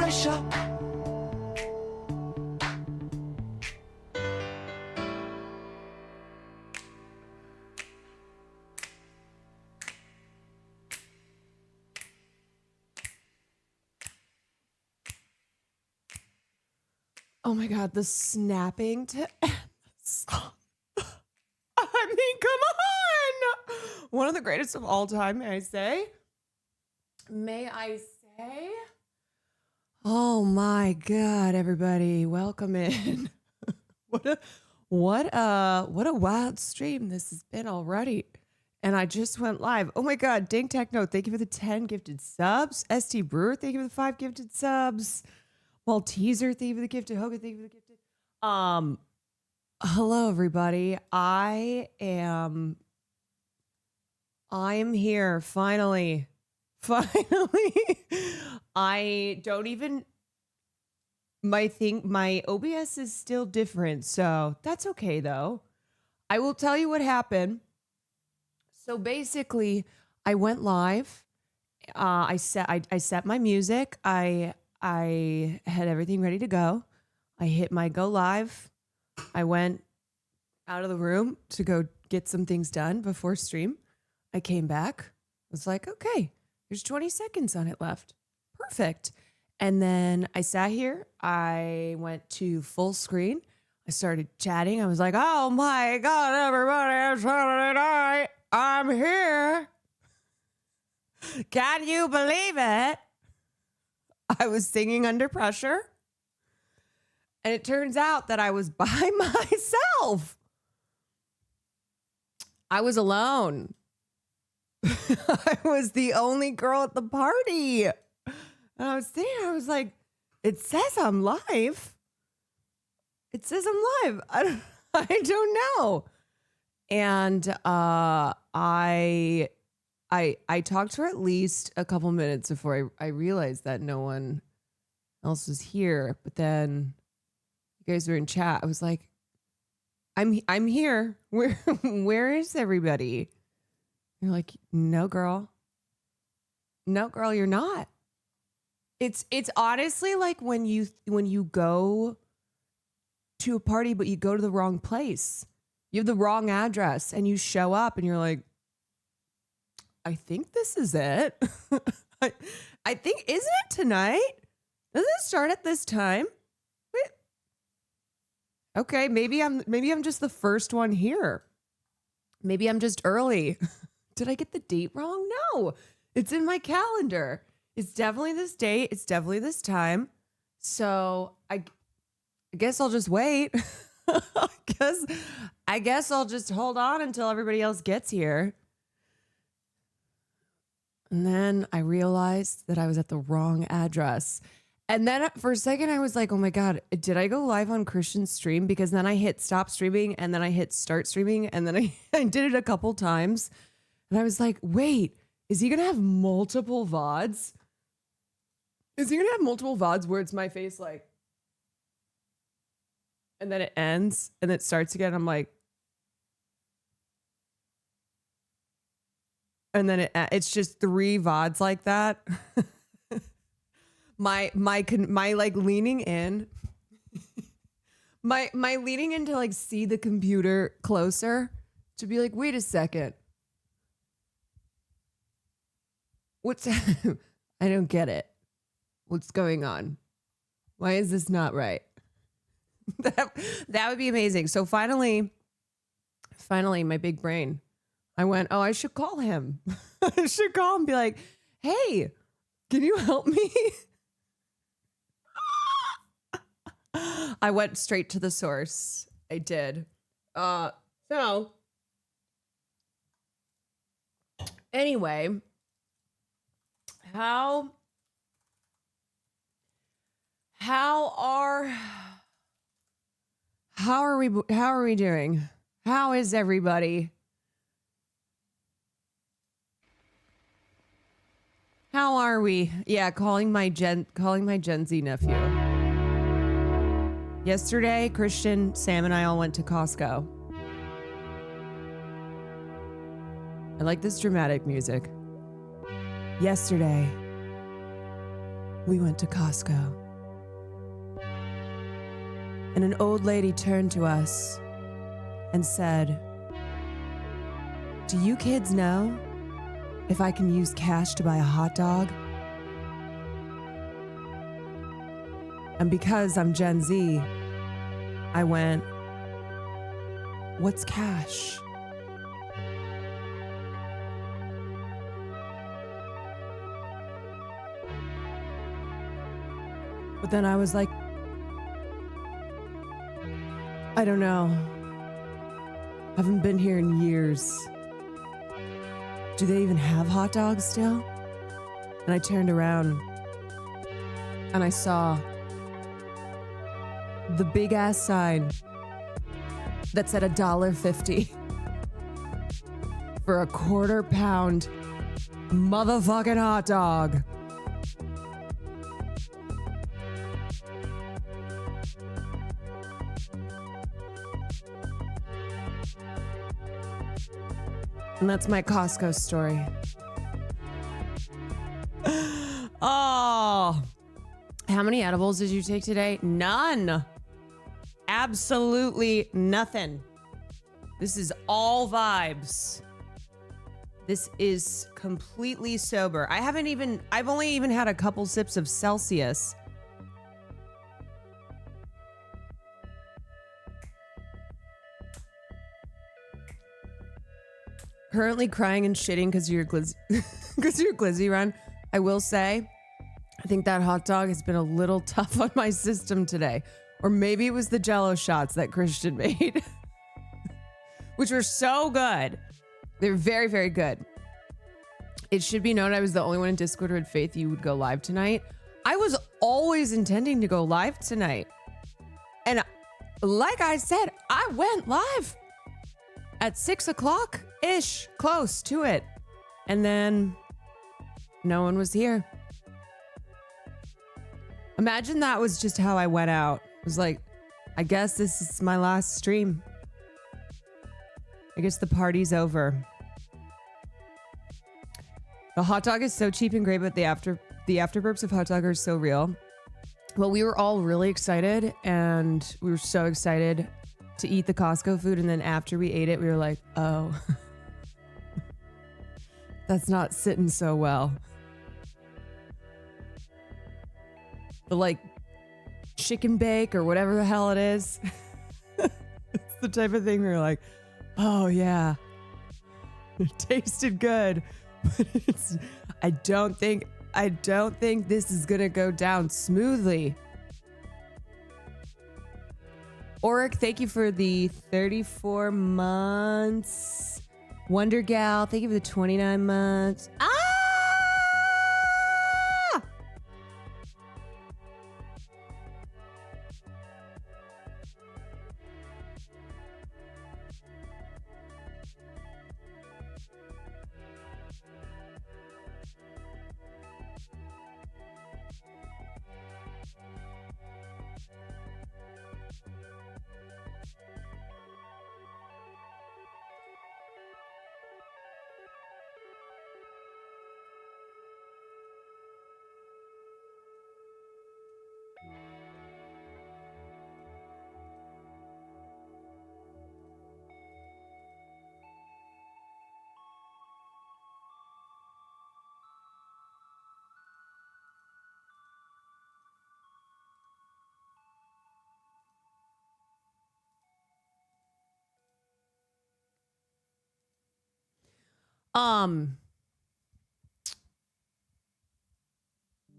pressure. Oh my God, the snapping to end the song. I mean, come on. One of the greatest of all time, may I say? May I say? Oh my God, everybody, welcome in. what a wild stream this has been already. And I just went live. Oh my God, Ding Techno, thank you for the 10 gifted subs. ST Brewer, thank you for the 5 gifted subs. Malteser, thank you for the gifted. Hogan, thank you for the gifted. Hello everybody. I am here finally. I don't even my OBS is still different, so that's okay though. I will tell you what happened. So basically, I went live. I set my music. I had everything ready to go. I hit my go live. I went out of the room to go get some things done before stream. I came back. Was like, okay, there's 20 seconds on it left. Perfect. And then I sat here. I went to full screen. I started chatting. I was like, oh my God, everybody, it's Saturday night. I'm here. Can you believe it? I was singing under pressure. And it turns out that I was by myself. I was alone. I was the only girl at the party. And I was there. I was like, it says I'm live. It says I'm live. I don't know. And I talked for at least a couple minutes before I realized that no one else was here. But then you guys were in chat. I was like, I'm here. Where is everybody? You're like, no, girl. No, girl, you're not. It's honestly like when you go to a party, but you go to the wrong place. You have the wrong address and you show up and you're like, I think this is it. I think, isn't it tonight? Does it start at this time? Wait. Okay, maybe I'm just the first one here. Maybe I'm just early. Did I get the date wrong? No, it's in my calendar. It's definitely this date. It's definitely this time. So I guess I'll just wait. I guess I'll just hold on until everybody else gets here. And then I realized that I was at the wrong address. And then for a second, I was like, oh my God, did I go live on Christian's stream? Because then I hit stop streaming and then I hit start streaming. And then I did it a couple times. And I was like, wait, is he going to have multiple VODs? Is he going to have multiple VODs where it's my face like, and then it ends and it starts again? I'm like, and then it's just 3 VODs like that. my like leaning in, my leaning in to like see the computer closer to be like, wait a second. What's, I don't get it. What's going on? Why is this not right? That would be amazing. So finally, my big brain, I went, oh, I should call him. I should call him and be like, hey, can you help me? I went straight to the source. I did. So anyway, how are we doing? How is everybody? How are we? Yeah, calling my Gen Z nephew. Yesterday, Christian, Sam, and I all went to Costco. I like this dramatic music. Yesterday, we went to Costco. And an old lady turned to us and said, "Do you kids know if I can use cash to buy a hot dog?" And because I'm Gen Z, I went, "What's cash?" But then I was like, I don't know. Haven't been here in years. Do they even have hot dogs still? And I turned around and I saw the big ass sign that said $1.50 for a quarter-pound motherfucking hot dog. And that's my Costco story. Oh, how many edibles did you take today? None. Absolutely nothing. This is all vibes. This is completely sober. I've only even had a couple sips of Celsius. Currently crying and shitting because you're glizzy run. I will say, I think that hot dog has been a little tough on my system today. Or maybe it was the Jell-O shots that Christian made, which were so good. They're very, very good. It should be known I was the only one in Discord who had faith you would go live tonight. I was always intending to go live tonight. And like I said, I went live at 6 o'clock-ish, close to it. And then no one was here. Imagine that was just how I went out. It was like, I guess this is my last stream. I guess the party's over. The hot dog is so cheap and great, but the afterburps of hot dog are so real. Well, we were all really excited, and we were so excited to eat the Costco food, and then after we ate it, we were like, oh, that's not sitting so well. The like chicken bake or whatever the hell it is. It's the type of thing where you're like, oh yeah, it tasted good, but I don't think this is gonna go down smoothly. Oric, thank you for the 34 months. Wonder Gal, thank you for the 29 months.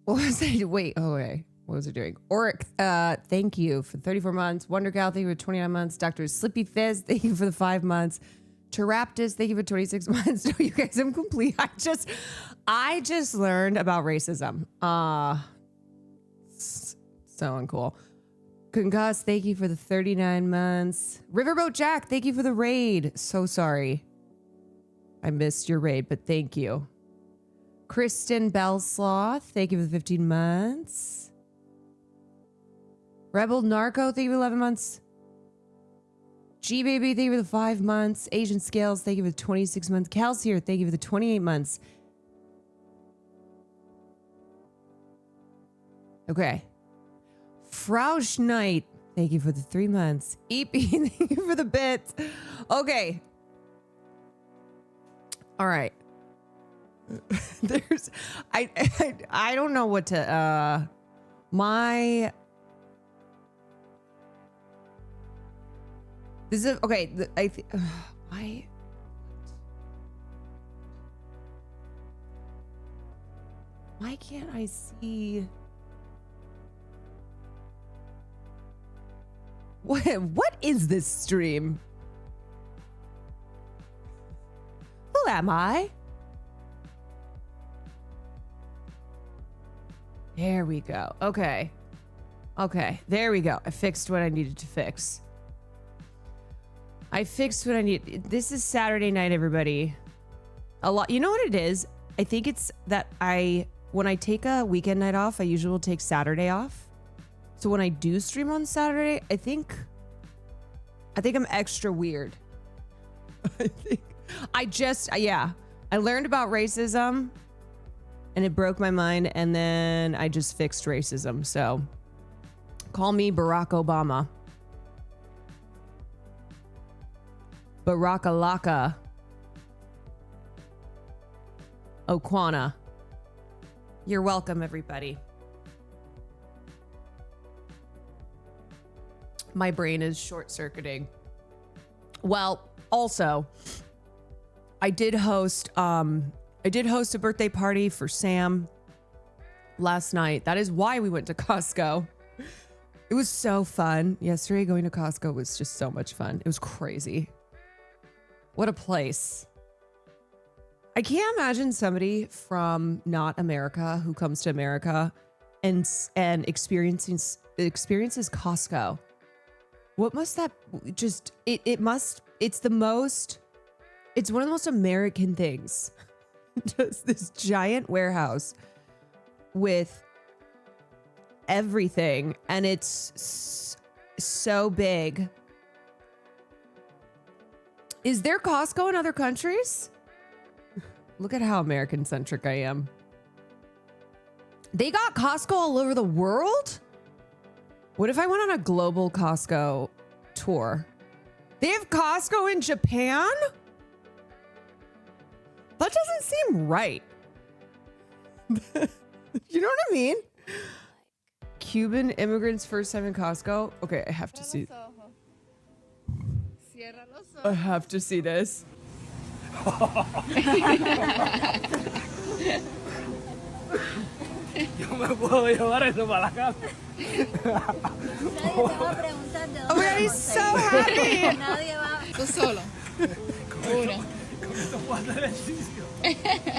What was I? Wait. Oh, wait. What was I doing? Oric, thank you for 34 months. Wonder Gal, thank you for 29 months. Dr. Slippy Fizz, thank you for the 5 months. Teraptus, thank you for 26 months. No, you guys, I'm complete. I just learned about racism. So uncool. Concuss, thank you for the 39 months. Riverboat Jack, thank you for the raid. So sorry. I missed your raid, but thank you. Kristen Bellsloth, thank you for the 15 months. Rebel Narco, thank you for 11 months. G-Baby, thank you for the 5 months. Asian Scales, thank you for the 26 months. Calcier, thank you for the 28 months. Okay. Frau Schneid, thank you for the 3 months. EP, thank you for the bits. Okay. All right. There's, I don't know what to, this is, okay, why can't I see? What is this stream? Who am I? There we go. Okay. Okay, there we go. I fixed what I needed to fix. I fixed what I need. This is Saturday night, everybody. A lot. You know what it is? I think it's that when I take a weekend night off, I usually will take Saturday off. So when I do stream on Saturday, I think I'm extra weird. I learned about racism and it broke my mind, and then I just fixed racism. So call me Barack Obama. Barakalaka. Okwana. You're welcome, everybody. My brain is short-circuiting. Well, also, I did host a birthday party for Sam last night. That is why we went to Costco. It was so fun. Yesterday going to Costco was just so much fun. It was crazy. What a place. I can't imagine somebody from not America who comes to America and experiences Costco. What must that just it's one of the most American things. Just this giant warehouse with everything, and it's so big. Is there Costco in other countries? Look at how American-centric I am. They got Costco all over the world? What if I went on a global Costco tour? They have Costco in Japan? That doesn't seem right. You know what I mean? Cuban immigrants first time in Costco. Okay, I have to see. I have to see this. Yo me puedo llevar eso para la casa. Oh my God, he's so happy. Tú solo.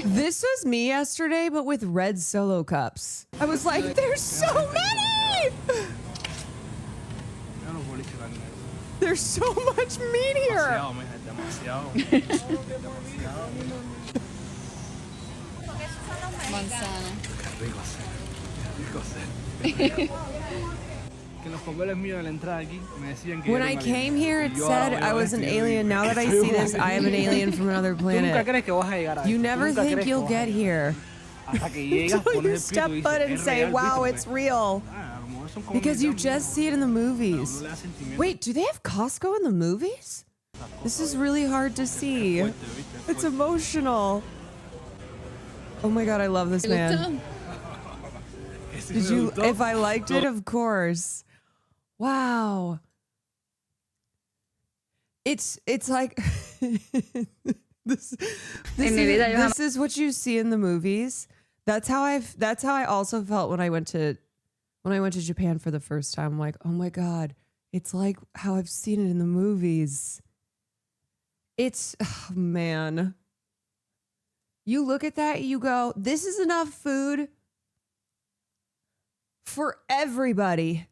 This was me yesterday, but with red Solo cups. I was like, there's so many. There's so much meat here. Manzana. When I came here, it said I was an alien. Now that I see this, I am an alien from another planet. You never think you'll get here until you step foot and say, wow, it's real. Because you just see it in the movies. Wait, do they have Costco in the movies? This is really hard to see. It's emotional. Oh my God, I love this man. Did you? If I liked it, of course. Wow. It's like this is what you see in the movies. That's how I also felt when I went to Japan for the first time. I'm like, oh my God, it's like how I've seen it in the movies. It's, oh man. You look at that, you go, this is enough food for everybody.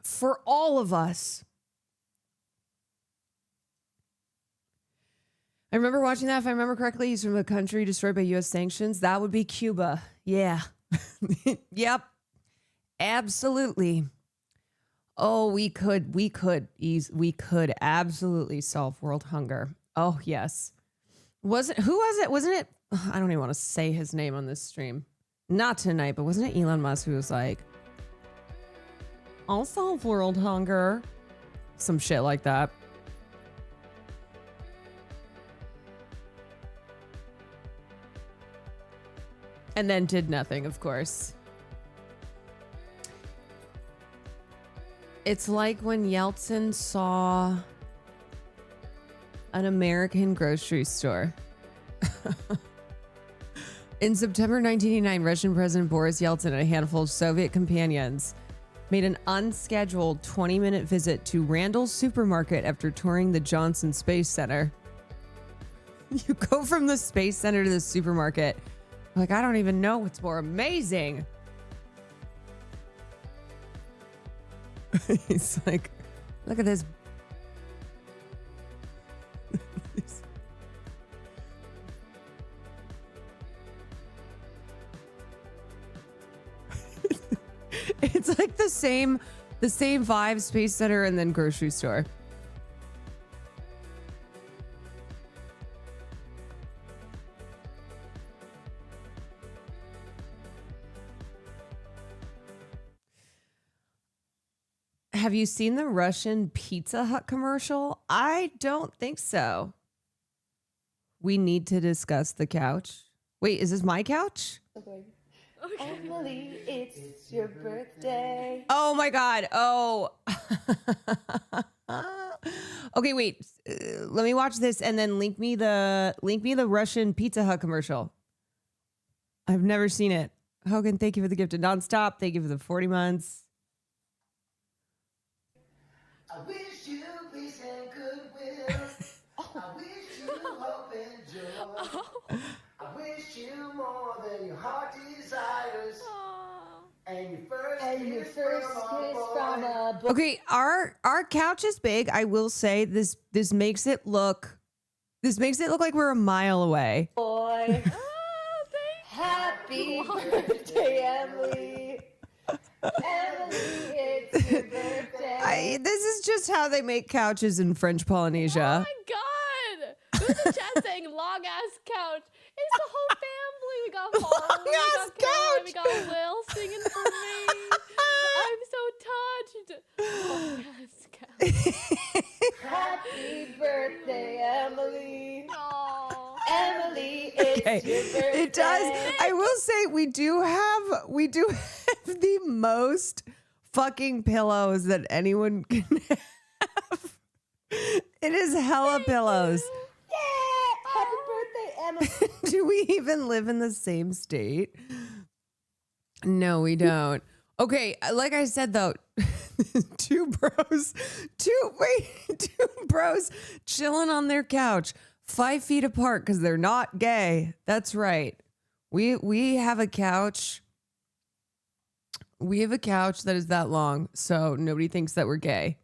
For all of us. I remember watching that, if I remember correctly, he's from a country destroyed by U.S. sanctions. That would be Cuba. Yeah. Yep. Absolutely. Oh, we could absolutely solve world hunger. Oh, yes. Who was it? Wasn't it? I don't even want to say his name on this stream. Not tonight, but wasn't it Elon Musk who was like, I'll solve world hunger? Some shit like that. And then did nothing, of course. It's like when Yeltsin saw an American grocery store. In September 1989, Russian President Boris Yeltsin and a handful of Soviet companions made an unscheduled 20-minute visit to Randall's supermarket after touring the Johnson Space Center. You go from the Space Center to the supermarket. Like, I don't even know what's more amazing. He's like, look at this. It's like the same vibe, Space Center and then grocery store. Have you seen the Russian Pizza Hut commercial? I don't think so. We need to discuss the couch. Wait, is this my couch? Okay. Emily, it's your birthday. Oh my God. Oh. Okay, wait. Let me watch this and then link me the Russian Pizza Hut commercial. I've never seen it. Hogan, thank you for the gift of nonstop. Thank you for the 40 months. I wish you peace and goodwill. I wish you hope and joy. I wish you more than your heart desires. And your first kiss from a boy. Okay, our couch is big. I will say this makes it look like we're a mile away. Happy birthday, Emily. Emily, it's your birthday. This is just how they make couches in French Polynesia. Oh my God! Who's in chat saying long ass couch? It's the whole family. We got Paul, we got Caroline, we got Will singing for me. I'm so touched. Long ass couch. Happy birthday, Emily. Aww. Emily, it's your birthday. It does. I will say we do have the most fucking pillows that anyone can have. It is hella pillows. Yeah! Happy birthday, Emily. Do we even live in the same state? No, we don't. Okay, like I said though, two bros chilling on their couch, 5 feet apart because they're not gay. That's right. We have a couch. We have a couch that is that long, so nobody thinks that we're gay.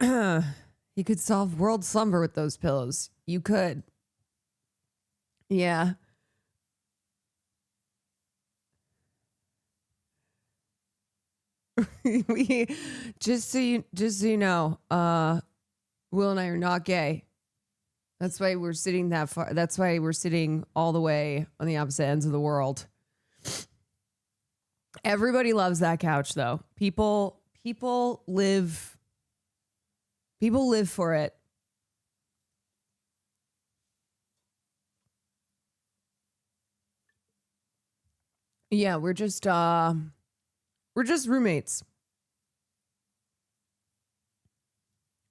You could solve world slumber with those pillows. You could. Yeah. We just so you know, Will and I are not gay. That's why we're sitting that far. That's why we're sitting all the way on the opposite ends of the world. Everybody loves that couch though. People live for it. Yeah, we're just roommates.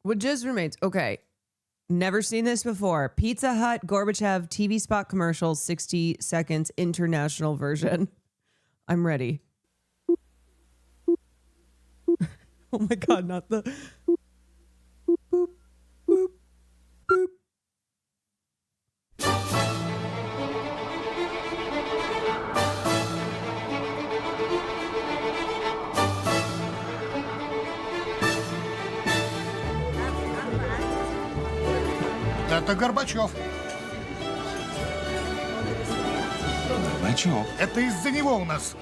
We're just roommates. Okay. Never seen this before. Pizza Hut, Gorbachev, TV spot commercial, 60 seconds, international version. I'm ready. Oh my God, not the... Boop, boop, boop. Это Горбачев. Горбачев? Это из-за него у нас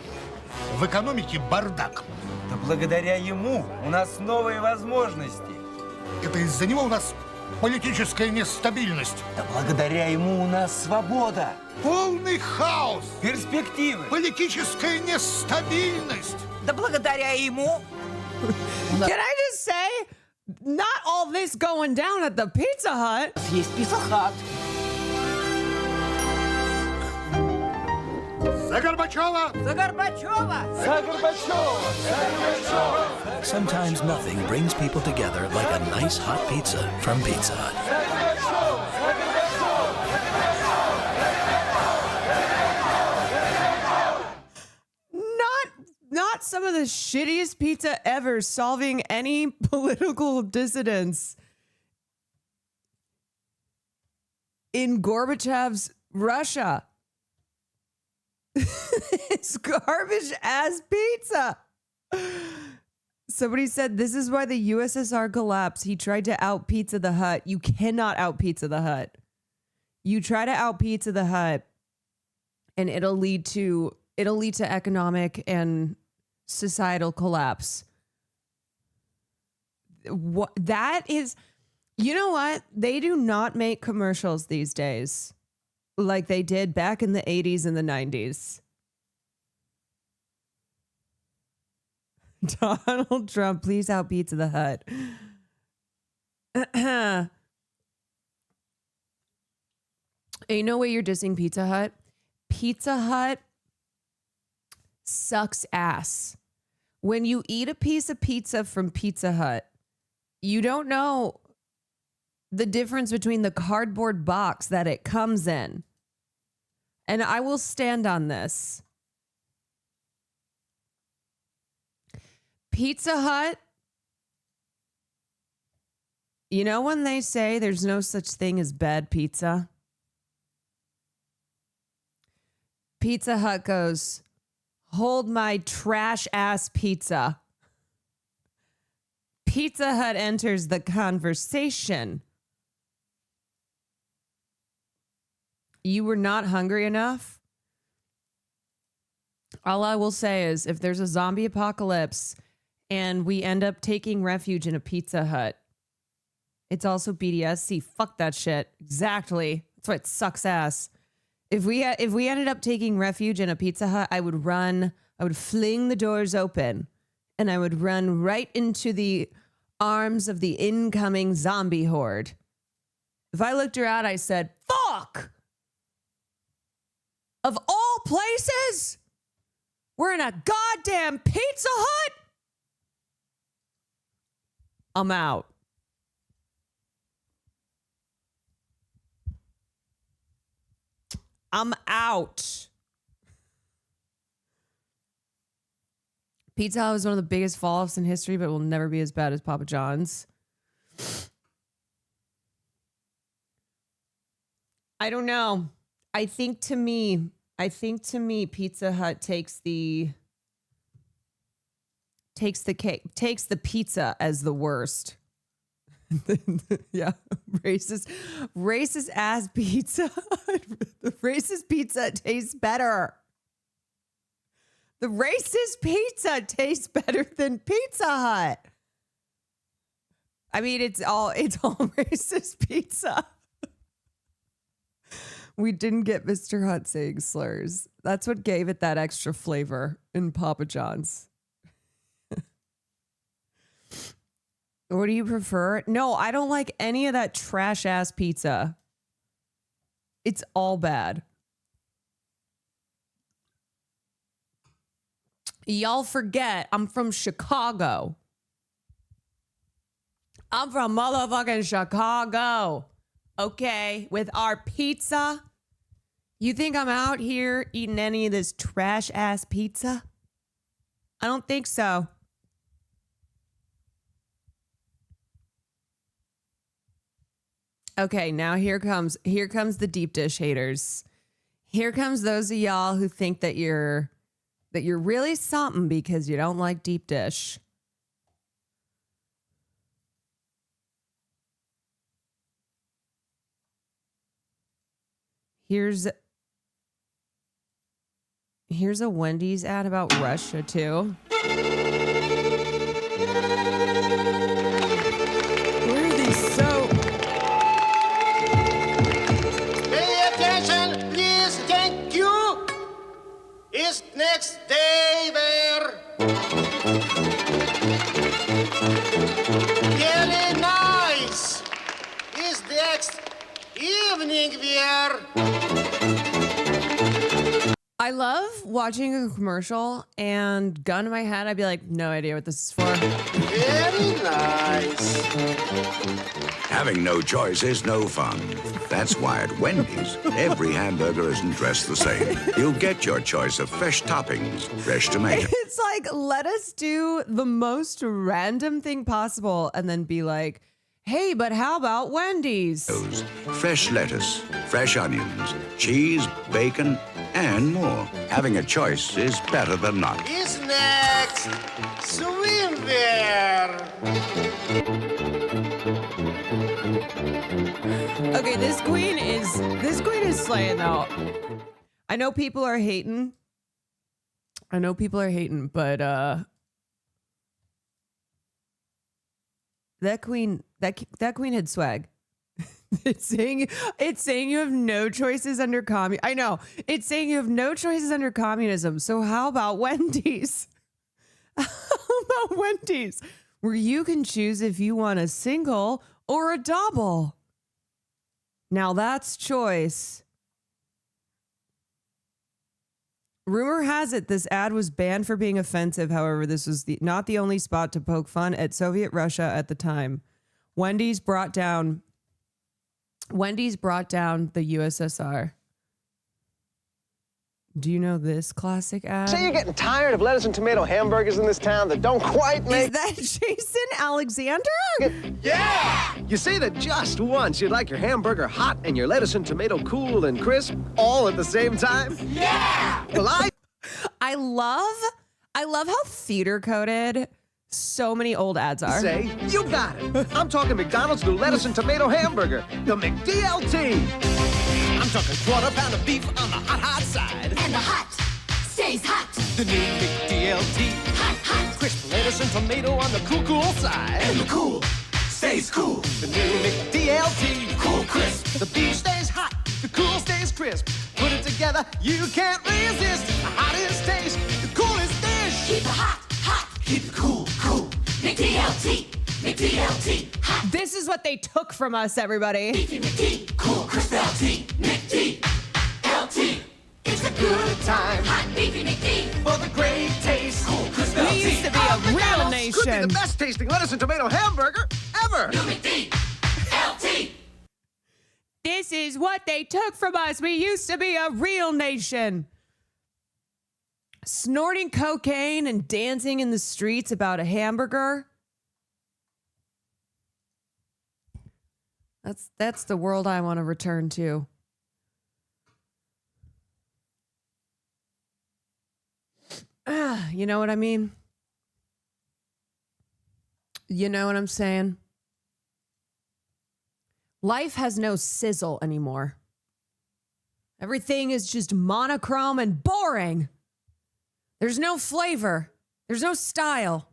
в экономике бардак. Да благодаря ему у нас новые возможности. Это из-за него у нас Политическая нестабильность. Да благодаря ему у нас свобода, Полный хаос. перспективы. Политическая нестабильность. Да благодаря ему. Can I just say, not all this going down at the Pizza Hut. Есть Pizza Hut. За Горбачева! За Горбачева! Sometimes nothing brings people together like a nice hot pizza from Pizza Hut. Not some of the shittiest pizza ever solving any political dissidents in Gorbachev's Russia. It's garbage ass pizza. Somebody said this is why the USSR collapsed. He tried to out Pizza the Hut. You cannot out Pizza the Hut. You try to out Pizza the Hut, and it'll lead to economic and societal collapse. What that is, you know what? They do not make commercials these days like they did back in the 80s and the 90s. Donald Trump, please out Pizza the Hut. Ain't no way you're dissing Pizza Hut. Pizza Hut sucks ass. When you eat a piece of pizza from Pizza Hut, you don't know the difference between the cardboard box that it comes in. And I will stand on this. Pizza Hut, you know when they say there's no such thing as bad pizza? Pizza Hut goes, hold my trash ass pizza. Pizza Hut enters the conversation. You were not hungry enough? All I will say is if there's a zombie apocalypse and we end up taking refuge in a Pizza Hut, it's also BDSC. Fuck that shit. Exactly. That's why it sucks ass. If we ended up taking refuge in a Pizza Hut, I would fling the doors open and I would run right into the arms of the incoming zombie horde. If I looked around, I said, fuck! Of all places, we're in a goddamn Pizza Hut? I'm out. I'm out. Pizza Hut was one of the biggest fall-offs in history, but will never be as bad as Papa John's. I don't know. I think to me, Pizza Hut takes the pizza as the worst. Yeah, racist ass pizza. The racist pizza tastes better. The racist pizza tastes better than Pizza Hut. I mean, it's all racist pizza. We didn't get Mr. Hut saying slurs. That's what gave it that extra flavor in Papa John's. What do you prefer? No, I don't like any of that trash ass pizza. It's all bad. Y'all forget I'm from Chicago. I'm from motherfucking Chicago. Okay, with our pizza. You think I'm out here eating any of this trash ass pizza? I don't think so. Okay, now here comes the deep dish haters. Here comes those of y'all who think that you're really something because you don't like deep dish. Here's a Wendy's ad about Russia too. Where are these so Is next day there? Really nice. Is next evening there? I love watching a commercial and gun to my head, I'd be like, no idea what this is for. Very nice. Having no choice is no fun. That's why at Wendy's, every hamburger isn't dressed the same. You'll get your choice of fresh toppings, fresh tomato. It's like, let us do the most random thing possible and then be like, hey, but how about Wendy's? Fresh lettuce, fresh onions, cheese, bacon, and more. Having a choice is better than not. Is next swimwear? Okay, this queen is slaying though. I know people are hating. But that queen had swag. It's saying you have no choices under I know. It's saying you have no choices under communism. So how about Wendy's? How about Wendy's? Where you can choose if you want a single or a double. Now that's choice. Rumor has it this ad was banned for being offensive. However, this was not the only spot to poke fun at Soviet Russia at the time. Wendy's brought down the USSR. Do you know this classic ad? Say you're getting tired of lettuce and tomato hamburgers in this town that don't quite make... Is that Jason Alexander? Yeah! You say that just once you'd like your hamburger hot and your lettuce and tomato cool and crisp all at the same time? Yeah! Well, I love how theater coded so many old ads are. Say, you got it. I'm talking McDonald's new lettuce and tomato hamburger, the McDLT. I'm talking quarter pound of beef on the hot side. And the hot stays hot. The new McDLT. Hot, hot. Crisp lettuce and tomato on the cool side. And the cool stays cool. The new McDLT. Cool crisp. The beef stays hot, the cool stays crisp. Put it together, you can't resist. The hottest taste, the coolest dish. Keep it hot, hot. Keep it cool, cool. McDLT. McDLT. Hot. This is what they took from us, everybody. Beefy McD. Cool crisp LT. McDLT. It's a good time. Hot beefy McD. For the great taste. Cool crisp We LT. used to be a real McDonald's could be nation. the best tasting lettuce and tomato hamburger ever. New McD. LT. This is what they took from us. We used to be a real nation. Snorting cocaine and dancing in the streets about a hamburger. That's the world I want to return to. You know what I mean? You know what I'm saying? Life has no sizzle anymore. Everything is just monochrome and boring. There's no flavor. There's no style.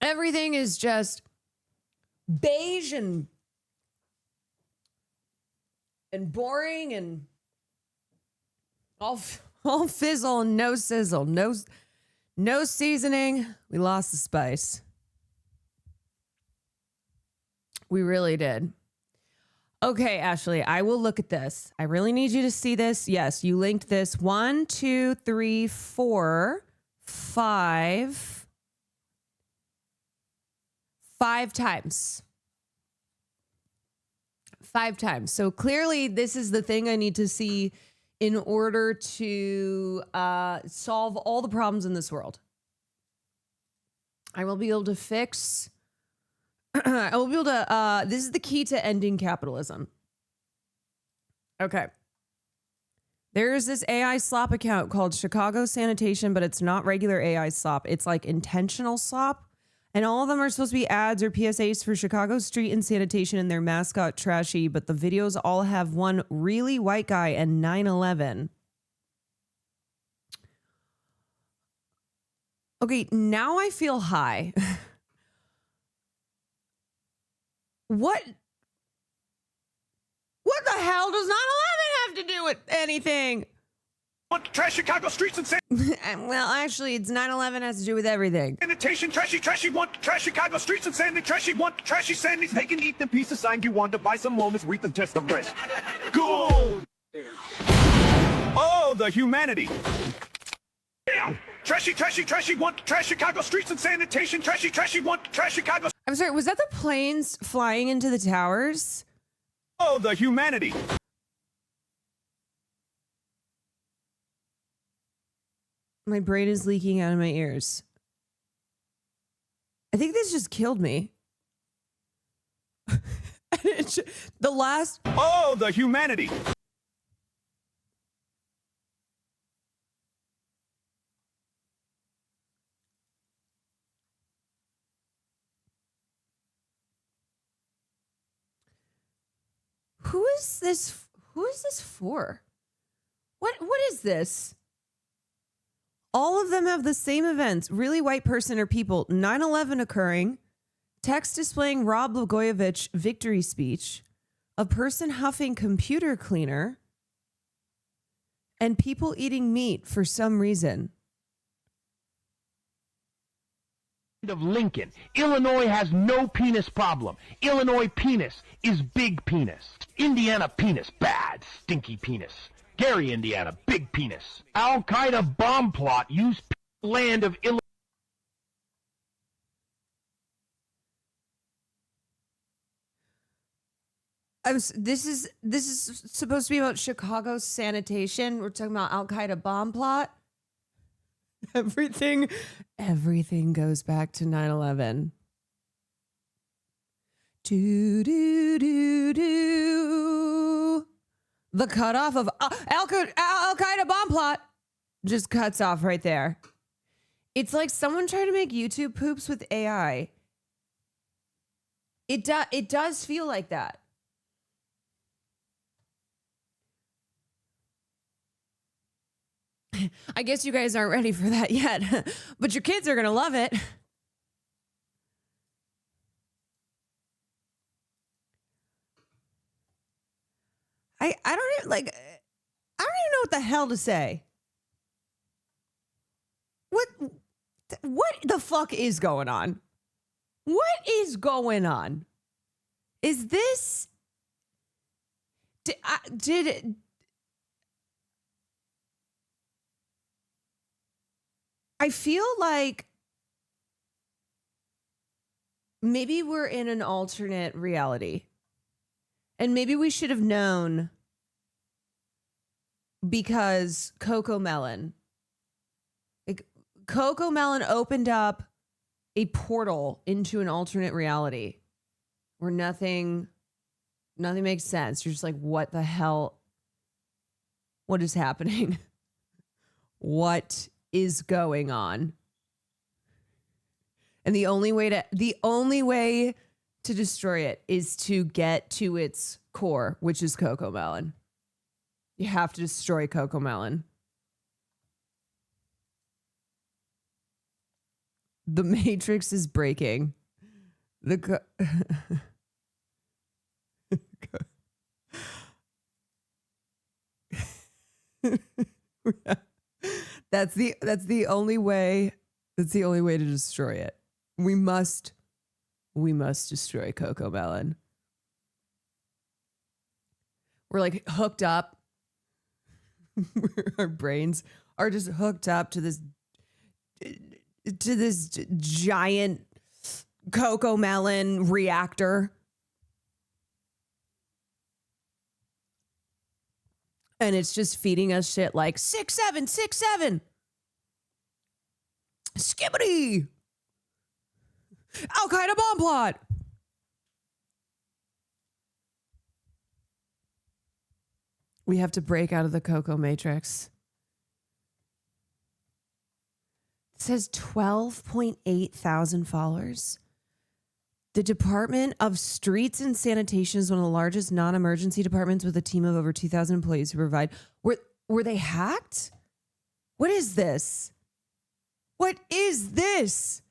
Everything is just beige and boring and all fizzle and no sizzle. No seasoning. We lost the spice. We really did. Okay, Ashley, I will look at this. I really need you to see this. Yes, you linked this 1, 2, 3, 4, 5 times. 5 times. So clearly this is the thing I need to see in order to solve all the problems in this world. I will be able to fix... I will be able to, this is the key to ending capitalism. Okay. There's this AI slop account called Chicago Sanitation, but it's not regular AI slop. It's like intentional slop. And all of them are supposed to be ads or PSAs for Chicago Street and Sanitation and their mascot Trashy, but the videos all have one really white guy and 9/11. Okay, now I feel high. What the hell does 9/11 have to do with anything? Want to trash Chicago streets and Well, actually, it's 9/11 has to do with everything. sanitation. Trashy. Want to trash Chicago streets and sandy. Trashy. Want to trashy sandy. They can eat them piece of sign you want to buy some moments, read them, test them fresh. Go! Oh, the humanity. Trashy. Want to trash Chicago streets and sanitation. Trashy. Want to trash Chicago. I'm sorry, was that the planes flying into the towers? Oh, the humanity. My brain is leaking out of my ears. I think this just killed me. The last... Oh, the humanity. Who is this? Who is this for? What is this? All of them have the same events. Really white person or people. 9/11 occurring. Text displaying Rob Blagojevich victory speech. A person huffing computer cleaner. And people eating meat for some reason. Of Lincoln. Illinois has no penis problem. Illinois penis is big penis. Indiana penis, bad, stinky penis. Gary, Indiana, big penis. Al-Qaeda bomb plot use land of Illinois. This is supposed to be about Chicago sanitation. We're talking about Al-Qaeda bomb plot. Everything goes back to 9/11. The cutoff of Al-Qaeda bomb plot just cuts off right there. It's like someone trying to make YouTube poops with AI. It does feel like that. I guess you guys aren't ready for that yet, but your kids are going to love it. I don't even know what the hell to say. What the fuck is going on? What is going on? Is this I feel like maybe we're in an alternate reality. And maybe we should have known because Coco Melon opened up a portal into an alternate reality where nothing makes sense. You're just like, what the hell? What is happening? What is going on? And the only way to destroy it is to get to its core, which is Coco Melon. You have to destroy Coco Melon. The Matrix is breaking. That's the only way. That's the only way to destroy it. We must destroy Coco Melon. We're like hooked up. Our brains are just hooked up to this giant Coco Melon reactor. And it's just feeding us shit like 6-7, skibbity, Al-Qaeda bomb plot. We have to break out of the Coco Matrix. It says 12.8 thousand followers. The Department of Streets and Sanitation is one of the largest non-emergency departments with a team of over 2,000 employees who provide... Were they hacked? What is this? What is this?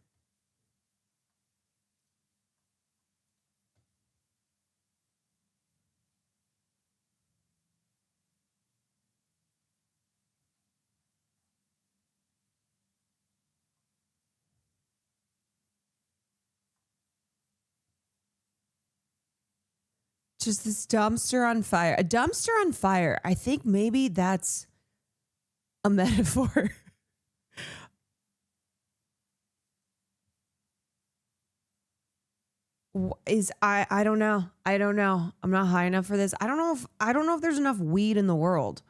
Just this dumpster on fire. A dumpster on fire. I think maybe that's a metaphor. I don't know. I don't know. I'm not high enough for this. I don't know if there's enough weed in the world.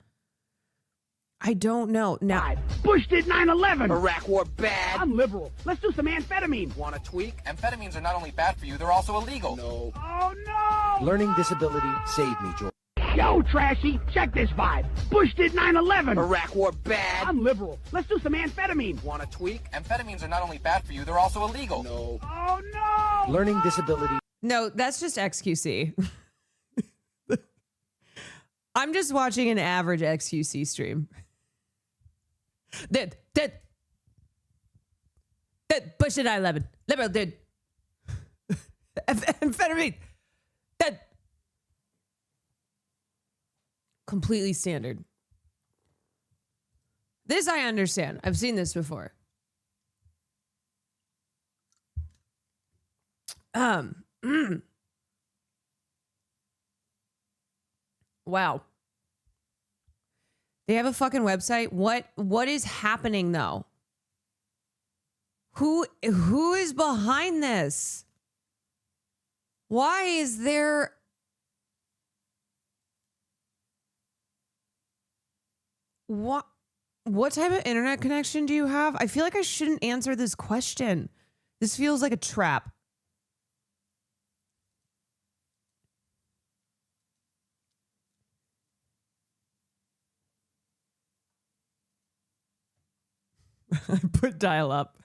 I don't know. Now Bush did 9/11. Iraq war bad. I'm liberal. Let's do some amphetamine. Want a tweak? Amphetamines are not only bad for you, they're also illegal. No. Oh no! Learning disability saved me, George. Yo, Trashy, check this vibe. Bush did 9/11. Iraq war bad. I'm liberal. Let's do some amphetamine. Want a tweak? Amphetamines are not only bad for you, they're also illegal. No. Oh no! Learning disability. No, that's just XQC. I'm just watching an average XQC stream. Did Bush did 9/11. Liberal did. Amphetamine. Did. Completely standard. This I understand. I've seen this before. Wow. They have a fucking website. What is happening though? Who is behind this? Why is there what type of internet connection do you have? I feel like I shouldn't answer this question. This feels like a trap. I put dial up.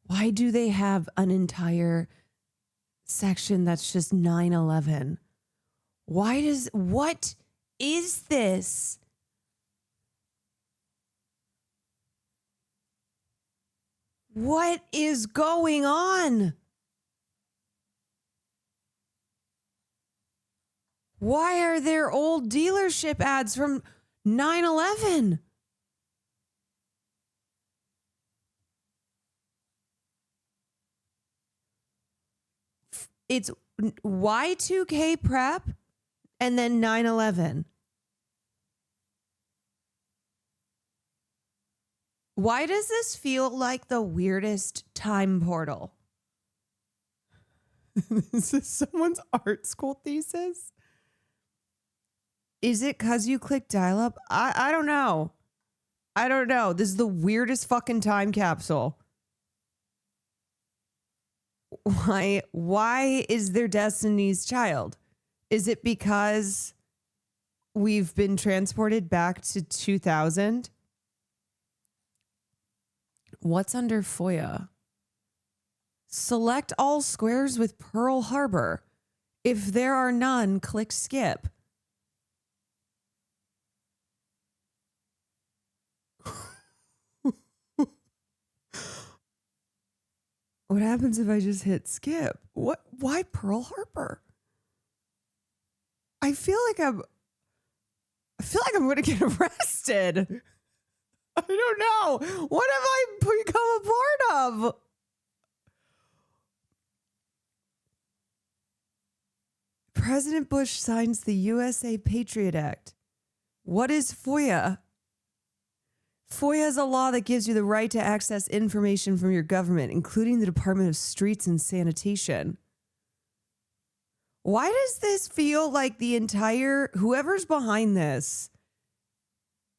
Why do they have an entire section that's just 9/11? What is this? What is going on? Why are there old dealership ads from 9/11? It's Y2K prep and then 9/11. Why does this feel like the weirdest time portal? Is this someone's art school thesis? Is it because you click dial up? I don't know. I don't know. This is the weirdest fucking time capsule. Why is there Destiny's Child? Is it because we've been transported back to 2000? What's under FOIA? Select all squares with Pearl Harbor. If there are none, click skip. What happens if I just hit skip? What? Why Pearl Harbor? I feel like I'm going to get arrested. I don't know. What have I become a part of? President Bush signs the USA Patriot Act. What is FOIA? FOIA is a law that gives you the right to access information from your government, including the Department of Streets and Sanitation. Why does this feel like the entire, whoever's behind this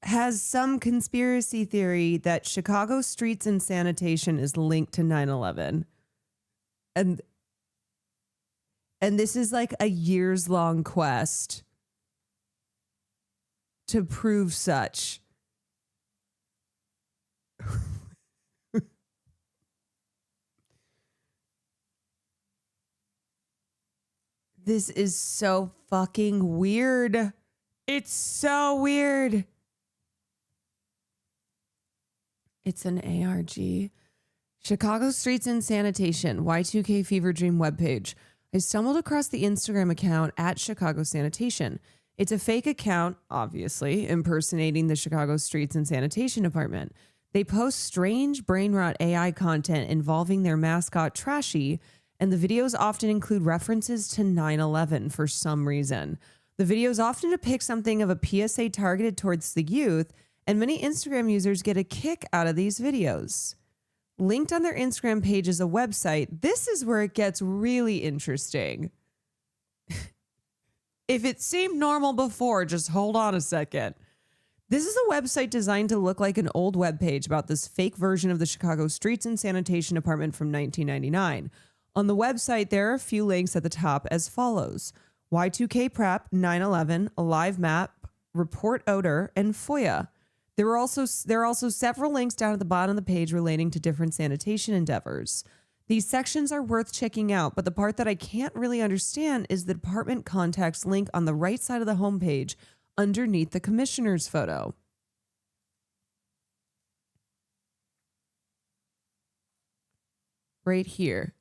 has some conspiracy theory that Chicago Streets and Sanitation is linked to 9/11? And this is like a years-long quest to prove such. This is so fucking weird. It's so weird. It's an ARG. Chicago Streets and Sanitation, Y2K Fever Dream webpage. I stumbled across the Instagram account at Chicago Sanitation. It's a fake account, obviously, impersonating the Chicago Streets and Sanitation Department. They post strange brain rot AI content involving their mascot Trashy and the videos often include references to 9/11 for some reason. The videos often depict something of a PSA targeted towards the youth, and many Instagram users get a kick out of these videos. Linked on their Instagram page is a website. This is where it gets really interesting. If it seemed normal before, just hold on a second. This is a website designed to look like an old webpage about this fake version of the Chicago Streets and Sanitation Department from 1999. On the website, there are a few links at the top as follows: Y2K Prep, 9/11, a live map, report odor, and FOIA. There are also several links down at the bottom of the page relating to different sanitation endeavors. These sections are worth checking out, but the part that I can't really understand is the department contacts link on the right side of the homepage underneath the commissioner's photo. Right here.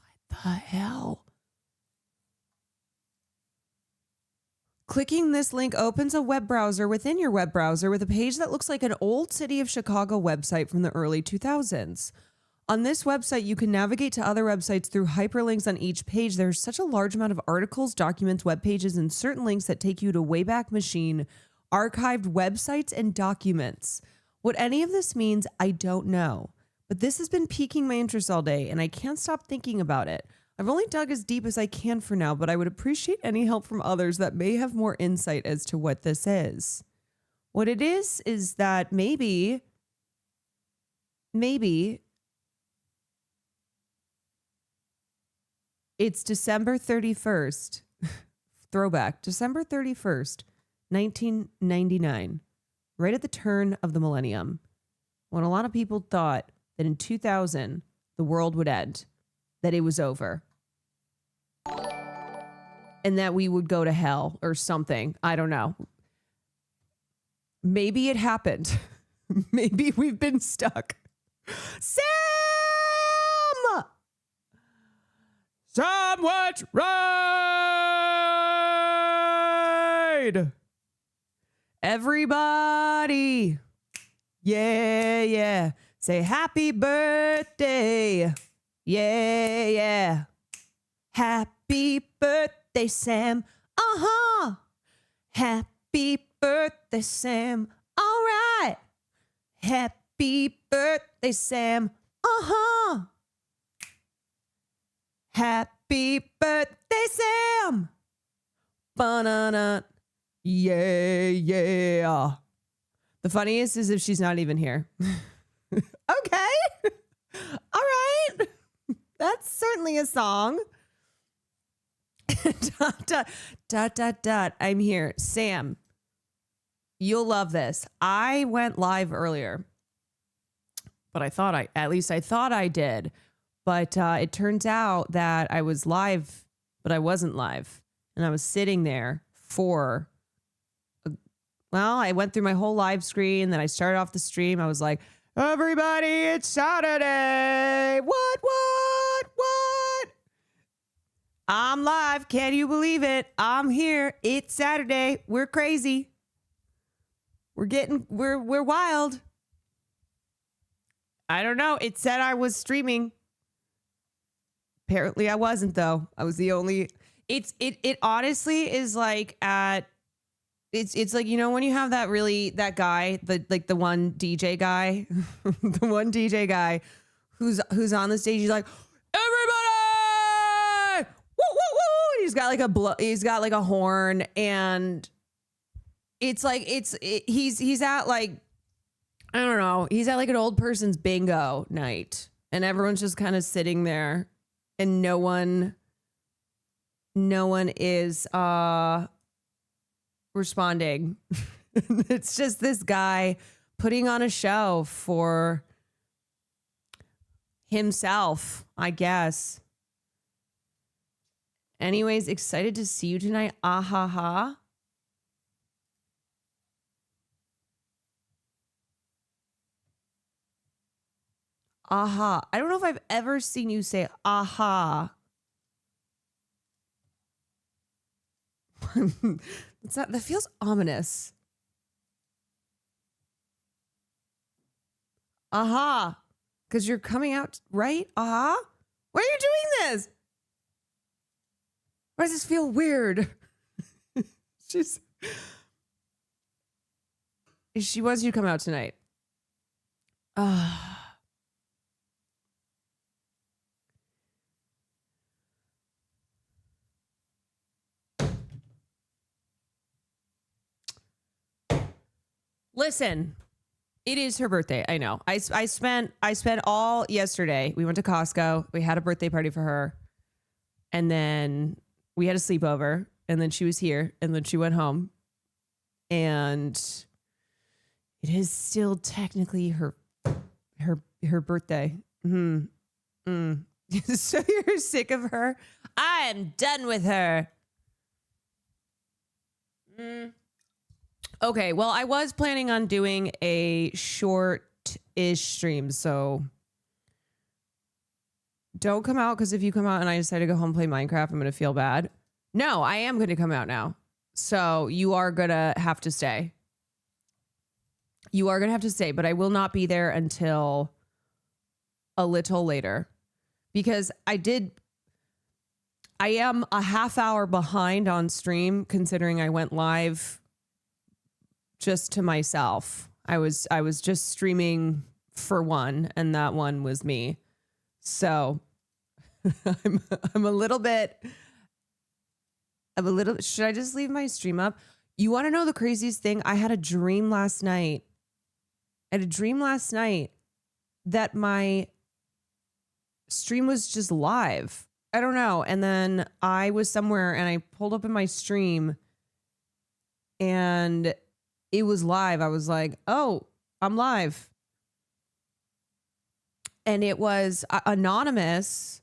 What the hell? Clicking this link opens a web browser within your web browser with a page that looks like an old City of Chicago website from the early 2000s. On this website, you can navigate to other websites through hyperlinks on each page. There's such a large amount of articles, documents, web pages, and certain links that take you to Wayback Machine, archived websites, and documents. What any of this means, I don't know. But this has been piquing my interest all day, and I can't stop thinking about it. I've only dug as deep as I can for now, but I would appreciate any help from others that may have more insight as to what this is. What it is that maybe it's December 31st, throwback, December 31st, 1999, right at the turn of the millennium, when a lot of people thought that in 2000, the world would end, that it was over, and that we would go to hell or something. I don't know. Maybe it happened. Maybe we've been stuck. Sam! Sandwich ride! Everybody. Yeah, yeah. Say happy birthday. Yeah, yeah. Happy birthday, Sam. Uh-huh. Happy birthday, Sam. All right. Happy birthday, Sam. Uh-huh. Happy birthday, Sam. Banana. Yeah, yeah. The funniest is if she's not even here. Okay. All right. That's certainly a song. Dot, dot, dot, dot, dot. I'm here. Sam, you'll love this. I went live earlier, but I thought I did. But it turns out that I was live, but I wasn't live. And I was sitting there for, I went through my whole live screen. Then I started off the stream. I was like, everybody, it's Saturday. What? I'm live. Can you believe it? I'm here. It's Saturday. We're crazy. We're wild. I don't know. It said I was streaming. Apparently I wasn't, though. I was the only. It honestly is like it's like, you know, when you have that guy, the one DJ guy, the one DJ guy who's on the stage, he's like, everybody, woo, woo, woo. He's got like a horn, and it's like he's at like, I don't know, he's at like an old person's bingo night, and everyone's just kind of sitting there, and no one is responding. It's just this guy putting on a show for himself, I guess. Anyways, excited to see you tonight. Ah ha ha. Aha. I don't know if I've ever seen you say aha. That feels ominous. Aha. Because you're coming out, right? Why are you doing this? Why does this feel weird? She wants you to come out tonight. Listen, it is her birthday. I know. I spent all yesterday. We went to Costco. We had a birthday party for her. And then we had a sleepover. And then she was here. And then she went home. And it is still technically her birthday. So you're sick of her? I am done with her. Okay, well, I was planning on doing a short-ish stream, so don't come out, because if you come out and I decide to go home and play Minecraft, I'm going to feel bad. No, I am going to come out now. So you are going to have to stay. You are going to have to stay, but I will not be there until a little later, because I am a half hour behind on stream, considering I went live just to myself. I was just streaming for one, and that one was me. So I'm a little bit, should I just leave my stream up? You want to know the craziest thing? I had a dream last night. That my stream was just live. I don't know. And then I was somewhere and I pulled up in my stream and it was live. I was like, oh, I'm live. And it was anonymous,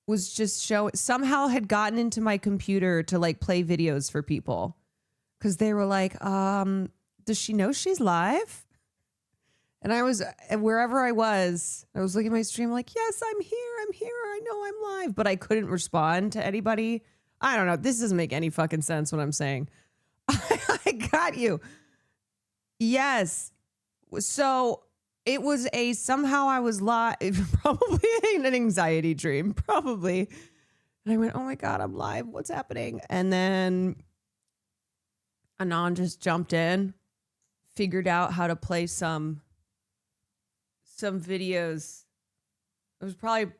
was just somehow had gotten into my computer to like play videos for people. Cause they were like, does she know she's live? And I was, wherever I was looking at my stream like, yes, I'm here. I know I'm live, but I couldn't respond to anybody. I don't know. This doesn't make any fucking sense what I'm saying. I got you. Yes. So it was somehow I was live, probably an anxiety dream, probably. And I went, oh my God, I'm live. What's happening? And then Anon just jumped in, figured out how to play some videos. It was probably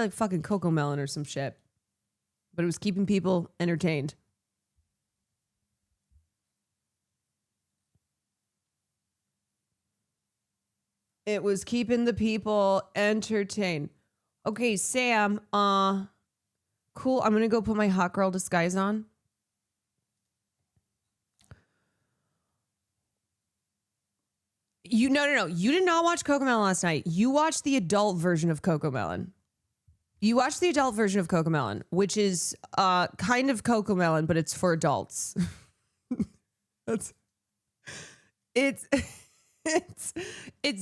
like fucking Coco Melon or some shit, but it was keeping people entertained. It was keeping the people entertained. Okay, Sam, cool. I'm gonna go put my hot girl disguise on. No. You did not watch Coco Melon last night. You watched the adult version of Coco Melon. Which is kind of Coco Melon, but it's for adults. It's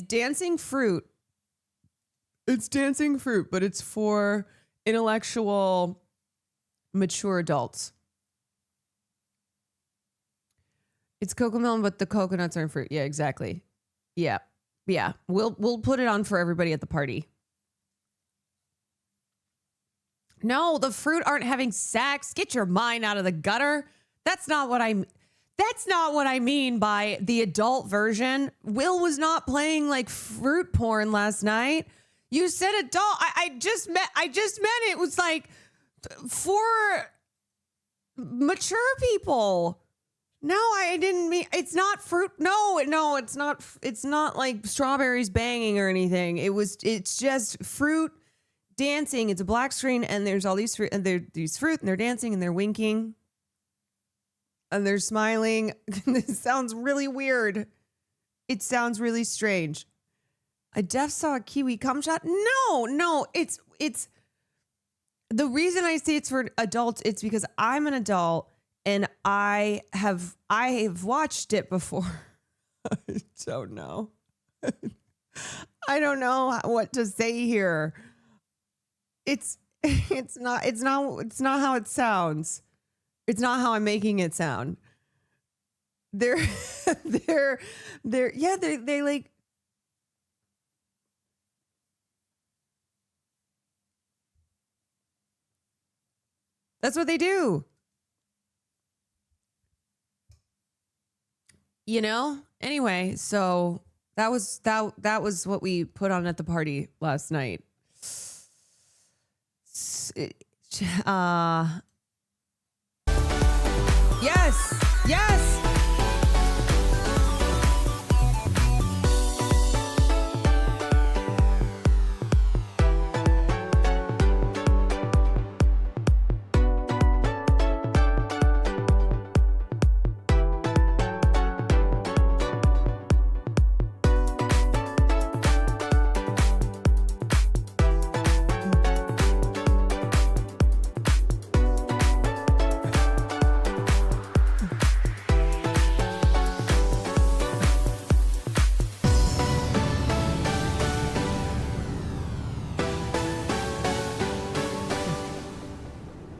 dancing fruit. It's dancing fruit, but it's for intellectual, mature adults. It's Coco Melon, but the coconuts aren't fruit. Yeah, exactly. Yeah. We'll put it on for everybody at the party. No, the fruit aren't having sex. Get your mind out of the gutter. That's not what I mean by the adult version. Will was not playing like fruit porn last night. You said adult. I just meant it was like for mature people. No, I didn't mean, it's not fruit. No, it's not like strawberries banging or anything. It's just fruit dancing. It's a black screen and there's all these fruit and they're dancing and they're winking and they're smiling. This sounds really weird. It sounds really strange. I just saw a kiwi cum shot. No, it's the reason I say it's for adults. It's because I'm an adult. And I have watched it before. I don't know. I don't know what to say here. It's not how it sounds. It's not how I'm making it sound. They like That's what they do. You know? Anyway, so that was what we put on at the party last night. Yes. Yes.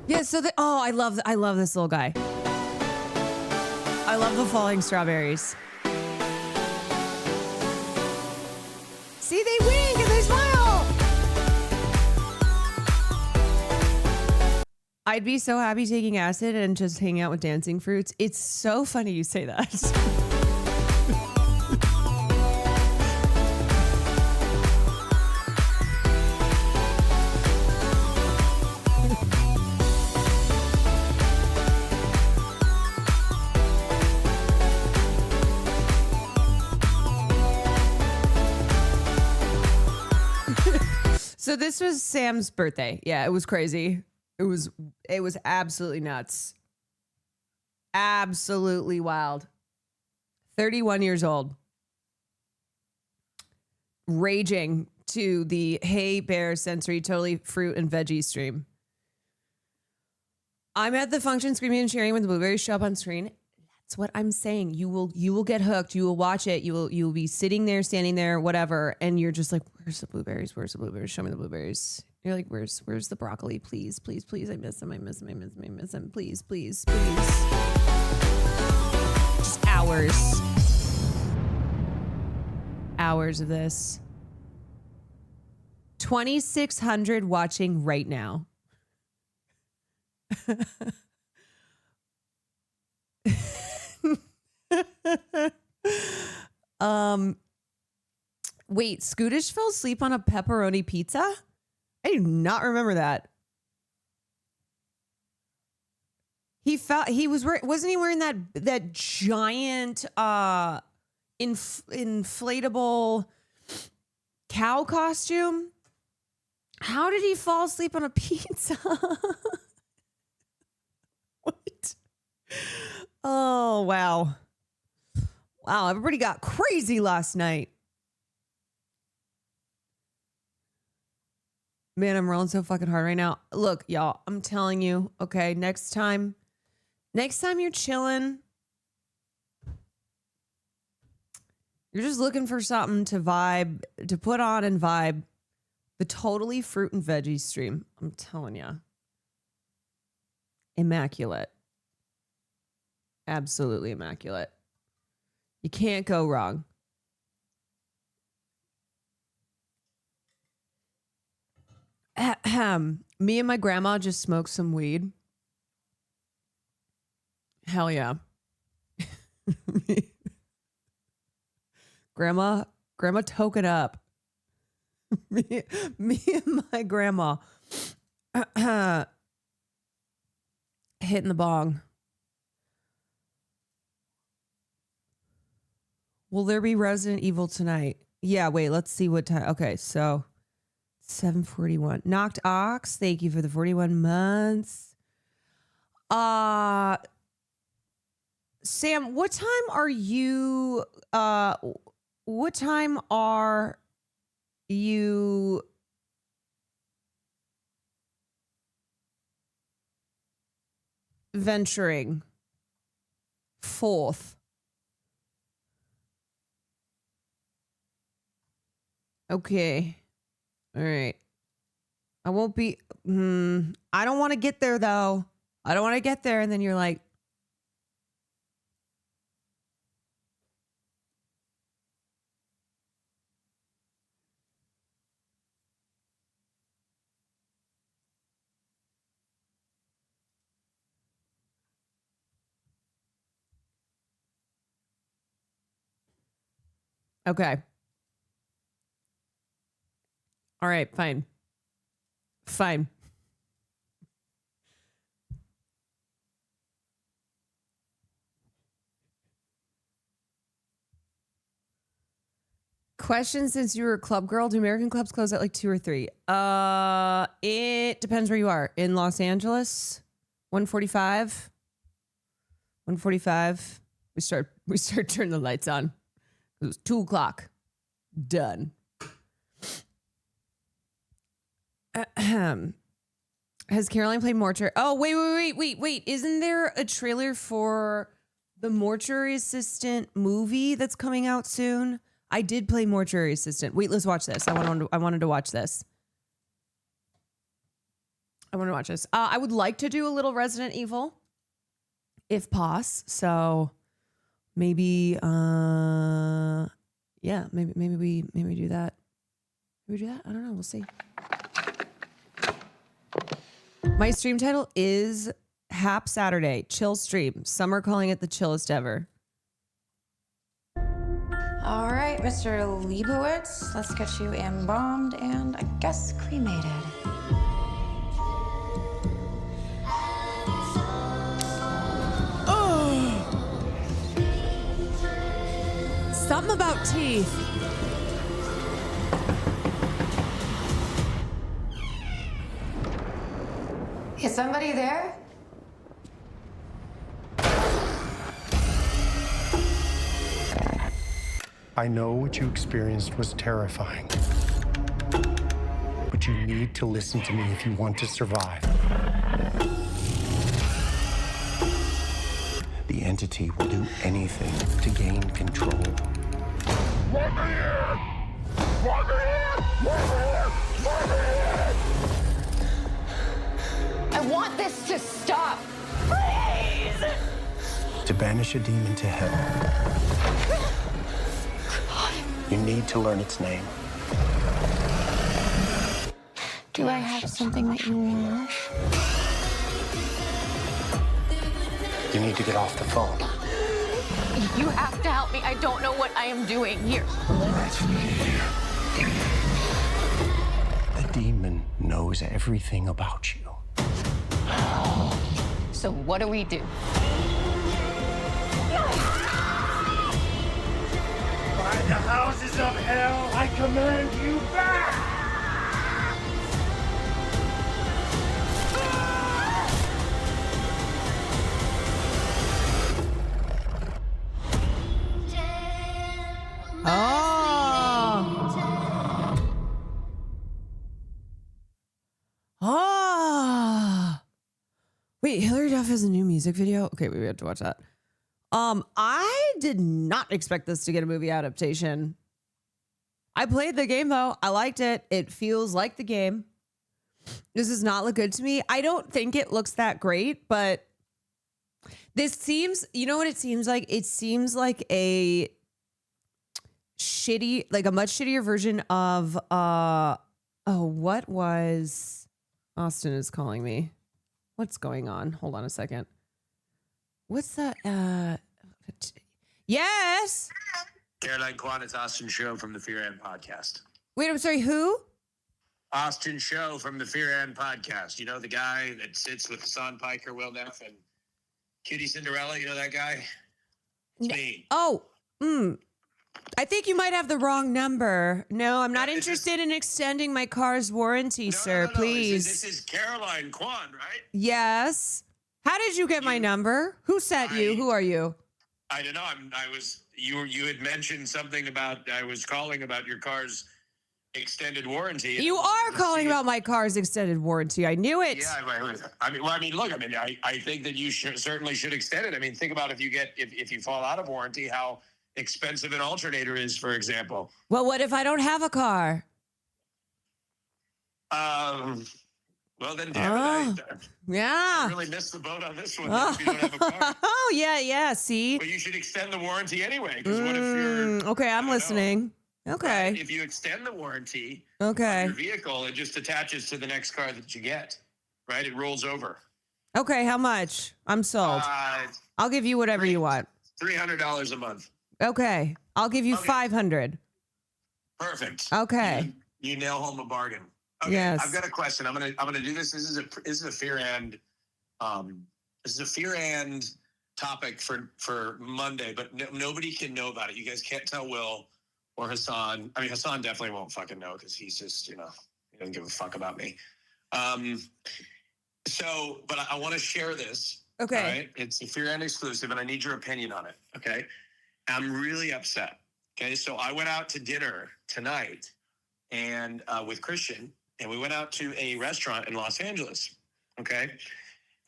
Yeah, so I love this little guy. I love the falling strawberries. See, they wink and they smile. I'd be so happy taking acid and just hanging out with dancing fruits. It's so funny you say that. So this was Sam's birthday. Yeah, it was crazy. It was absolutely nuts. Absolutely wild. 31 years old. Raging to the Hey Bear Sensory Totally Fruit and Veggie stream. I'm at the function screaming and cheering when the blueberries show up on screen. That's what I'm saying. You will get hooked. You will watch it. You will be sitting there, standing there, whatever, and you're just like, "Where's the blueberries? Where's the blueberries? Show me the blueberries." You're like, "Where's the broccoli? Please, please, please! I miss him. I miss him. I miss him. I miss him. Please, please, please." Just hours of this. 2,600 watching right now. Wait, Scootish fell asleep on a pepperoni pizza? I do not remember that. Wasn't he wearing that giant inflatable cow costume? How did he fall asleep on a pizza? What? Oh, wow. Wow, everybody got crazy last night. Man, I'm rolling so fucking hard right now. Look, y'all, I'm telling you, okay, next time you're chilling, you're just looking for something to vibe, to put on and vibe, the Totally Fruit and Veggie stream. I'm telling you. Immaculate. Absolutely immaculate. You can't go wrong. Me and my grandma just smoked some weed. Hell yeah. Grandma toke it up. me and my grandma hitting the bong. Will there be Resident Evil tonight? Yeah, wait, let's see what time. Okay, so 7:41. Knocked Ox, thank you for the 41 months. Sam, what time are you venturing forth? Okay. All right. I won't be. I don't want to get there, though. I don't want to get there. And then you're like, Okay. All right, fine. Fine. Question, since you were a club girl, do American clubs close at like 2 or 3? It depends where you are. In Los Angeles, 1:45. 1:45. We start turning the lights on. It was 2 o'clock. Done. Has Caroline played Mortuary? Oh, wait. Isn't there a trailer for the Mortuary Assistant movie that's coming out soon? I did play Mortuary Assistant. Wait, let's watch this. I wanted to watch this. I want to watch this. I would like to do a little Resident Evil, if pos. So maybe, yeah, maybe we do that. Maybe we do that. I don't know. We'll see. My stream title is HAP Saturday, chill stream. Some are calling it the chillest ever. All right, Mr. Leibowitz, let's get you embalmed and I guess cremated. Oh! Something about teeth. Is somebody there? I know what you experienced was terrifying. But you need to listen to me if you want to survive. The entity will do anything to gain control. Let me in! Let me in! Let me in! Let me in! I want this to stop. Please! To banish a demon to hell, you need to learn its name. Do I have something that you want? You need to get off the phone. You have to help me. I don't know what I am doing here. The demon knows everything about you. So what do we do? By the houses of hell, I command you back! Wait, Hilary Duff has a new music video? Okay, we have to watch that. I did not expect this to get a movie adaptation. I played the game though. I liked it. It feels like the game. This does not look good to me. I don't think it looks that great, but this seems, you know what it seems like? It seems like a shitty, like a much shittier version of, what was, Austin is calling me. What's going on? Hold on a second. What's that? Yes. Caroline Kwan, it's Austin Show from the Fear and Podcast. Wait, I'm sorry, who? Austin Show from the Fear and Podcast. You know the guy that sits with Hassan Piker, Will Neff, and Kitty Cinderella? You know that guy? It's me. Oh, I think you might have the wrong number. No, I'm not interested in extending my car's warranty, sir. No. Please. This is Caroline Kwan, right? Yes. How did you get my number? Who sent you? Who are you? I don't know. You had mentioned something about, I was calling about your car's extended warranty. You are calling about my car's extended warranty. I knew it. Yeah, look, I think that you certainly should extend it. I mean, think about if you fall out of warranty, how expensive an alternator is, for example. Well, what if I don't have a car? Well, then, damn it, I really missed the boat on this one. If you don't have a car. Oh, yeah, see? But you should extend the warranty anyway, because what if you're... Okay, I'm listening. Okay. If you extend the warranty on your vehicle, it just attaches to the next car that you get, right? It rolls over. Okay, how much? I'm sold. I'll give you whatever you want. $300 a month. Okay, I'll give you 500. Perfect. Okay. You nail home a bargain. Okay, Yes. I've got a question. I'm gonna do this. This is a fear and topic for Monday, but nobody can know about it. You guys can't tell Will or Hassan. I mean, Hassan definitely won't fucking know because he's just he doesn't give a fuck about me. But I want to share this. Okay. All right. It's a fear and exclusive, and I need your opinion on it. Okay. I'm really upset. Okay. So I went out to dinner tonight and with Christian, and we went out to a restaurant in Los Angeles. Okay.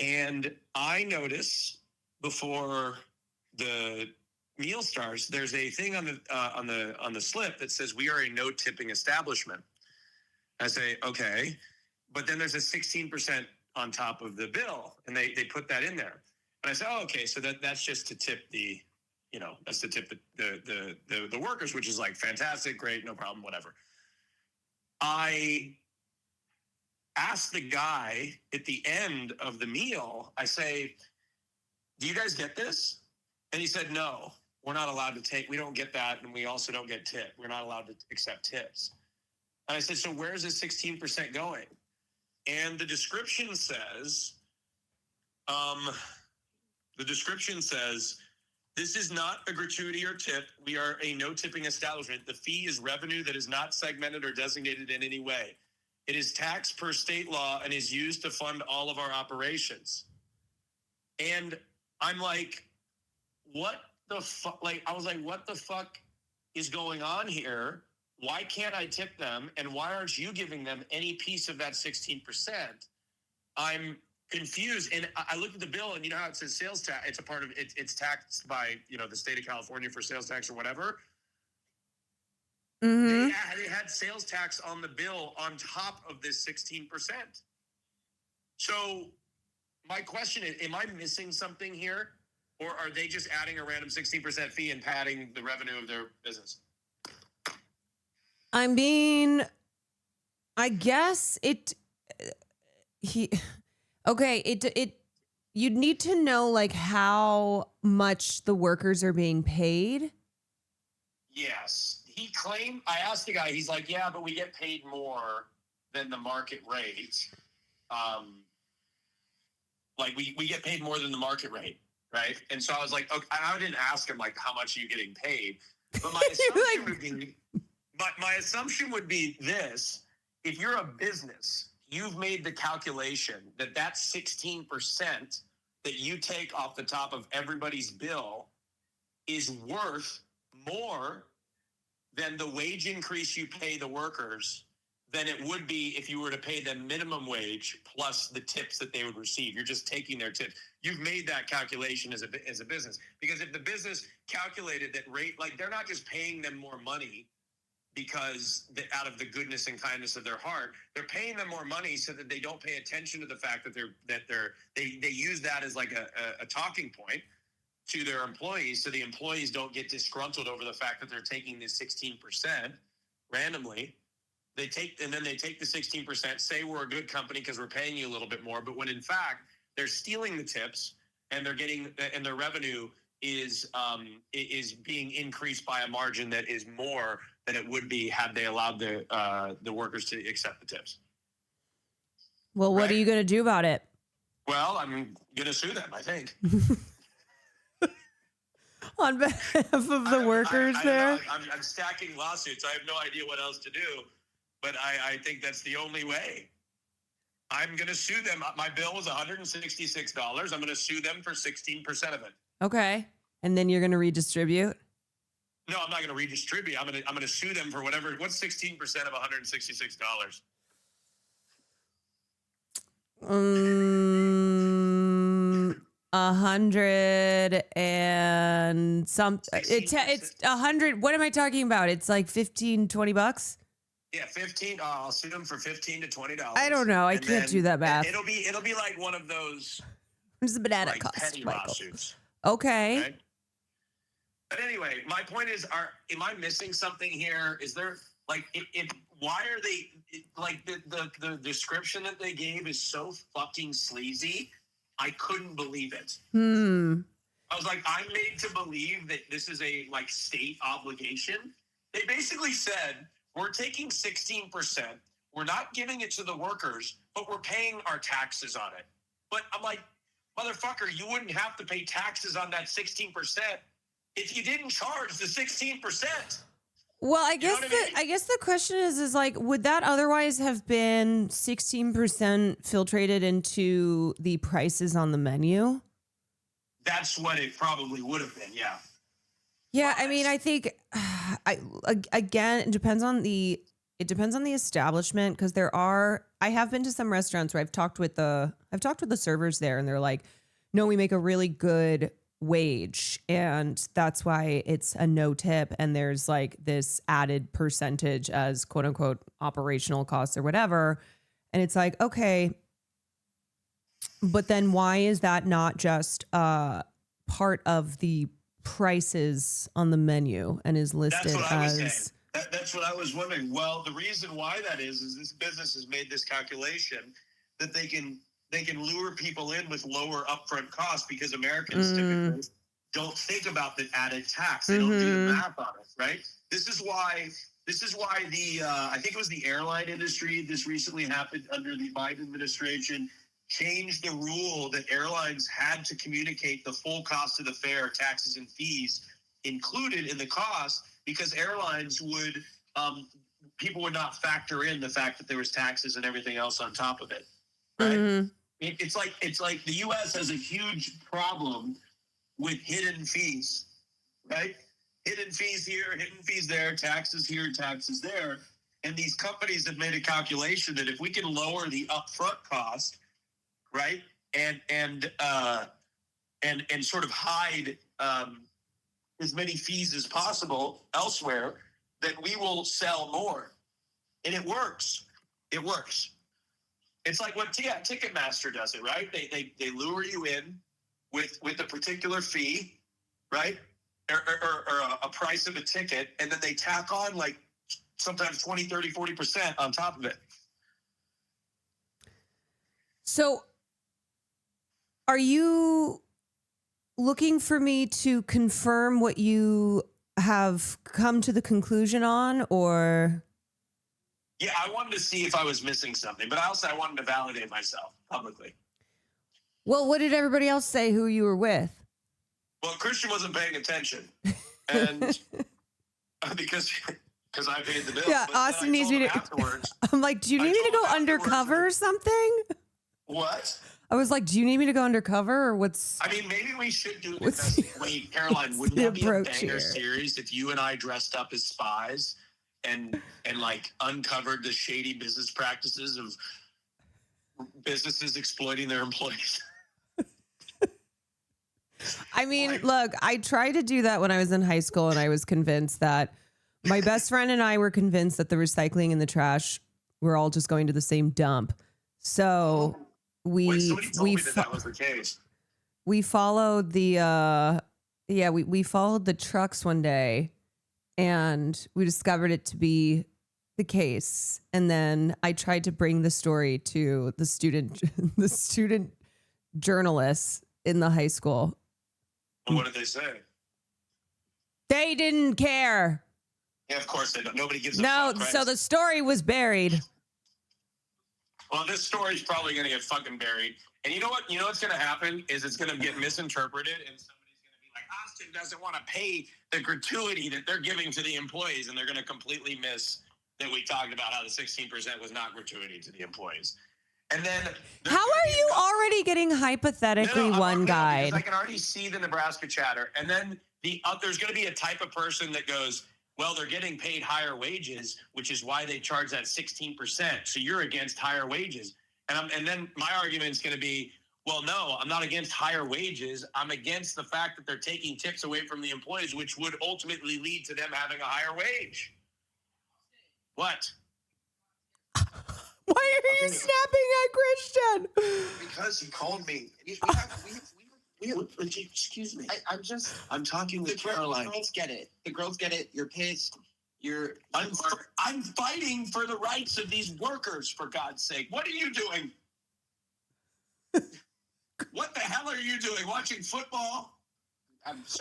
And I notice before the meal starts, there's a thing on the slip that says we are a no tipping establishment. I say, okay. But then there's a 16% on top of the bill, and they put that in there. And I say, oh, okay, so that's just to tip that's to tip the workers, which is like fantastic, great, no problem, whatever. I asked the guy at the end of the meal, I say, do you guys get this? And he said, no, we're not allowed to take, we don't get that, and we also don't get tip. We're not allowed to accept tips. And I said, so where's the 16% going? And the description says, this is not a gratuity or tip. We are a no tipping establishment. The fee is revenue that is not segmented or designated in any way. It is taxed per state law and is used to fund all of our operations. And I'm like, what the fuck? Like, I was like, what the fuck is going on here? Why can't I tip them? And why aren't you giving them any piece of that 16%? I'm confused. And I looked at the bill, and you know how it says sales tax? It's a part of it. It's taxed by, the state of California for sales tax or whatever. Mm-hmm. They had sales tax on the bill on top of this 16%. So my question is, am I missing something here? Or are they just adding a random 16% fee and padding the revenue of their business? I mean, I guess you'd need to know like how much the workers are being paid. Yes. He claimed, I asked the guy, he's like, yeah, but we get paid more than the market rate. Like we get paid more than the market rate, right? And so I was like, okay, I didn't ask him like, how much are you getting paid? But my assumption would be, my assumption would be this: if you're a business, you've made the calculation that 16% that you take off the top of everybody's bill is worth more than the wage increase you pay the workers than it would be if you were to pay them minimum wage plus the tips that they would receive. You're just taking their tips. You've made that calculation as a business. Because if the business calculated that rate, like they're not just paying them more money because out of the goodness and kindness of their heart, they're paying them more money so that they don't pay attention to the fact that they use that as like a talking point to their employees, so the employees don't get disgruntled over the fact that they're taking this 16% randomly. They take the 16%, say we're a good company because we're paying you a little bit more, but when in fact they're stealing the tips and they're getting and their revenue is being increased by a margin that is more than it would be had they allowed the workers to accept the tips. Well, what are you going to do about it? Well, I'm going to sue them, I think. On behalf of the workers there? I'm stacking lawsuits. I have no idea what else to do, but I think that's the only way. I'm going to sue them. My bill was $166. I'm going to sue them for 16% of it. Okay. And then you're going to redistribute? No, I'm not going to redistribute. I'm going to sue them for whatever. What's 16% of $166? 100 and some. It's 100. What am I talking about? It's like $15-$20. Yeah, 15. I'll sue them for $15 to $20. I don't know. I can't do that math. It'll be like one of those. What's the banana like cost, petty Michael? Lawsuits. Okay. Right? But anyway, my point is, am I missing something here? Is there like why are they like the description that they gave is so fucking sleazy? I couldn't believe it. I was like, I'm made to believe that this is a like state obligation. They basically said We're taking 16%. We're not giving it to the workers, but we're paying our taxes on it. But I'm like, motherfucker, you wouldn't have to pay taxes on that 16% if you didn't charge the 16%. Well, I guess the question is like, would that otherwise have been 16% filtrated into the prices on the menu? That's what it probably would have been, yeah. Yeah, I mean, I think again, it depends on the establishment, because I have been to some restaurants where I've talked with the servers there, and they're like, no, we make a really good wage, and that's why it's a no tip, and there's like this added percentage as quote unquote operational costs or whatever. And it's like, okay, but then why is that not just part of the prices on the menu and is listed as... That's what I was wondering. Well, the reason why that is this business has made this calculation that they can lure people in with lower upfront costs, because Americans typically don't think about the added tax. They don't do the math on it, right? This is why the I think it was the airline industry. This recently happened under the Biden administration. Changed the rule that airlines had to communicate the full cost of the fare, taxes and fees included in the cost, because airlines would people would not factor in the fact that there was taxes and everything else on top of it. Right? It's like the U.S. has a huge problem with hidden fees, right? Hidden fees here, hidden fees there, taxes here, taxes there, and these companies have made a calculation that if we can lower the upfront cost, right, and sort of hide as many fees as possible elsewhere, that we will sell more, and it works. It works. It's like what Ticketmaster does it, right? They lure you in with a particular fee, right, or a price of a ticket, and then they tack on like sometimes 20, 30, 40% on top of it. So are you looking for me to confirm what you have come to the conclusion on, or? Yeah, I wanted to see if I was missing something, but I wanted to validate myself publicly. Well, what did everybody else say who you were with? Well, Christian wasn't paying attention, and because I paid the bill. Yeah, but Austin needs me to. Afterwards, I'm like, do you need me to go undercover or something? What? I was like, do you need me to go undercover, or what's? I mean, maybe we should do it. Wait, Caroline, wouldn't that be a banger series if you and I dressed up as spies and like uncovered the shady business practices of businesses exploiting their employees? I mean, look, I tried to do that when I was in high school, and I was convinced that my best friend and I were convinced that the recycling and the trash were all just going to the same dump. So we that was the case. We followed the we followed the trucks one day, and we discovered it to be the case. And then I tried to bring the story to the student journalists in the high school. And what did they say? They didn't care. Yeah, of course they don't. Nobody gives a fuck. fuck, right? So the story was buried. Well, this story's probably going to get fucking buried. And you know what? You know what's going to happen is it's going to get misinterpreted, and somebody's going to be like, Austin doesn't want to pay the gratuity that they're giving to the employees, and they're going to completely miss that we talked about how the 16% was not gratuity to the employees. And then how are you already getting hypothetically one guide? Because I can already see the Nebraska chatter. And then there's going to be a type of person that goes, well, they're getting paid higher wages, which is why they charge that 16%. So you're against higher wages. And then my argument is going to be, well, no, I'm not against higher wages. I'm against the fact that they're taking tips away from the employees, which would ultimately lead to them having a higher wage. What? Why are you snapping at Christian? Because he called me. Excuse me. I'm talking with Caroline. The girls get it. The girls get it. You're pissed. I'm fighting for the rights of these workers, for God's sake. What are you doing? What the hell are you doing? Watching football?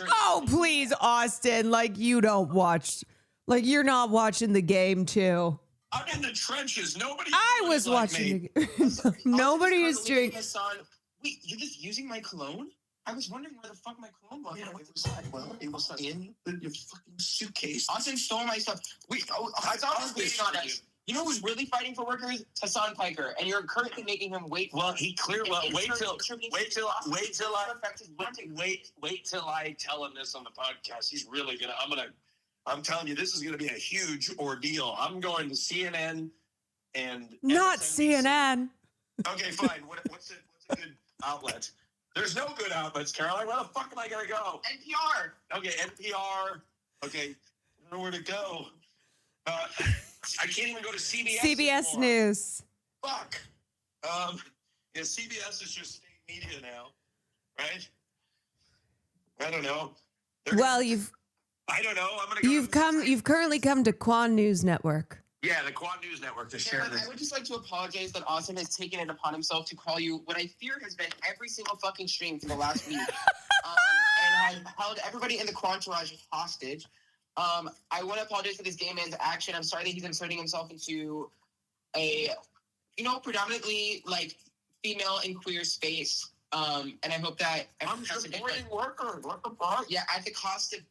Oh, please, Austin. Like, you don't watch Like you're not watching the game too. I'm in the trenches. Nobody. I was watching the game. Nobody is doing. Wait, you're just using my cologne? I was wondering where the fuck my cologne was. Yeah, it was in your fucking suitcase. Austin stole my stuff. Wait, I thought I was waiting on us. You know who's really fighting for workers? Hassan Piker, and you're currently making him wait. Well, he clearly. Well, wait till I tell him this on the podcast. He's really gonna. I'm telling you, this is gonna be a huge ordeal. I'm going to CNN and Not MSNBC. CNN. Okay, fine. What's a good outlet? There's no good outlets, Caroline. Where the fuck am I gonna go? NPR. Okay, NPR. Okay, I don't know where to go. I can't even go to CBS. CBS anymore. News. Fuck. Yeah, CBS is just state media now, right? I don't know. Well, I don't know. I'm gonna. You've currently come to Quan News Network. Yeah, the Quad News Network to share this. I would just like to apologize that Austin has taken it upon himself to call you what I fear has been every single fucking stream for the last week. And I've held everybody in the Quantourage hostage. I want to apologize for this gay man's action. I'm sorry that he's inserting himself into a, predominantly like female and queer space. And I hope that I'm supporting workers. What the fuck? Yeah, at the cost of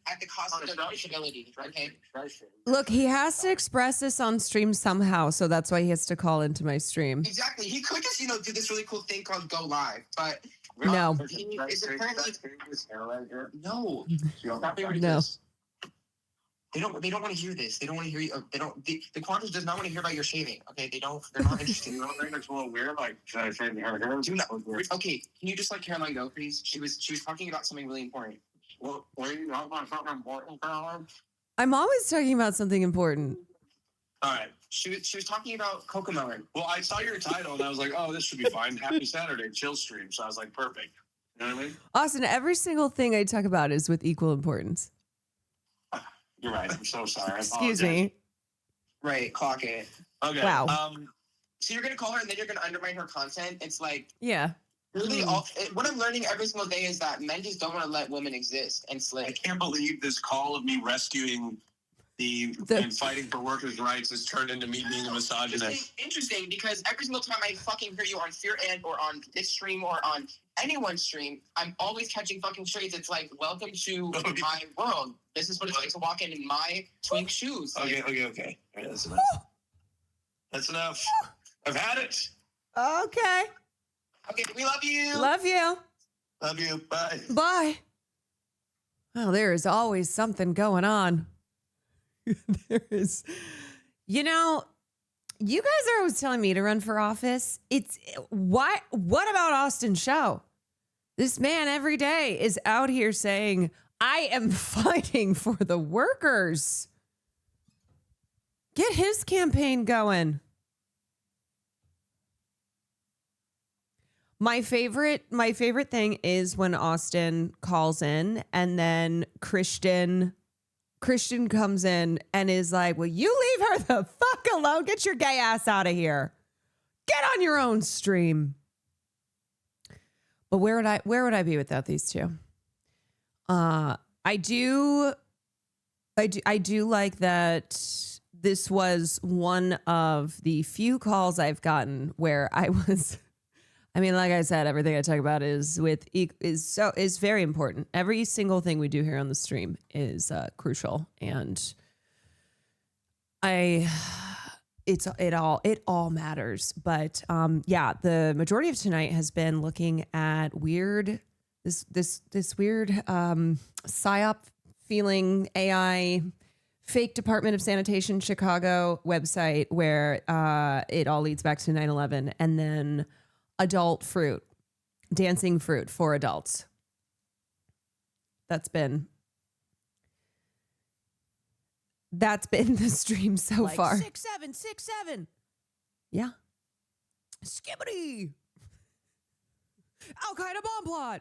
disability. Okay. Look, he has to express this on stream somehow, so that's why he has to call into my stream. Exactly. He could just, do this really cool thing called Go Live, but No. Is apparently no. No. They don't want to hear this. They don't want to hear you. They don't. The Quantas does not want to hear about your shaving. Okay, they don't. They're not interested. You don't think that's a little weird? Like, should I shave her hair? Do not. Okay, can you just let Caroline go, please? She was talking about something really important. Well, were you talking about something important, Caroline? I'm always talking about something important. All right. She was talking about Cocomelon. Well, I saw your title and I was like, oh, this should be fine. Happy Saturday, chill stream. So I was like, perfect. You know what I mean? Austin, every single thing I talk about is with equal importance. You're right. I'm so sorry. Excuse me. Right, clock it. Okay. Wow. So you're gonna call her and then you're gonna undermine her content. It's like Yeah. really what I'm learning every single day is that men just don't want to let women exist. And it's like I can't believe this call of me rescuing and fighting for workers' rights has turned into me being a misogynist. Interesting, because every single time I fucking hear you on Fear and or on this stream or on anyone's stream, I'm always catching fucking strays. It's like, welcome to my world. This is what it's like to walk in my twink shoes. Okay. All right, that's enough. That's enough. I've had it. Okay. Okay, we love you. Love you. Love you. Bye. Bye. Well, there is always something going on. There is. You guys are always telling me to run for office. What about Austin's show? This man every day is out here saying, I am fighting for the workers. Get his campaign going. My favorite thing is when Austin calls in and then Christian comes in and is like, well, you leave her the fuck alone. Get your gay ass out of here. Get on your own stream. But where would I be without these two? I do like that this was one of the few calls I've gotten where like I said, everything I talk about is very important. Every single thing we do here on the stream is crucial, and it all matters. But the majority of tonight has been looking at this weird psyop feeling AI fake Department of Sanitation Chicago website where it all leads back to 9/11, and then adult fruit, dancing fruit for adults. That's been the stream so far. 6767. Yeah. Skibbity. Al Qaeda bomb plot.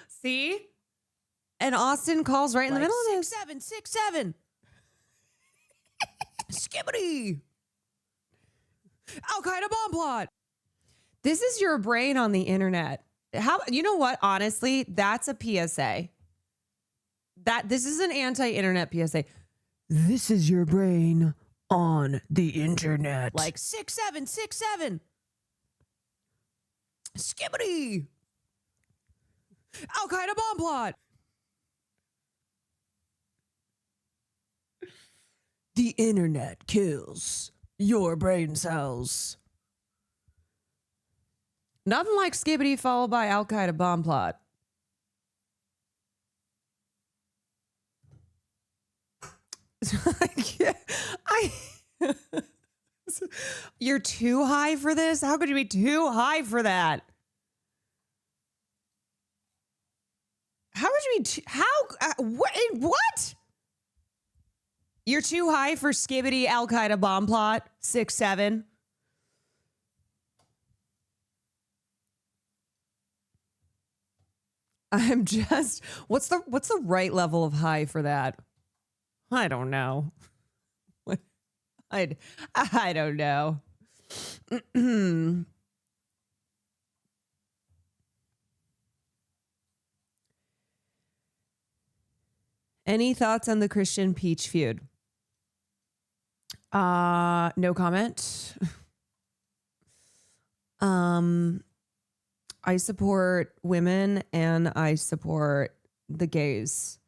See? And Austin calls right in the middle of this. 6767. Skibbity. Al Qaeda bomb plot. This is your brain on the internet. You know what? Honestly, that's a PSA. This is an anti-internet PSA. This is your brain on the internet. Like 6767. Skibbity. Al-Qaeda bomb plot. The internet kills your brain cells. Nothing like Skibbity followed by Al-Qaeda bomb plot. You're too high for this? How could you be too high for that? How would you be what? You're too high for Skibbity Al-Qaeda bomb plot 6-7. I'm just what's the right level of high for that? I don't know. I don't know. Any thoughts on the Christian Peach feud? No comment. I support women and I support the gays.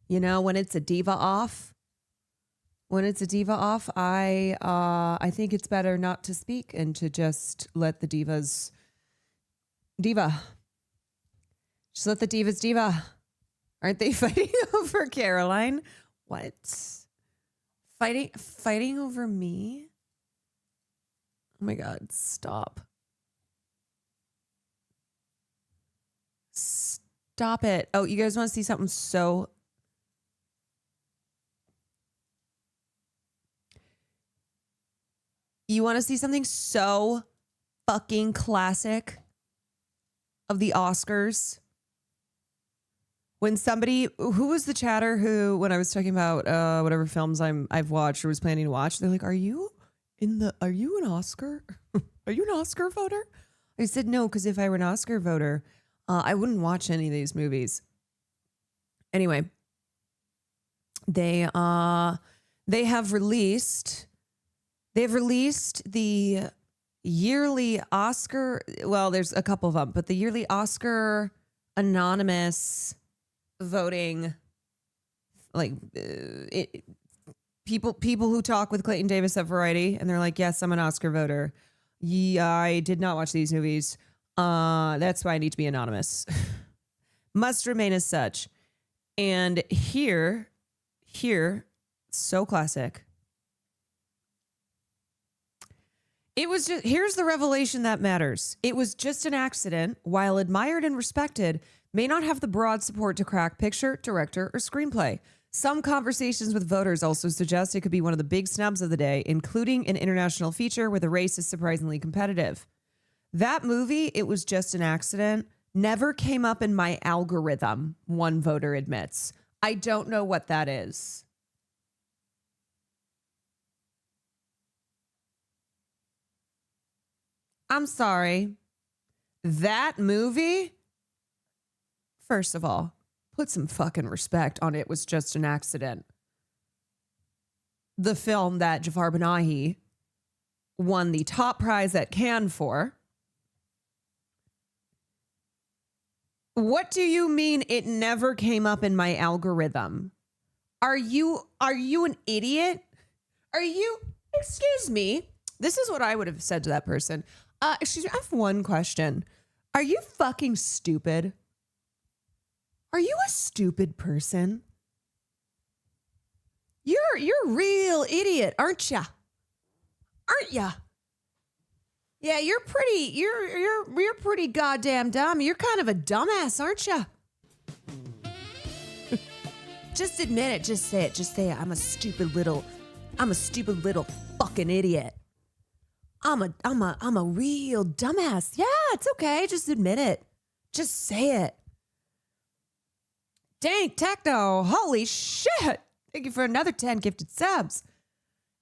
You know, when it's a diva off, I think it's better not to speak and to just let the divas diva. Just let the divas diva. Aren't they fighting over Caroline? What? Fighting over me? Oh my God, stop. Stop it. Oh, you guys want to see something so... You want to see something so fucking classic of the Oscars? When somebody, who was the chatter who, when I was talking about whatever films I've watched or was planning to watch, they're like, are you an Oscar? Are you an Oscar voter? I said no, because if I were an Oscar voter, I wouldn't watch any of these movies. Anyway, they have released the yearly Oscar, well, there's a couple of them, but the yearly Oscar anonymous voting, like people who talk with Clayton Davis at Variety, and they're like, yes, I'm an Oscar voter. Yeah, I did not watch these movies. That's why I need to be anonymous. Must remain as such. And here, so classic. It was just, here's the revelation that matters. It was just an accident, while admired and respected, may not have the broad support to crack picture, director, or screenplay. Some conversations with voters also suggest it could be one of the big snubs of the day, including an international feature where the race is surprisingly competitive. That movie, It Was Just an Accident, never came up in my algorithm, one voter admits. I don't know what that is. I'm sorry. That movie? First of all, put some fucking respect on It Was Just an Accident. The film that Jafar Panahi won the top prize at Cannes for. What do you mean it never came up in my algorithm? Are you an idiot? Excuse me. This is what I would have said to that person. Excuse me, I have one question. Are you fucking stupid? Are you a stupid person? You're a real idiot, aren't ya? Aren't ya? Yeah, you're pretty goddamn dumb. You're kind of a dumbass, aren't ya? Just admit it. Just say it. Just say it. I'm a stupid little fucking idiot. I'm a real dumbass. Yeah, it's okay. Just admit it. Just say it. Dang, Techno. Holy shit. Thank you for another 10 gifted subs.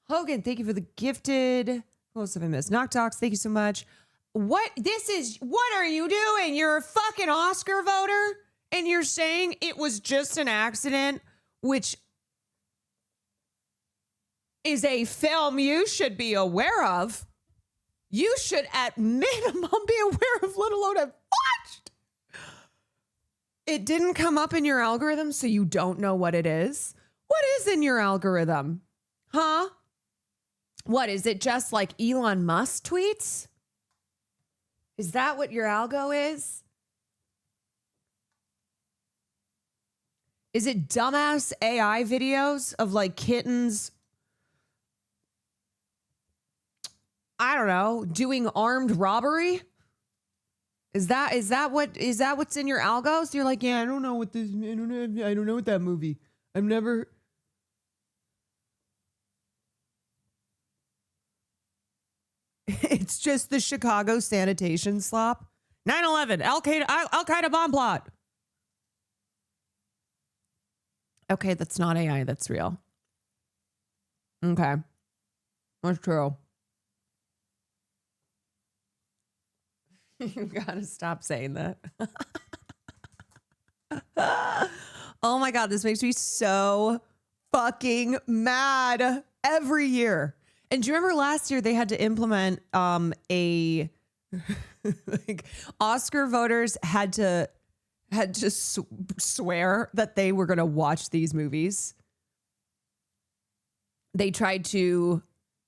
Hogan, thank you for the gifted. Who else have I missed? Knock Talks, thank you so much. what are you doing? You're a fucking Oscar voter and you're saying it was just an accident, which is a film you should be aware of. You should at minimum be aware of, let alone have watched. It didn't come up in your algorithm, so you don't know what it is. What is in your algorithm? Huh? What, is it just like Elon Musk tweets? Is that what your algo is? Is it dumbass AI videos of like kittens, I don't know, doing armed robbery? Is that what's in your algos? You're like, yeah, I don't know what that movie. I've never. It's just the Chicago sanitation slop. 9/11, Al-Qaeda bomb plot. Okay, that's not AI, that's real. Okay. That's true. You gotta stop saying that. Oh my God, this makes me so fucking mad every year. And do you remember last year they had to implement a like Oscar voters had to swear that they were going to watch these movies. They tried to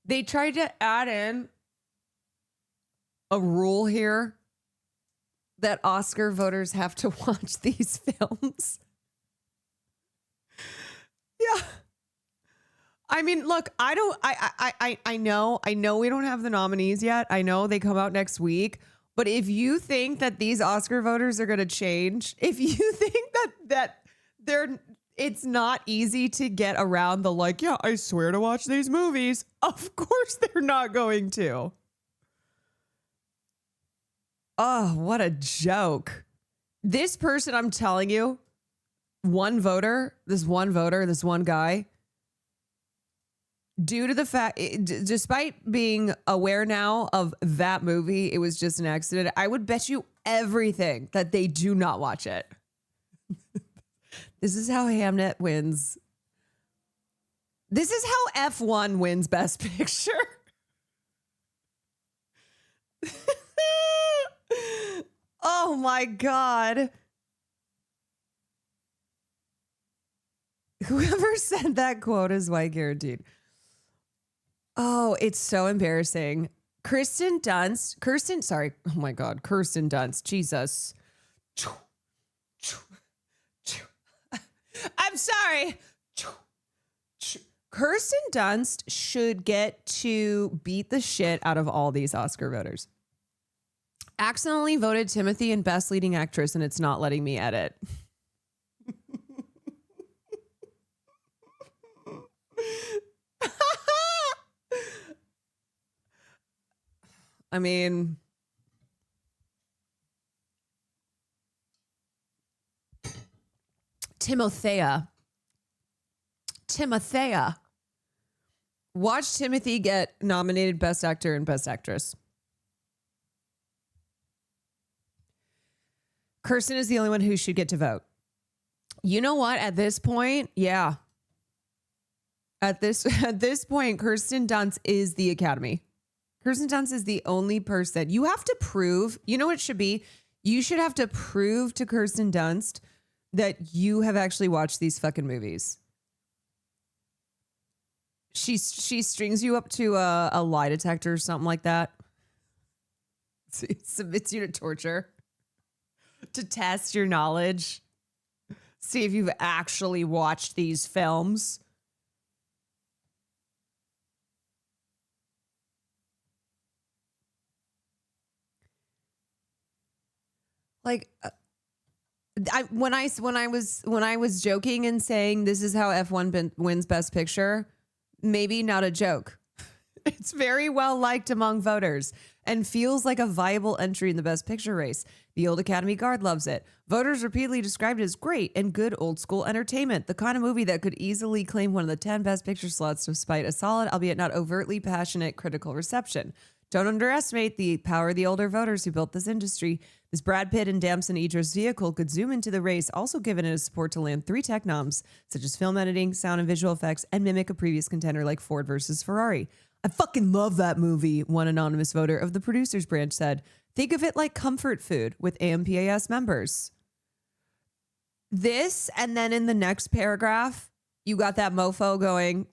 add in a rule here that Oscar voters have to watch these films. Yeah. I mean, look, I know we don't have the nominees yet. I know they come out next week. But if you think that these Oscar voters are going to change, if you think that it's not easy to get around the like, yeah, I swear to watch these movies. Of course they're not going to. Oh, what a joke. This person, I'm telling you, this one guy, due to the fact, despite being aware now of that movie, it was just an accident, I would bet you everything that they do not watch it. This is how Hamnet wins. This is how F1 wins Best Picture. Oh my God. Whoever said that quote is white guaranteed. Oh, it's so embarrassing. Kirsten Dunst. Oh my God. Kirsten Dunst. Jesus. I'm sorry. Kirsten Dunst should get to beat the shit out of all these Oscar voters. Accidentally voted Timothy in Best Leading Actress, and it's not letting me edit. I mean, Timothea. Watch Timothy get nominated Best Actor and Best Actress. Kirsten is the only one who should get to vote. You know what? At this point, yeah. At this point, Kirsten Dunst is the Academy. Kirsten Dunst is the only person. You have to prove, you know what it should be? You should have to prove to Kirsten Dunst that you have actually watched these fucking movies. She strings you up to a lie detector or something like that. Submits you to torture to test your knowledge. See if you've actually watched these films. Like, when I was joking and saying this is how F1 wins Best Picture, maybe not a joke. It's very well liked among voters and feels like a viable entry in the Best Picture race. The old Academy Guard loves it. Voters repeatedly described it as great and good old school entertainment, the kind of movie that could easily claim one of the 10 Best Picture slots despite a solid, albeit not overtly passionate, critical reception. Don't underestimate the power of the older voters who built this industry. This Brad Pitt and Damson Idris vehicle could zoom into the race, also giving it a support to land 3 tech noms, such as film editing, sound and visual effects, and mimic a previous contender like Ford versus Ferrari. I fucking love that movie, one anonymous voter of the producers branch said. Think of it like comfort food with AMPAS members. This, and then in the next paragraph, you got that mofo going,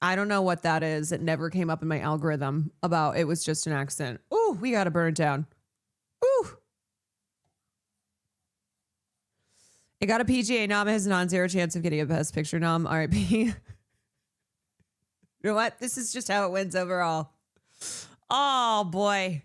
I don't know what that is. It never came up in my algorithm about it was just an accident. Ooh, we got to burn it down. Ooh. It got a PGA nom. It has a non-zero chance of getting a Best Picture nom. RIP. You know what? This is just how it wins overall. Oh, boy.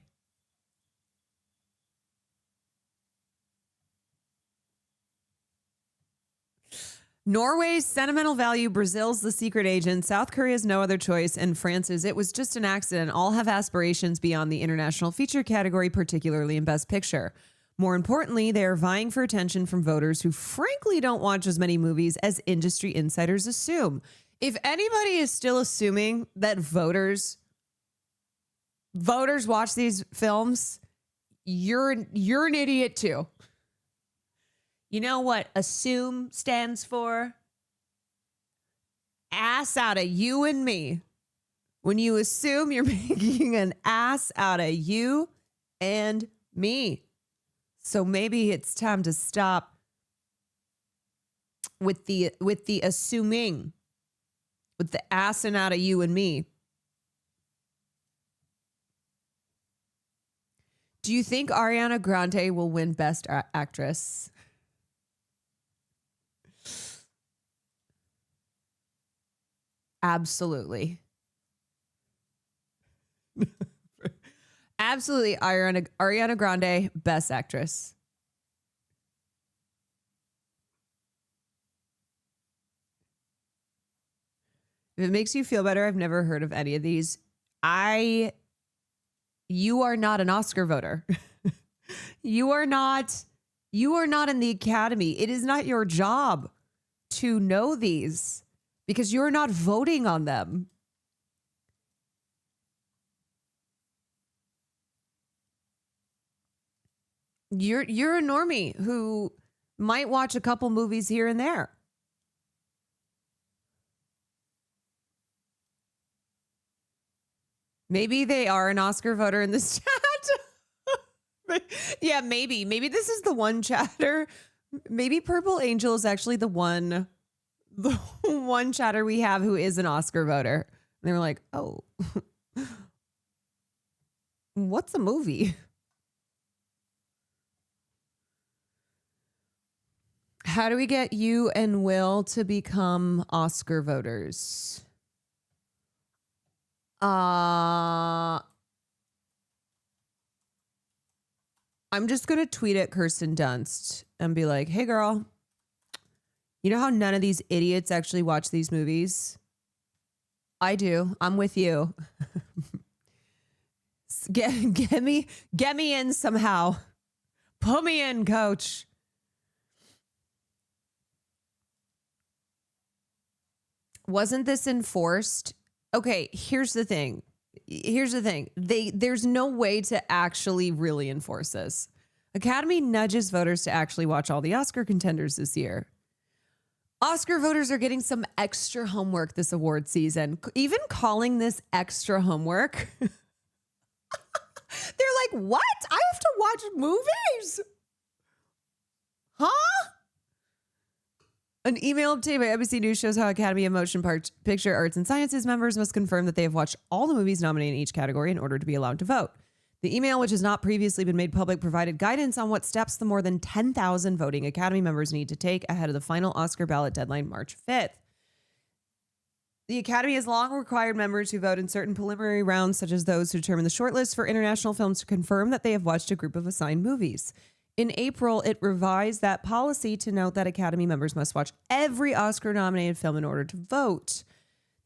Norway's Sentimental Value, Brazil's The Secret Agent, South Korea's No Other Choice, and France's It Was Just an Accident all have aspirations beyond the international feature category, particularly in Best Picture. More importantly, they are vying for attention from voters who frankly don't watch as many movies as industry insiders assume. If anybody is still assuming that voters watch these films, you're an idiot too. You know what assume stands for? Ass out of you and me. When you assume, you're making an ass out of you and me. So maybe it's time to stop with the assuming, with the assing out of you and me. Do you think Ariana Grande will win Best Actress? Absolutely. Absolutely. Ariana Grande, Best Actress. If it makes you feel better, I've never heard of any of these. You are not an Oscar voter. You are not in the Academy. It is not your job to know these because you're not voting on them. You're a normie who might watch a couple movies here and there. Maybe they are an Oscar voter in this chat. Yeah, maybe. Maybe this is the one chatter. Maybe Purple Angel is actually the one chatter we have who is an Oscar voter. And they were like, oh, what's a movie? How do we get you and Will to become Oscar voters? I'm just going to tweet at Kirsten Dunst and be like, hey, girl, you know how none of these idiots actually watch these movies? I do. I'm with you. Get me in somehow. Put me in, coach. Wasn't this enforced? Okay, here's the thing. There's no way to actually really enforce this. Academy nudges voters to actually watch all the Oscar contenders this year. Oscar voters are getting some extra homework this award season. Even calling this extra homework. They're like, what? I have to watch movies? Huh? An email obtained by NBC News shows how Academy of Motion Picture Arts and Sciences members must confirm that they have watched all the movies nominated in each category in order to be allowed to vote. The email, which has not previously been made public, provided guidance on what steps the more than 10,000 voting Academy members need to take ahead of the final Oscar ballot deadline March 5th. The Academy has long required members who vote in certain preliminary rounds, such as those who determine the shortlist for international films, to confirm that they have watched a group of assigned movies. In April, it revised that policy to note that Academy members must watch every Oscar-nominated film in order to vote.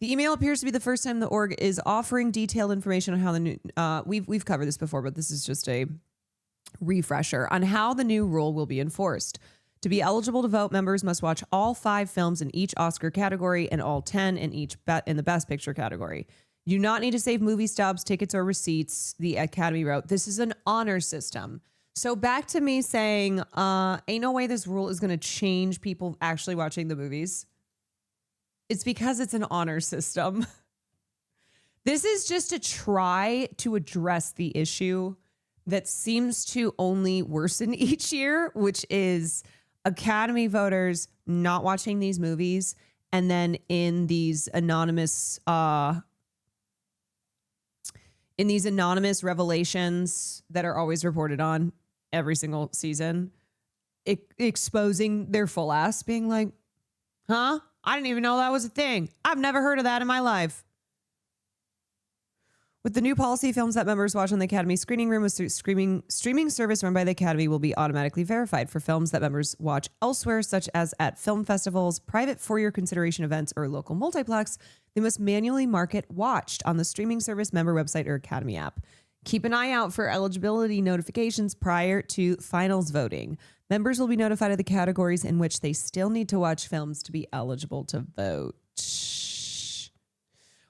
The email appears to be the first time the org is offering detailed information on how the new... We've covered this before, but this is just a refresher on how the new rule will be enforced. To be eligible to vote, members must watch all 5 films in each Oscar category and all 10 in the Best Picture category. You do not need to save movie stubs, tickets, or receipts, the Academy wrote. This is an honor system. So back to me saying, ain't no way this rule is going to change people actually watching the movies. It's because it's an honor system. This is just to try to address the issue that seems to only worsen each year, which is Academy voters not watching these movies, and then in these anonymous revelations that are always reported on every single season, exposing their full ass, being like, huh? I didn't even know that was a thing. I've never heard of that in my life. With the new policy, films that members watch on the Academy screening room with streaming service run by the Academy will be automatically verified. For films that members watch elsewhere, such as at film festivals, private for-your consideration events, or local multiplex, they must manually mark it watched on the streaming service member website or Academy app. Keep an eye out for eligibility notifications prior to finals voting. Members will be notified of the categories in which they still need to watch films to be eligible to vote.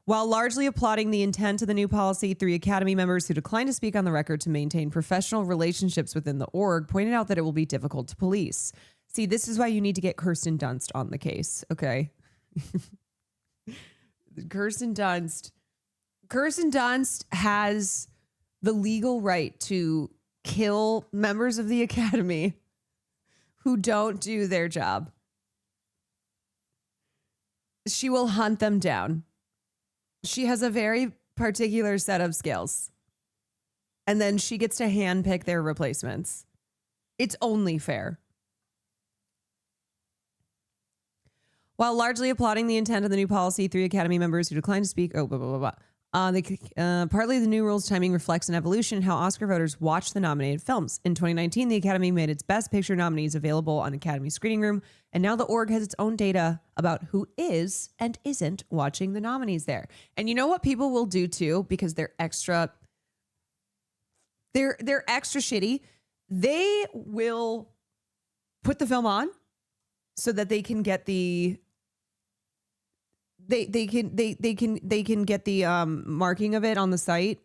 While largely applauding the intent of the new policy, 3 Academy members who declined to speak on the record to maintain professional relationships within the org pointed out that it will be difficult to police. See, this is why you need to get Kirsten Dunst on the case, okay? Kirsten Dunst has the legal right to kill members of the Academy who don't do their job. She will hunt them down. She has a very particular set of skills. And then she gets to handpick their replacements. It's only fair. While largely applauding the intent of the new policy, 3 Academy members who declined to speak, partly the new rules timing reflects an evolution in how Oscar voters watch the nominated films. In 2019, the Academy made its Best Picture nominees available on Academy Screening Room, and now the org has its own data about who is and isn't watching the nominees there. And you know what people will do too, because they're extra shitty. They will put the film on so that they can get the they can get the marking of it on the site,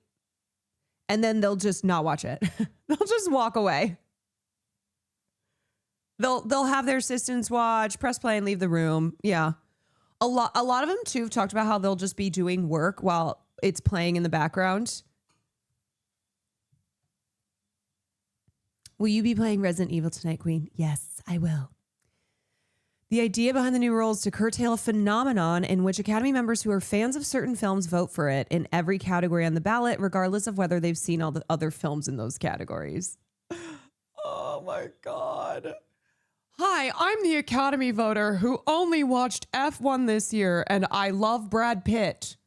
and then they'll just not watch it. They'll just walk away. They'll have their assistants watch, press play, and leave the room. Yeah. A lot of them too have talked about how they'll just be doing work while it's playing in the background. Will you be playing Resident Evil tonight, Queen? Yes, I will. The idea behind the new rules is to curtail a phenomenon in which Academy members who are fans of certain films vote for it in every category on the ballot, regardless of whether they've seen all the other films in those categories. Oh my God. Hi, I'm the Academy voter who only watched F1 this year, and I love Brad Pitt.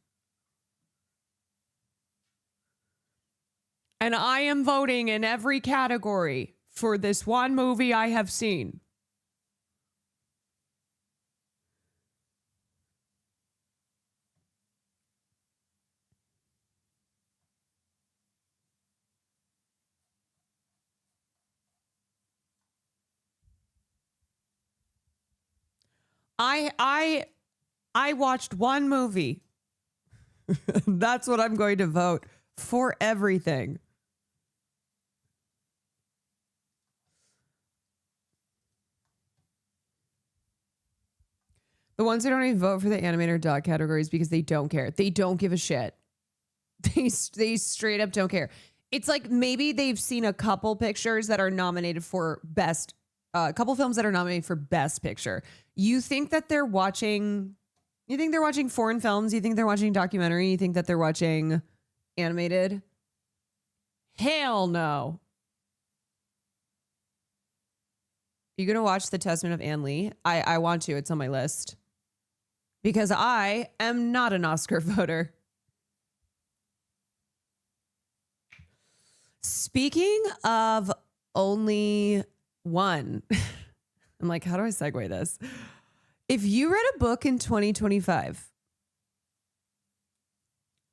And I am voting in every category for this one movie I have seen. I watched one movie. That's what I'm going to vote for everything. The ones who don't even vote for the animator dog categories because they don't care. They don't give a shit. They straight up don't care. It's like maybe they've seen a couple pictures that are nominated for best, a couple films that are nominated for best picture. You think that they're watching, you think they're watching foreign films? You think they're watching documentary? You think that they're watching animated? Hell no. You gonna watch The Testament of Anne Lee? I want to. It's on my list. Because I am not an Oscar voter. Speaking of only one, I'm like, how do I segue this? If you read a book in 2025,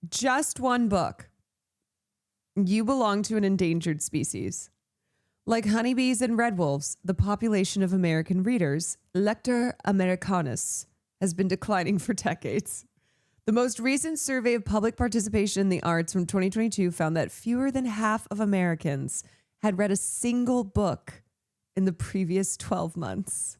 just one book, you belong to an endangered species. Like honeybees and red wolves, the population of American readers, Lector Americanus, has been declining for decades. The most recent survey of public participation in the arts from 2022 found that fewer than half of Americans had read a single book in the previous 12 months.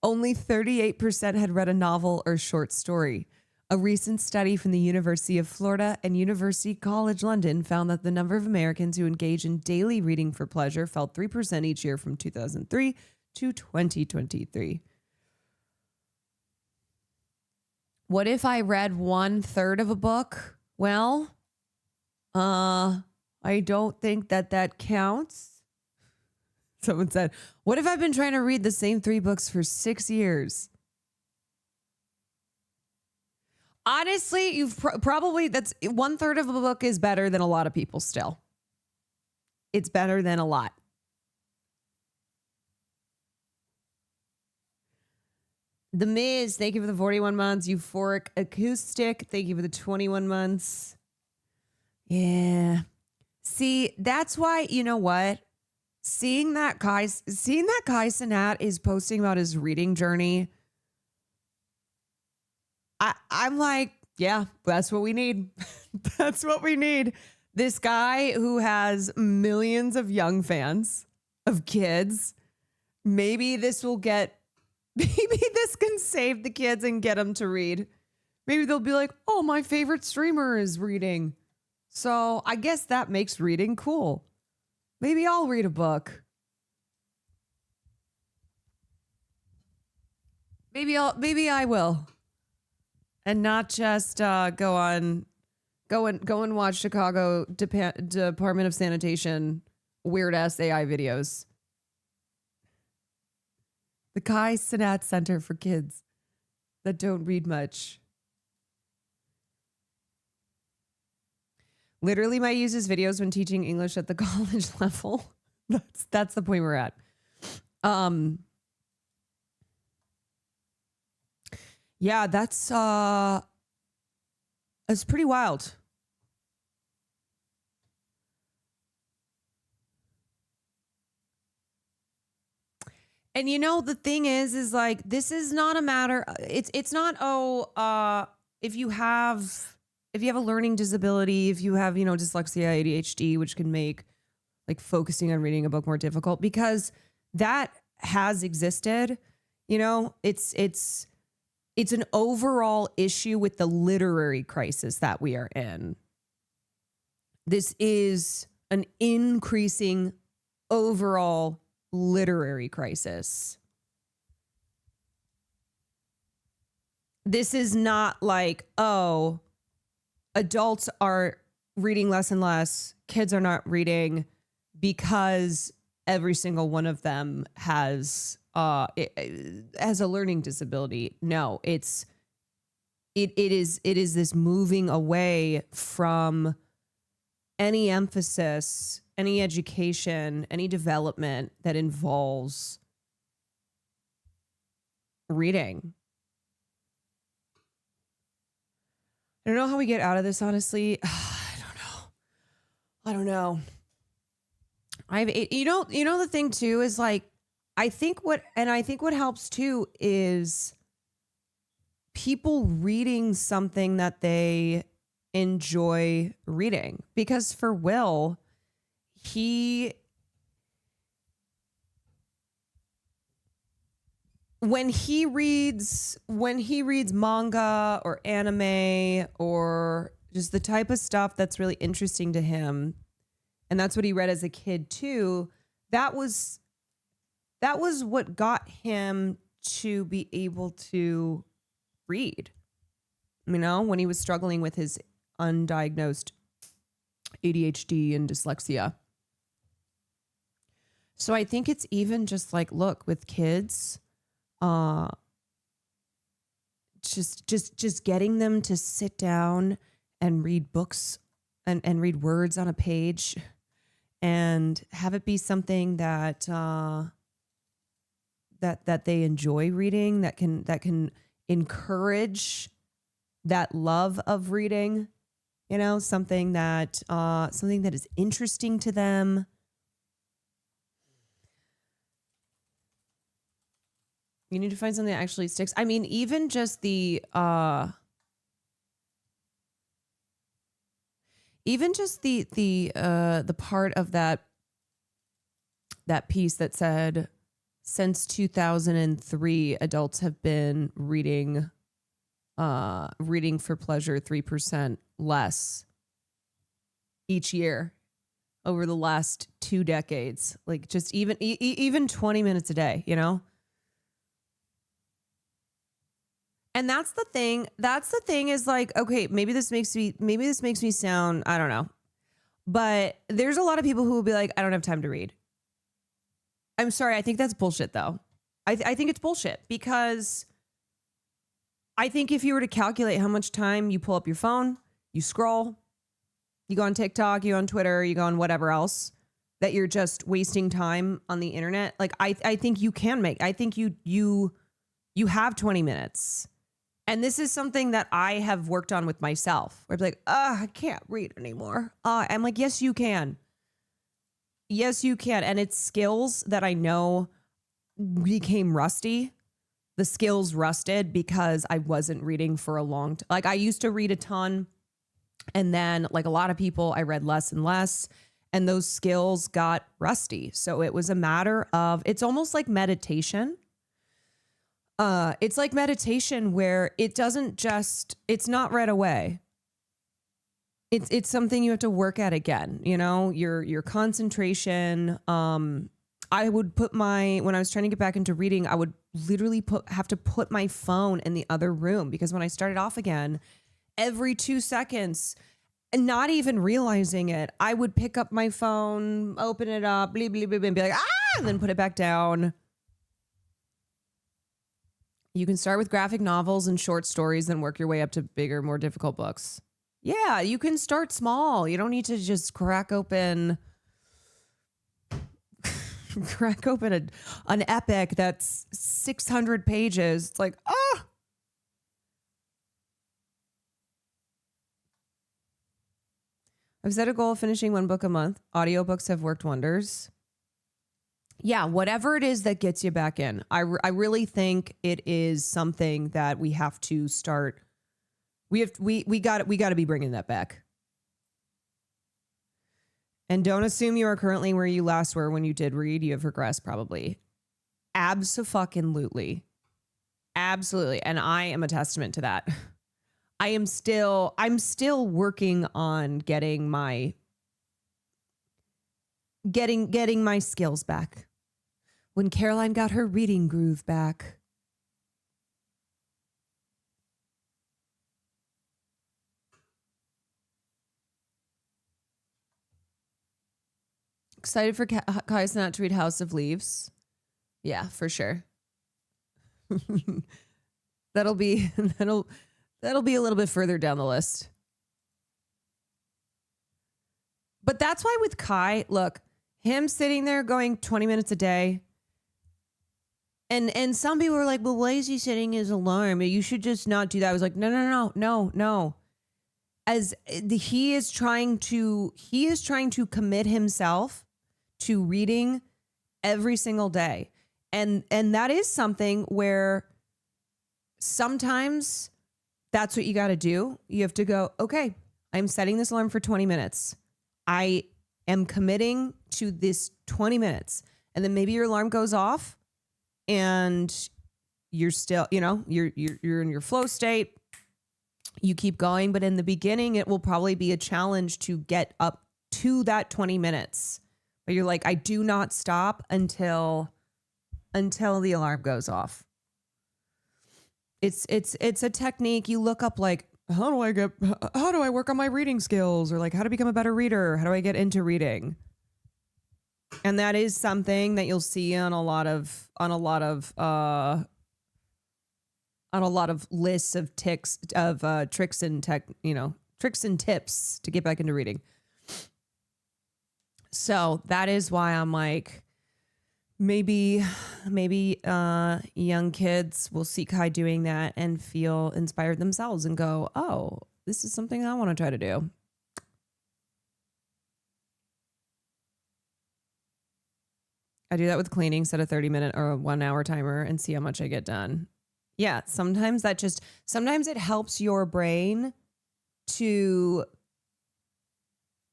Only 38% had read a novel or short story. A recent study from the University of Florida and University College London found that the number of Americans who engage in daily reading for pleasure fell 3% each year from 2003 to 2023. What if I read 1/3 of a book? Well, I don't think that counts. Someone said, what if I've been trying to read the same 3 books for 6 years? Honestly, you've probably, that's 1/3 of a book is better than a lot of people still. It's better than a lot. The Miz, thank you for the 41 months. Euphoric Acoustic, thank you for the 21 months. Yeah. See, that's why, you know what? Seeing that Kai Cenat is posting about his reading journey, I'm like, yeah, that's what we need. That's what we need. This guy who has millions of young fans, of kids, maybe this can save the kids and get them to read. Maybe they'll be like, oh, my favorite streamer is reading. So I guess that makes reading cool. Maybe I'll read a book. Maybe I will. And not just go and watch Chicago Department of Sanitation weird ass AI videos. The Kai Cenat Center for Kids that don't read much. Literally, my uses videos when teaching English at the college level. That's the point we're at. Yeah, that's pretty wild. And you know, the thing is like, this is not a matter. It's not, if you have a learning disability, if you have, dyslexia, ADHD, which can make like focusing on reading a book more difficult, because that has existed. It's an overall issue with the literary crisis that we are in. This is an increasing overall literary crisis. This is not like, oh, adults are reading less and less, kids are not reading because every single one of them has a learning disability. No, it is this moving away from any emphasis, any education, any development that involves reading. I don't know how we get out of this, honestly. I don't know. The thing too is like, I think what helps too is people reading something that they enjoy reading. Because for Will, when he reads manga or anime or just the type of stuff that's really interesting to him, and that's what he read as a kid too, that was what got him to be able to read, when he was struggling with his undiagnosed ADHD and dyslexia. So I think it's even just like, look, with kids, just getting them to sit down and read books and read words on a page and have it be something that they enjoy reading, that can encourage that love of reading, something that is interesting to them. You need to find something that actually sticks. I mean, even just the Even just the part of that piece that said since 2003 adults have been reading for pleasure 3% less each year over the last 2 decades. Like just even 20 minutes a day, you know? And that's the thing is like, okay, maybe this makes me sound, I don't know. But there's a lot of people who will be like, I don't have time to read. I'm sorry, I think that's bullshit though. I think it's bullshit because I think if you were to calculate how much time you pull up your phone, you scroll, you go on TikTok, you go on Twitter, you go on whatever else, that you're just wasting time on the internet. Like I think you can I think you have 20 minutes. And this is something that I have worked on with myself. Where I'm like, I can't read anymore. I'm like, yes, you can. Yes, you can. And it's skills that I know became rusty. The skills rusted because I wasn't reading for a long time. Like I used to read a ton. And then like a lot of people, I read less and less. And those skills got rusty. So it was a matter of, it's almost like meditation. It's like meditation where it doesn't just, it's not right away. It's something you have to work at again, you know, your concentration. I would put when I was trying to get back into reading, I would literally have to put my phone in the other room because when I started off again, every 2 seconds, and not even realizing it, I would pick up my phone, open it up, bleep, bleep, bleep, and be like, and then put it back down. You can start with graphic novels and short stories, then work your way up to bigger, more difficult books. Yeah, you can start small. You don't need to just crack open an epic that's 600 pages. It's like, I've set a goal of finishing 1 book a month. Audiobooks have worked wonders. Yeah, whatever it is that gets you back in. I really think it is something that we have to start. We got to be bringing that back. And don't assume you are currently where you last were when you did read. You have regressed probably. Abso-fucking-lutely. Absolutely. And I am a testament to that. I'm still working on getting my skills back. When Caroline got her reading groove back. Excited for Kai not to read House of Leaves. Yeah, for sure. That'll be a little bit further down the list. But that's why with Kai, look, him sitting there going 20 minutes a day. And some people are like, well, why is he setting his alarm? You should just not do that. I was like, no. As he is trying to commit himself to reading every single day. And that is something where sometimes that's what you got to do. You have to go, okay, I'm setting this alarm for 20 minutes. I am committing to this 20 minutes. And then maybe your alarm goes off and you're still, you're in your flow state. You keep going. But in the beginning, it will probably be a challenge to get up to that 20 minutes. But you're like, I do not stop until the alarm goes off. It's a technique. You look up like, how do I work on my reading skills? Or like, how to become a better reader? How do I get into reading? And that is something that you'll see on a lot of lists of tricks and tips to get back into reading. So that is why I'm like, maybe young kids will see Kai doing that and feel inspired themselves and go, oh, this is something I want to try to do. I do that with cleaning, set a 30-minute or a 1-hour timer and see how much I get done. Yeah, sometimes it helps your brain to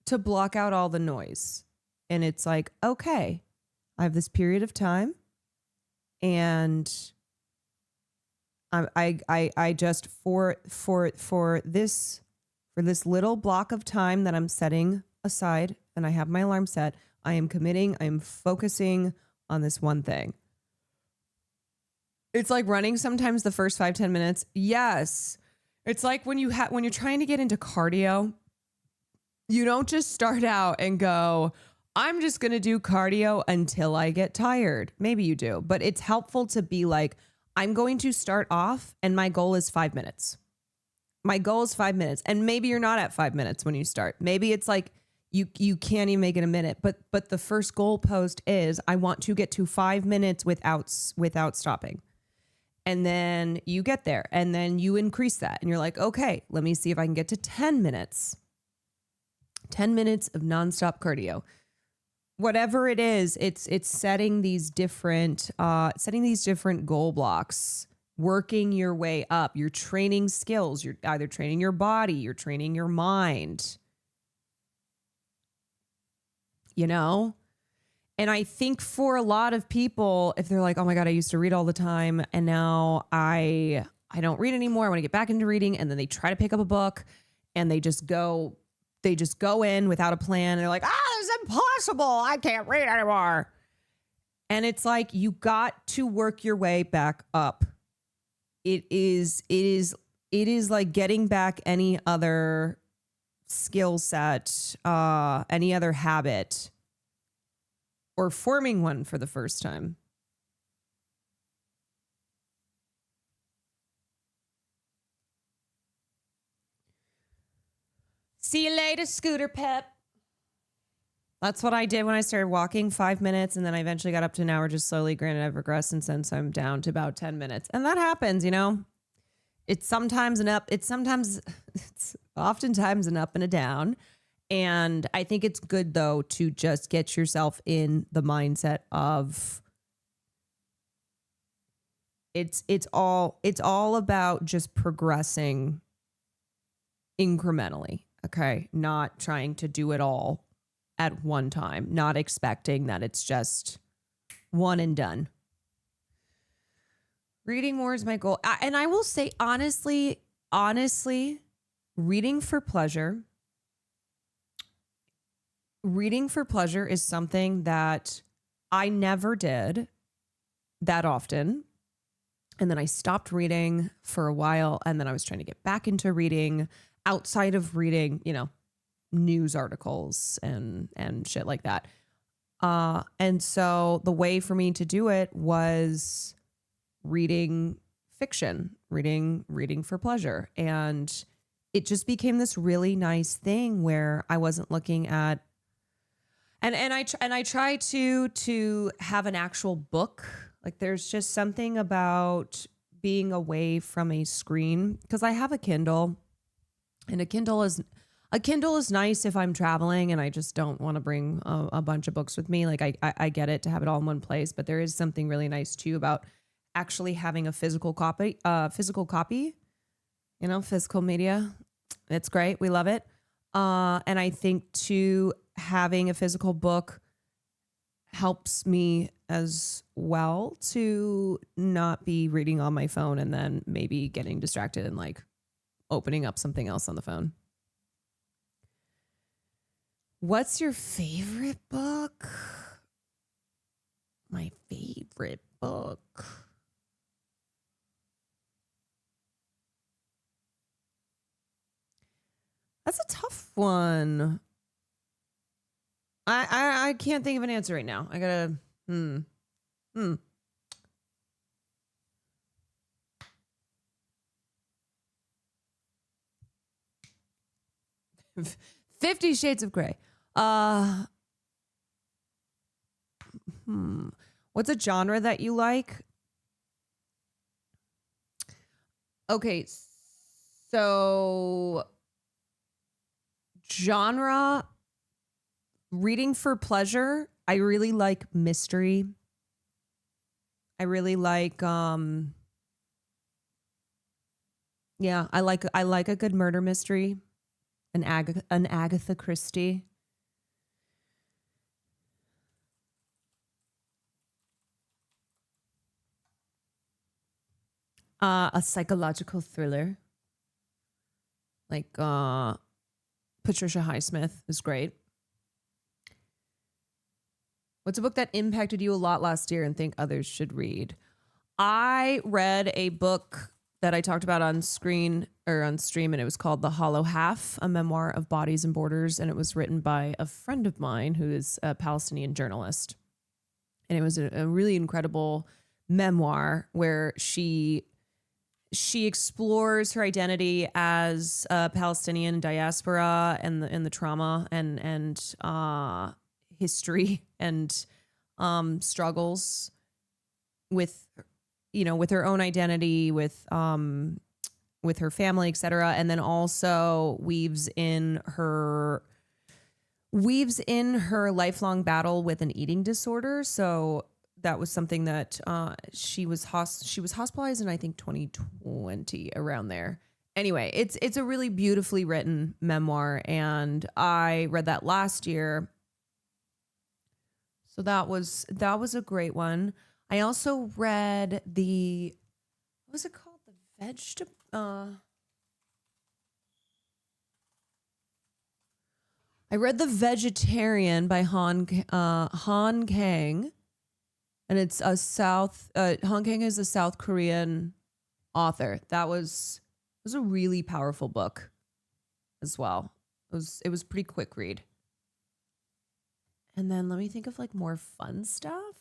to block out all the noise. And it's like, okay, I have this period of time, and I just for this little block of time that I'm setting aside, and I have my alarm set, I am committing, I am focusing on this one thing. It's like running sometimes the first 5-10 minutes. Yes. It's like when you're trying to get into cardio, you don't just start out and go, I'm just going to do cardio until I get tired. Maybe you do, but it's helpful to be like, I'm going to start off and my goal is 5 minutes. My goal is 5 minutes. And maybe you're not at 5 minutes when you start. Maybe it's like you can't even make it a minute, but the first goal post is I want to get to 5 minutes without stopping. And then you get there and then you increase that and you're like, okay, let me see if I can get to 10 minutes. 10 minutes of nonstop cardio. Whatever it is, it's setting these different goal blocks, working your way up. You're training skills. You're either training your body, you're training your mind. You know? And I think for a lot of people, if they're like, oh my God, I used to read all the time and now I don't read anymore. I want to get back into reading. And then they try to pick up a book and they just go in without a plan. And they're like, this is impossible. I can't read anymore. And it's like, you got to work your way back up. It is like getting back any other skill set, any other habit, or forming one for the first time. See you later, Scooter Pep. That's what I did when I started walking, 5 minutes, and then I eventually got up to an hour just slowly. Granted, I've regressed, and since I'm down to about 10 minutes. And that happens, you know? It's oftentimes an up and a down. And I think it's good, though, to just get yourself in the mindset of it's all about just progressing incrementally. Okay. Not trying to do it all at one time, not expecting that it's just one and done. Reading more is my goal. And I will say, honestly, reading for pleasure is something that I never did that often. And then I stopped reading for a while. And then I was trying to get back into reading outside of reading, you know, news articles and shit like that. And so the way for me to do it was reading fiction, reading for pleasure. And it just became this really nice thing where I wasn't looking at, and I try to have an actual book. Like there's just something about being away from a screen, because I have a Kindle, and a Kindle is nice if I'm traveling and I just don't want to bring a bunch of books with me. Like I get it to have it all in one place, but there is something really nice too about actually having a physical copy, you know, physical media. It's great. We love it. And I think too, having a physical book helps me as well to not be reading on my phone and then maybe getting distracted and like opening up something else on the phone. What's your favorite book? My favorite book. That's a tough one. I can't think of an answer right now. I gotta Hmm. 50 Shades of Grey. What's a genre that you like? Okay, so genre, reading for pleasure, I really like mystery. I really like I like a good murder mystery, an Agatha Christie. A psychological thriller. Like Patricia Highsmith is great. What's a book that impacted you a lot last year and think others should read? I read a book that I talked about on screen or on stream, and it was called The Hollow Half, a memoir of bodies and borders. And it was written by a friend of mine who is a Palestinian journalist. And it was a really incredible memoir where she explores her identity as a Palestinian diaspora and the trauma and history and struggles with her own identity, with her family, etc. And then also weaves in her lifelong battle with an eating disorder. So that was something that she was hospitalized in, I think, 2020, around there. Anyway, it's a really beautifully written memoir, and I read that last year. So that was a great one. I also read what was it called? The vegetable. I read The Vegetarian by Han Kang, and it's Han Kang is a South Korean author. It was a really powerful book as well. It was pretty quick read. And then let me think of like more fun stuff.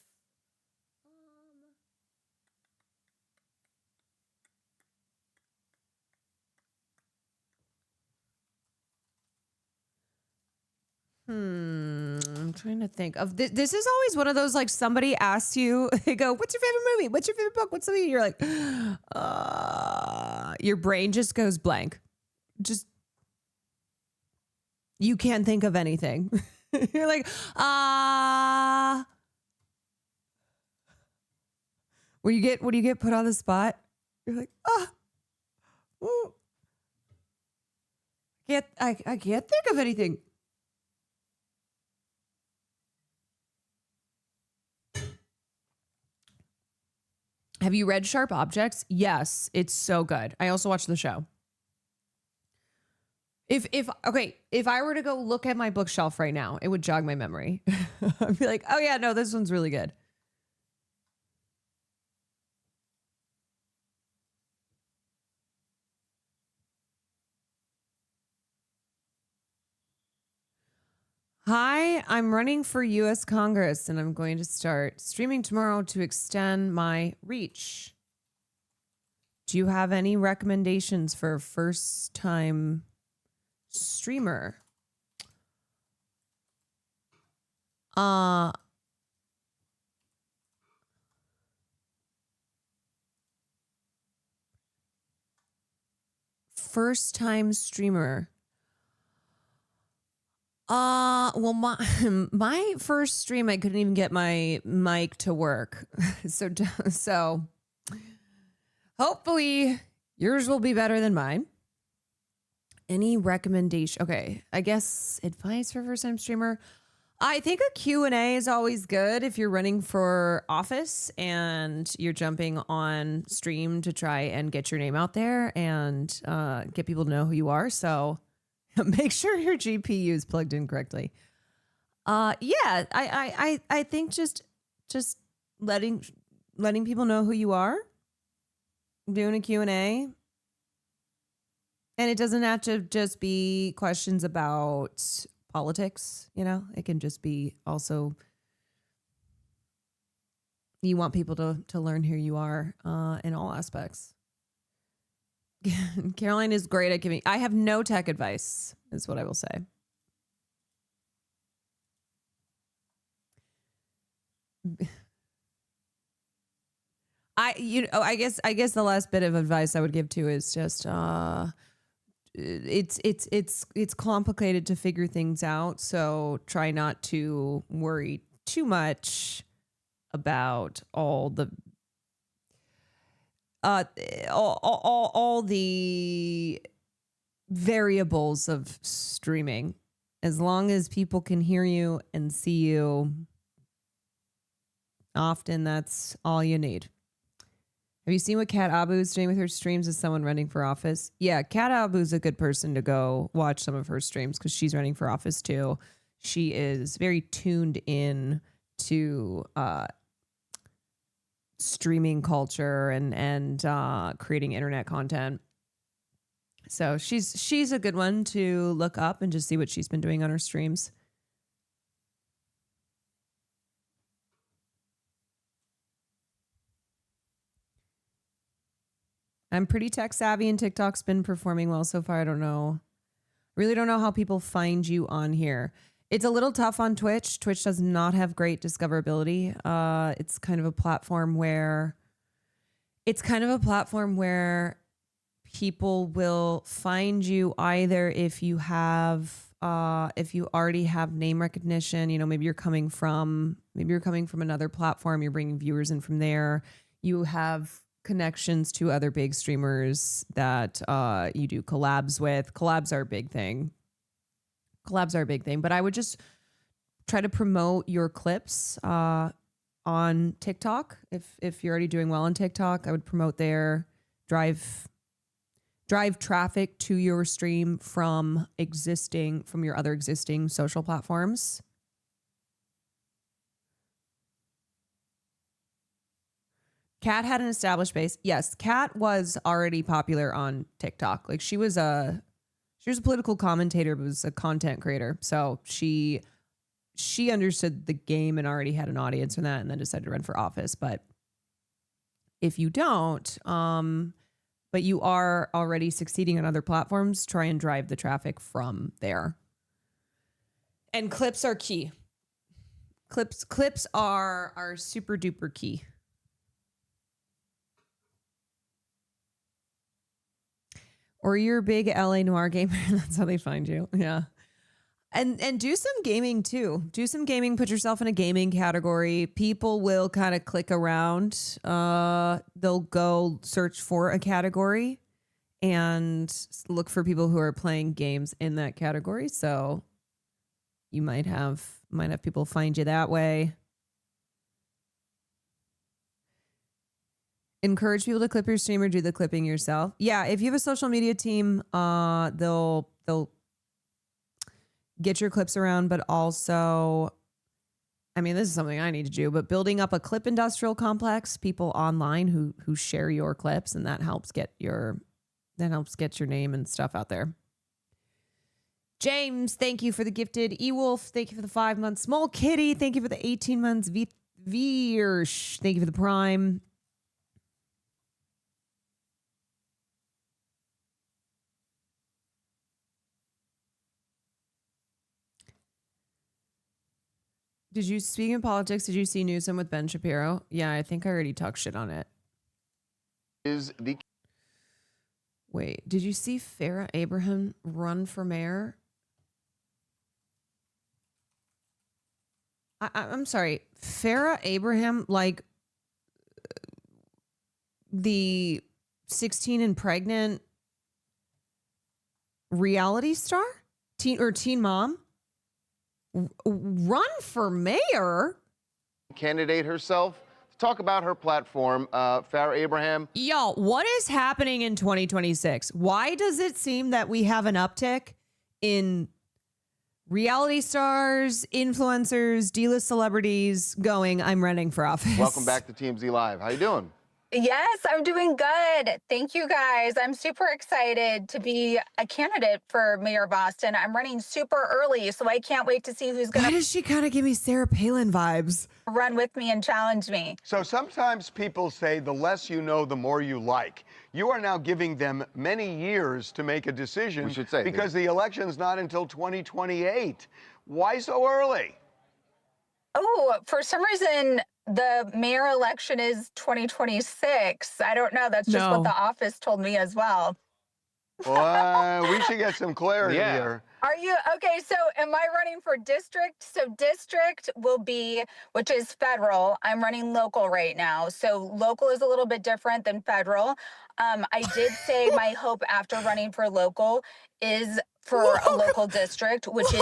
I'm trying to think of this is always one of those, like, somebody asks you, they go, what's your favorite movie? What's your favorite book? What's something? You're like, your brain just goes blank. Just, you can't think of anything. You're like, when you get put on the spot, you're like, I can't think of anything. Have you read Sharp Objects? Yes, it's so good. I also watched the show. If I were to go look at my bookshelf right now, it would jog my memory. I'd be like, oh yeah, no, this one's really good. Hi, I'm running for U.S. Congress, and I'm going to start streaming tomorrow to extend my reach. Do you have any recommendations for a first-time streamer? First-time streamer. Well, my first stream, I couldn't even get my mic to work. So hopefully yours will be better than mine. Any recommendation? Okay, I guess advice for first time streamer. I think a Q&A is always good if you're running for office and you're jumping on stream to try and get your name out there and get people to know who you are. So make sure your GPU is plugged in correctly. Yeah, I think just letting people know who you are, doing a Q&A. And it doesn't have to just be questions about politics, it can just be also, you want people to learn who you are in all aspects. Caroline is great at giving. I have no tech advice, is what I will say. I guess the last bit of advice I would give too is just it's complicated to figure things out, so try not to worry too much about all the all the variables of streaming. As long as people can hear you and see you, often that's all you need. Have you seen what Kat Abu is doing with her streams as someone running for office? Yeah, Kat Abu is a good person to go watch some of her streams because she's running for office too. She is very tuned in to streaming culture and creating internet content. So she's a good one to look up and just see what she's been doing on her streams. I'm pretty tech savvy and TikTok's been performing well so far. I don't know. Really don't know how people find you on here. It's a little tough on Twitch. Twitch does not have great discoverability. It's kind of a platform where people will find you either if you already have name recognition, you know, maybe you're coming from another platform, you're bringing viewers in from there. You have connections to other big streamers that you do collabs with. Collabs are a big thing. But I would just try to promote your clips on TikTok. If you're already doing well on TikTok, I would promote there. Drive traffic to your stream from your other existing social platforms. Kat had an established base. Yes, Kat was already popular on TikTok. Like she was a political commentator, but was a content creator. So she understood the game and already had an audience from that, and then decided to run for office. But if you don't, but you are already succeeding on other platforms, try and drive the traffic from there. And clips are key. Clips are super duper key. Or you're a big LA Noir gamer. That's how they find you. Yeah. And do some gaming too. Do some gaming. Put yourself in a gaming category. People will kind of click around. They'll go search for a category and look for people who are playing games in that category. So you might have people find you that way. Encourage people to clip your stream or do the clipping yourself. Yeah, if you have a social media team, they'll get your clips around, but also, I mean, this is something I need to do, but building up a clip industrial complex, people online who share your clips, and that helps get your name and stuff out there. James, thank you for the gifted. E-Wolf, thank you for the 5 months. Small Kitty, thank you for the 18 months. Virsh, thank you for the Prime. Speaking of politics, did you see Newsom with Ben Shapiro? Yeah, I think I already talked shit on it. Wait, did you see Farrah Abraham run for mayor? I'm sorry, Farrah Abraham, like the 16 and pregnant reality star? Teen mom? Run for mayor? Candidate herself to talk about her platform, Farrah Abraham. Y'all, what is happening in 2026? Why does it seem that we have an uptick in reality stars, influencers, D-list celebrities going, I'm running for office? Welcome back to TMZ Live. How you doing? Yes, I'm doing good. Thank you, guys. I'm super excited to be a candidate for Mayor of Boston. I'm running super early, so I can't wait to see who's going to... Why does she kind of give me Sarah Palin vibes? ...run with me and challenge me. So sometimes people say the less you know, the more you like. You are now giving them many years to make a decision. We should say, because the election's not until 2028. Why so early? Oh, for some reason, the mayor election is 2026. I don't know. That's just what the office told me as well. Well, we should get some clarity here. Are you? Okay, so am I running for district? So district will be, which is federal. I'm running local right now. So local is a little bit different than federal. I did say my hope after running for local is for a local district, which is...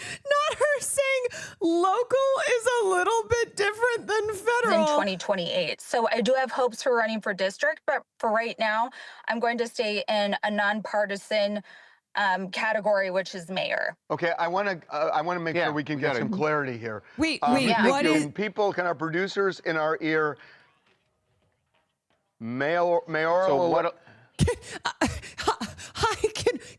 Not her saying local is a little bit different than federal. In 2028. So I do have hopes for running for district, but for right now, I'm going to stay in a nonpartisan category, which is mayor. Okay, I want to make sure we can get some clarity here. Wait, what is people? Can our producers in our ear? Mayoral. So what? Hi,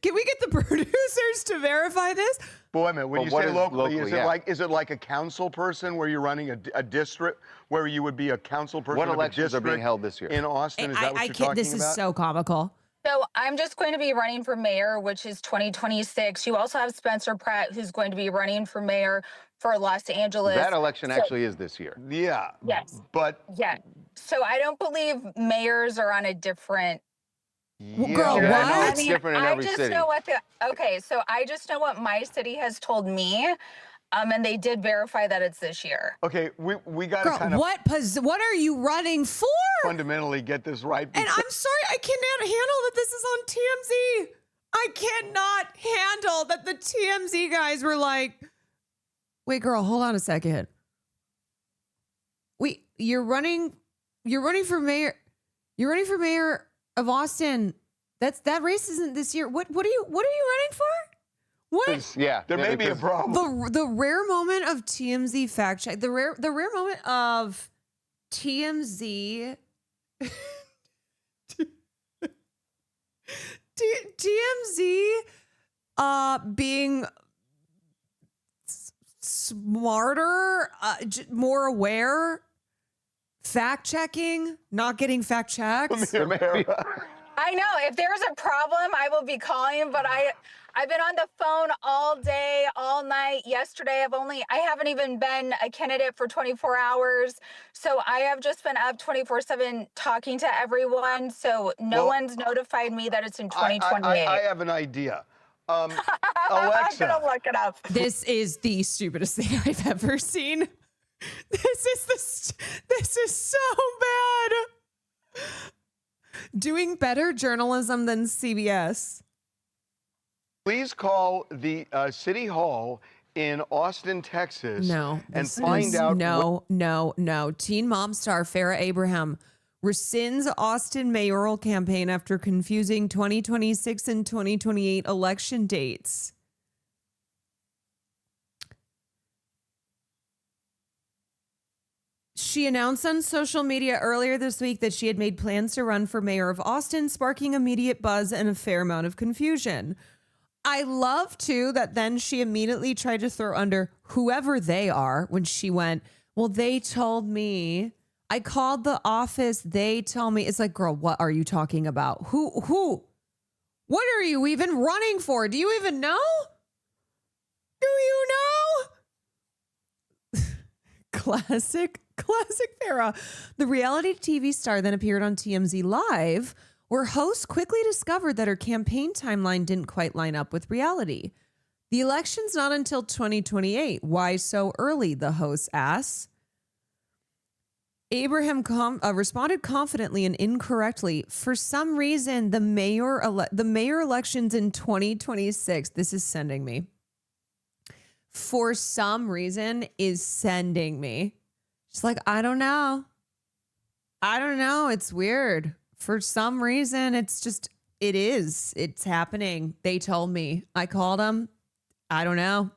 can we get the producers to verify this? But wait a minute. When But you what say is locally, locally, is it like a council person where you're running a district where you would be a council person? What of a elections are being district held this year? in Austin? Is that what you're talking This about? is so comical. So I'm just going to be running for mayor, which is 2026. You also have Spencer Pratt, who's going to be running for mayor for Los Angeles. That election actually is this year. Yeah. Yes. But yeah. So I don't believe mayors are on a different. Girl, Yeah, what? no, it's different in every I just city. know what so I just know what my city has told me, and they did verify that it's this year. Okay, we got to kind of what are you running for? fundamentally get this right. And I'm sorry, I cannot handle that this is on TMZ. I cannot handle that the TMZ guys were like, wait, girl, hold on a second. Wait, you're running for mayor. You're running for mayor of Austin. That race isn't this year. What are you running for? What? Yeah, there may be a problem. The rare moment of TMZ fact check. The rare moment of TMZ. TMZ being smarter, more aware, fact checking, not getting fact checked. I know. If there's a problem, I will be calling, but I've been on the phone all day, all night. Yesterday, I haven't even been a candidate for 24 hours. So I have just been up 24/7 talking to everyone. So no one's notified me that it's in 2028. I have an idea. I'm Alexa. gonna look it up. This is the stupidest thing I've ever seen. This is so bad. Doing better journalism than CBS. Please call the City Hall in Austin, Texas. And find out. No. Teen mom star Farrah Abraham rescinds Austin mayoral campaign after confusing 2026 and 2028 election dates. She announced on social media earlier this week that she had made plans to run for mayor of Austin, sparking immediate buzz and a fair amount of confusion. I love, too, that then she immediately tried to throw under whoever they are when she went, well, they told me. I called the office. They tell me. It's like, girl, what are you talking about? Who? What are you even running for? Do you even know? Do you know? Classic Farrah. The reality TV star then appeared on TMZ Live, where hosts quickly discovered that her campaign timeline didn't quite line up with reality. The election's not until 2028. Why so early? The host asks. Abraham responded confidently and incorrectly. For some reason, the mayor election's in 2026. This is sending me. For some reason is sending me. She's like, I don't know. It's weird. For some reason, it's happening. They told me. I called them. I don't know.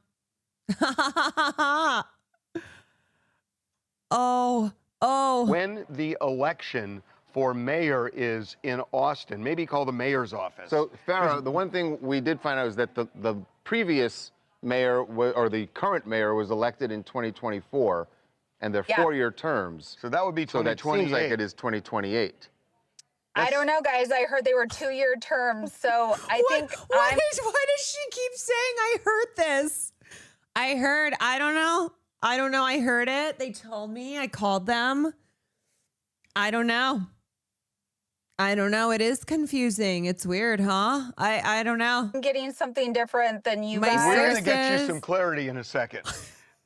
Oh. When the election for mayor is in Austin, maybe call the mayor's office. So, Farrah, the one thing we did find out is that the previous mayor, or the current mayor, was elected in 2024, and they're 4-year terms. So that would be 2028. So that seems like it is 2028. I don't know, guys. I heard they were 2-year terms, so I think. Why does she keep saying I heard this? I don't know. I heard it. They told me. I called them. I don't know. It is confusing. It's weird, huh? I don't know. I'm getting something different than you guys. We're going to get you some clarity in a second.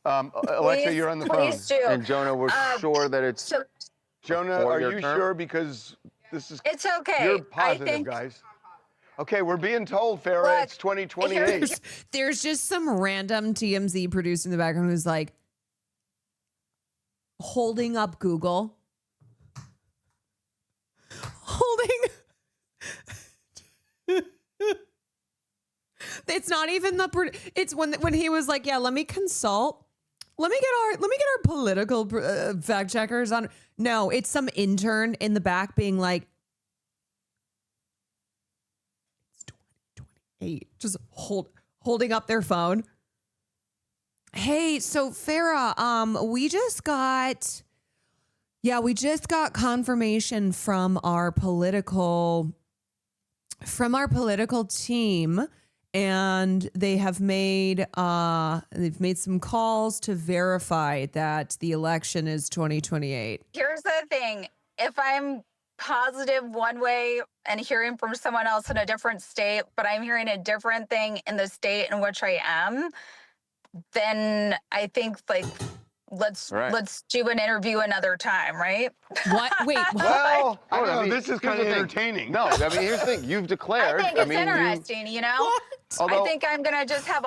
Alexa, you're on the phone. Please do. And Jonah, we're sure that it's. Jonah, are you sure? Because this is. It's okay. You're positive, I think, guys. Okay, we're being told, Farrah, it's 2028. There's just some random TMZ producer in the background who's like holding up Google. It's not even it's when he was like, yeah, let me consult. Let me get our political fact checkers on. No, it's some intern in the back being like, it's 2028. Just holding up their phone. Hey, so Farrah, we just got confirmation from our political team, and they've made some calls to verify that the election is 2028. Here's the thing. If I'm positive one way and hearing from someone else in a different state, but I'm hearing a different thing in the state in which I am, then I think like let's do an interview another time, right? What? Wait. Well, I don't know. mean, This is kind of entertaining. No, I mean, here's the thing. You've declared. I think it's interesting, you know? What? I think I'm going to just have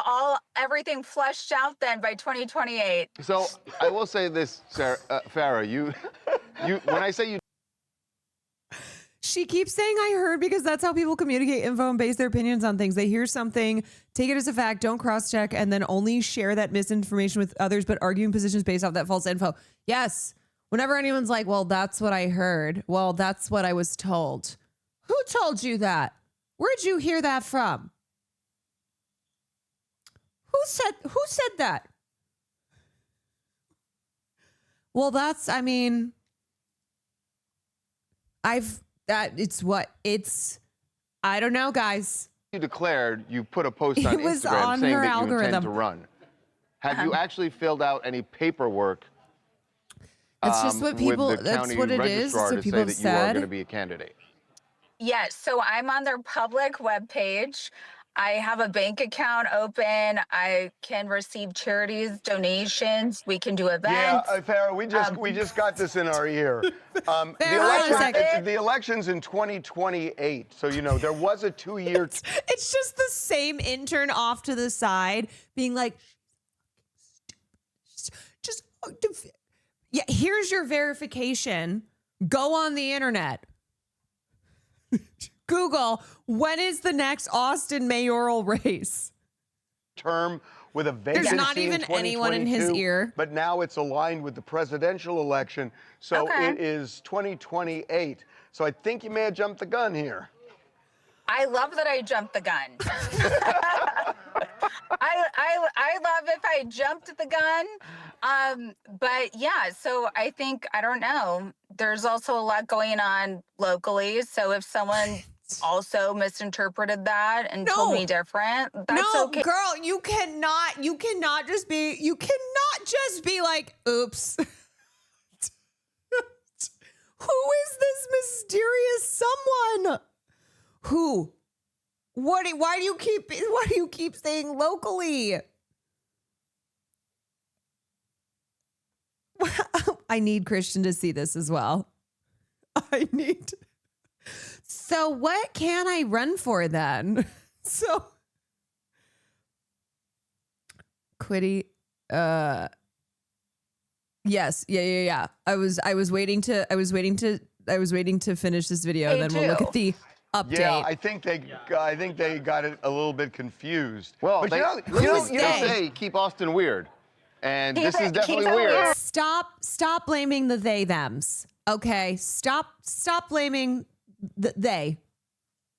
everything fleshed out then by 2028. So I will say this, Farrah, you, when I say you. She keeps saying I heard because that's how people communicate info and base their opinions on things. They hear something, take it as a fact, don't cross-check, and then only share that misinformation with others, but arguing positions based off that false info. Yes. Whenever anyone's like, well, that's what I heard. Well, that's what I was told. Who told you that? Where'd you hear that from? Who said that? Well, I don't know, guys. You declared, you put a post on It was Instagram on saying her that you algorithm. intend to run. Have you actually filled out any paperwork? It's just what people, with the that's county what it is. registrar That's what to people say have that you are going said. to be a candidate? Yes, so I'm on their public webpage. I have a bank account open. I can receive charities, donations. We can do events. Yeah, Farrah, we just got this in our ear. The election's in 2028, so you know there was a 2-year. It's just the same intern off to the side being like, yeah, here's your verification. Go on the internet. Google, when is the next Austin mayoral race? Term with a vacancy. There's not even anyone in his ear. But now it's aligned with the presidential election, so it is 2028. So I think you may have jumped the gun here. I love that I jumped the gun. I love if I jumped the gun. But yeah, so I think, I don't know, there's also a lot going on locally. So if someone also misinterpreted that and told me different, that's okay. Girl, you cannot just be like, oops. Who is this mysterious someone? Who? Why do you keep saying locally? I need Christian to see this as well. So what can I run for then? So Quiddy, yes, yeah. I was waiting to finish this video, then we'll look at the update. Yeah, I think they got it a little bit confused. Well, but they say keep Austin weird, and this is definitely weird. Stop blaming the they thems. Okay, stop blaming they.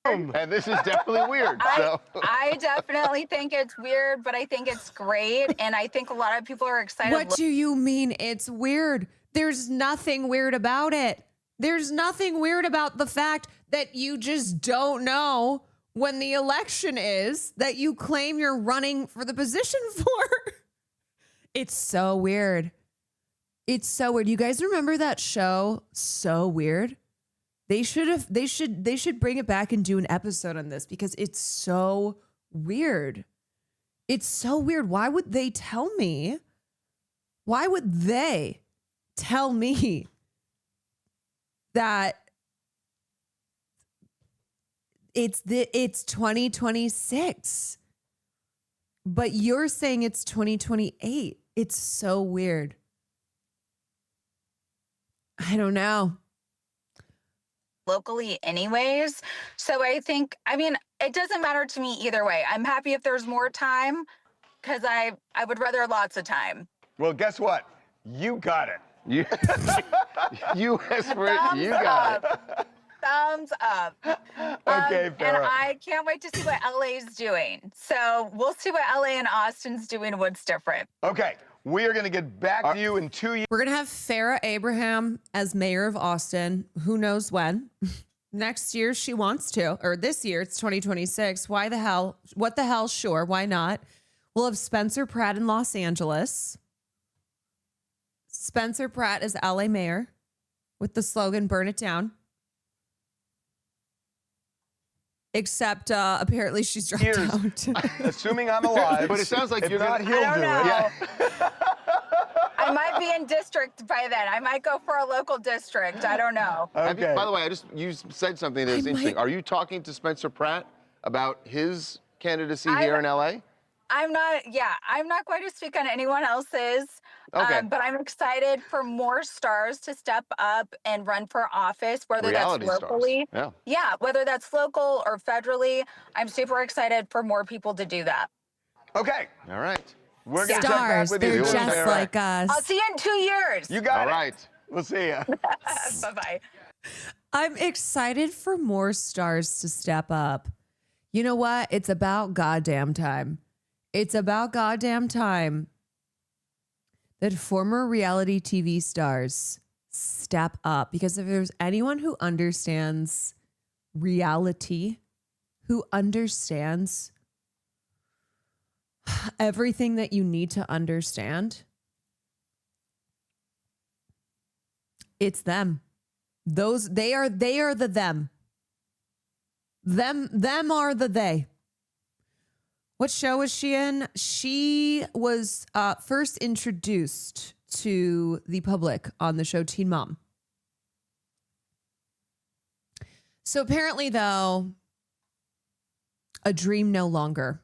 And this is definitely weird. I definitely think it's weird, but I think it's great, and I think a lot of people are excited. What do you mean it's weird? There's nothing weird about it. There's nothing weird about the fact that you just don't know when the election is that you claim you're running for the position for. It's so weird. It's so weird. You guys remember that show, So Weird? They should bring it back and do an episode on this because it's so weird. It's so weird. Why would they tell me? Why would they tell me that It's 2026. But you're saying it's 2028. It's so weird. I don't know. Locally anyways. So I think, I mean, it doesn't matter to me either way. I'm happy if there's more time because I would rather lots of time. Well, guess what? You got it. You Thumbs got up. it. Thumbs up. Okay, and Farrah. I can't wait to see what LA's doing. So we'll see what LA and Austin's doing, what's different. Okay, we are going to get back to you in 2 years. We're going to have Farrah Abraham as mayor of Austin. Who knows when? Next year she wants to, or this year it's 2026. Why the hell? What the hell? Sure. Why not? We'll have Spencer Pratt in Los Angeles. Spencer Pratt is LA mayor with the slogan, burn it down. Except apparently she's dropped out. Assuming I'm alive. But it sounds like if you're not, gonna- he'll I don't do know. it. Yeah. I might be in district by then. I might go for a local district. I don't know. Have you- Okay. by the way, you said something that's interesting. Are you talking to Spencer Pratt about his candidacy here in LA? I'm not going to speak on anyone else's. Okay. But I'm excited for more stars to step up and run for office, whether Reality that's stars. locally. Yeah. Whether that's local or federally. I'm super excited for more people to do that. Okay. All right. We're going to check back Stars, with they're you. just like us. I'll see you in 2 years. You got All it. right. We'll see you. Bye-bye. I'm excited for more stars to step up. You know what? It's about goddamn time. It's about goddamn time that former reality TV stars step up. Because if there's anyone who understands reality, who understands everything that you need to understand, it's them. They are the them. Them are the they. What show was she in? She was first introduced to the public on the show Teen Mom. So apparently, though, a dream no longer.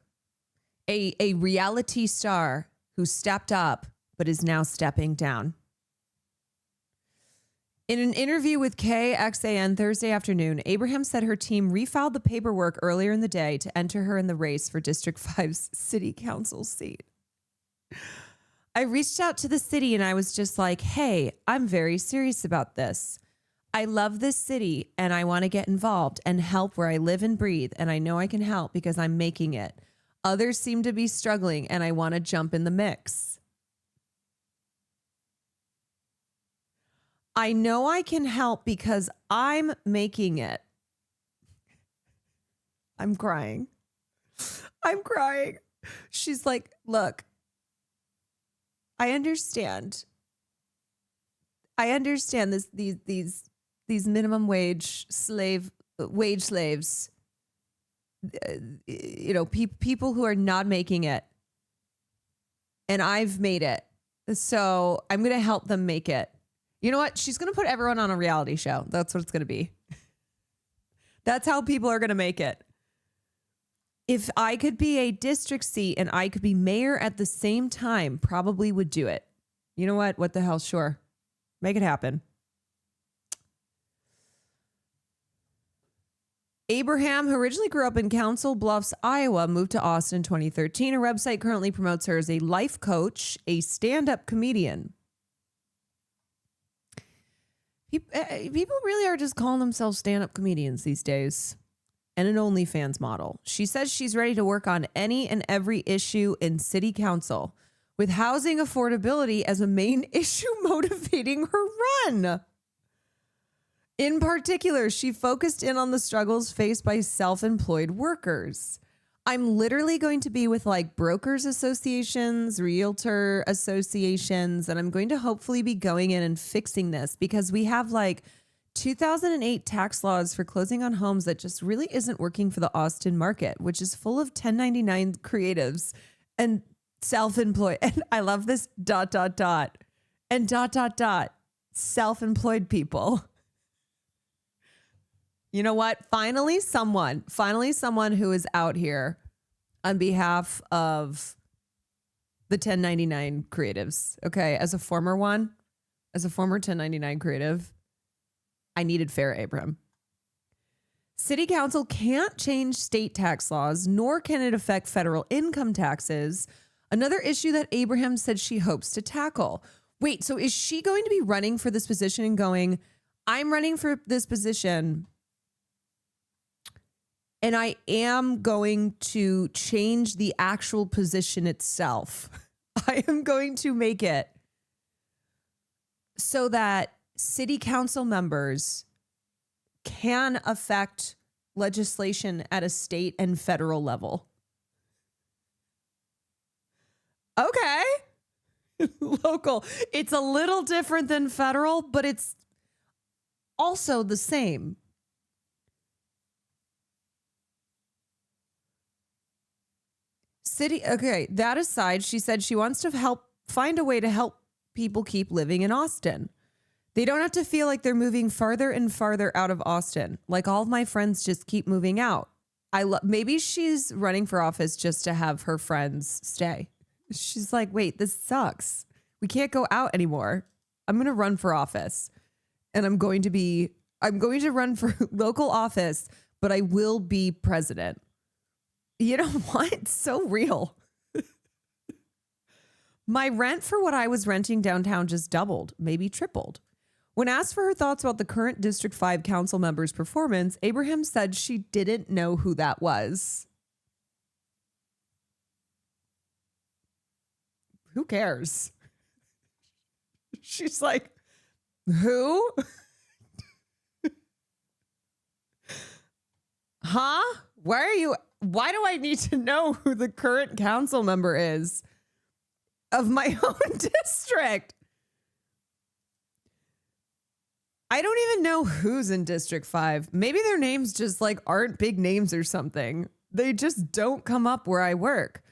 A reality star who stepped up but is now stepping down. In an interview with KXAN Thursday afternoon, Abraham said her team refiled the paperwork earlier in the day to enter her in the race for District 5's city council seat. I reached out to the city and I was just like, hey, I'm very serious about this. I love this city and I want to get involved and help where I live and breathe. And I know I can help because I'm making it. Others seem to be struggling and I want to jump in the mix. I know I can help because I'm making it. I'm crying. I'm crying. She's like, look, I understand. I understand these minimum wage slaves, people who are not making it. And I've made it. So I'm going to help them make it. You know what? She's going to put everyone on a reality show. That's what it's going to be. That's how people are going to make it. If I could be a district seat and I could be mayor at the same time, probably would do it. You know what? What the hell? Sure. Make it happen. Abraham, who originally grew up in Council Bluffs, Iowa, moved to Austin in 2013. Her website currently promotes her as a life coach, a stand-up comedian. People really are just calling themselves stand-up comedians these days, and an OnlyFans model. She says she's ready to work on any and every issue in city council, with housing affordability as a main issue motivating her run. In particular, she focused in on the struggles faced by self-employed workers. I'm literally going to be with like brokers associations, realtor associations, and I'm going to hopefully be going in and fixing this because we have like 2008 tax laws for closing on homes that just really isn't working for the Austin market, which is full of 1099 creatives and self-employed. And I love this ... and ... self-employed people. You know what? Finally someone who is out here on behalf of the 1099 creatives. Okay. As a former 1099 creative, I needed Farrah Abraham. City council can't change state tax laws, nor can it affect federal income taxes. Another issue that Abraham said she hopes to tackle. Wait, so is she going to be running for this position and going, I'm running for this position and I am going to change the actual position itself. I am going to make it so that city council members can affect legislation at a state and federal level. Okay. Local. It's a little different than federal, but it's also the same. City. Okay. That aside, she said she wants to find a way to help people keep living in Austin. They don't have to feel like they're moving farther and farther out of Austin. Like all of my friends just keep moving out. Maybe she's running for office just to have her friends stay. She's like, wait, this sucks. We can't go out anymore. I'm going to run for office and I'm going to run for local office, but I will be president. You know what? It's so real. My rent for what I was renting downtown just doubled, maybe tripled. When asked for her thoughts about the current District 5 council member's performance, Abraham said she didn't know who that was. Who cares? She's like, who? Huh? Why do I need to know who the current council member is of my own district? I don't even know who's in District 5. Maybe their names just like aren't big names or something. They just don't come up where I work.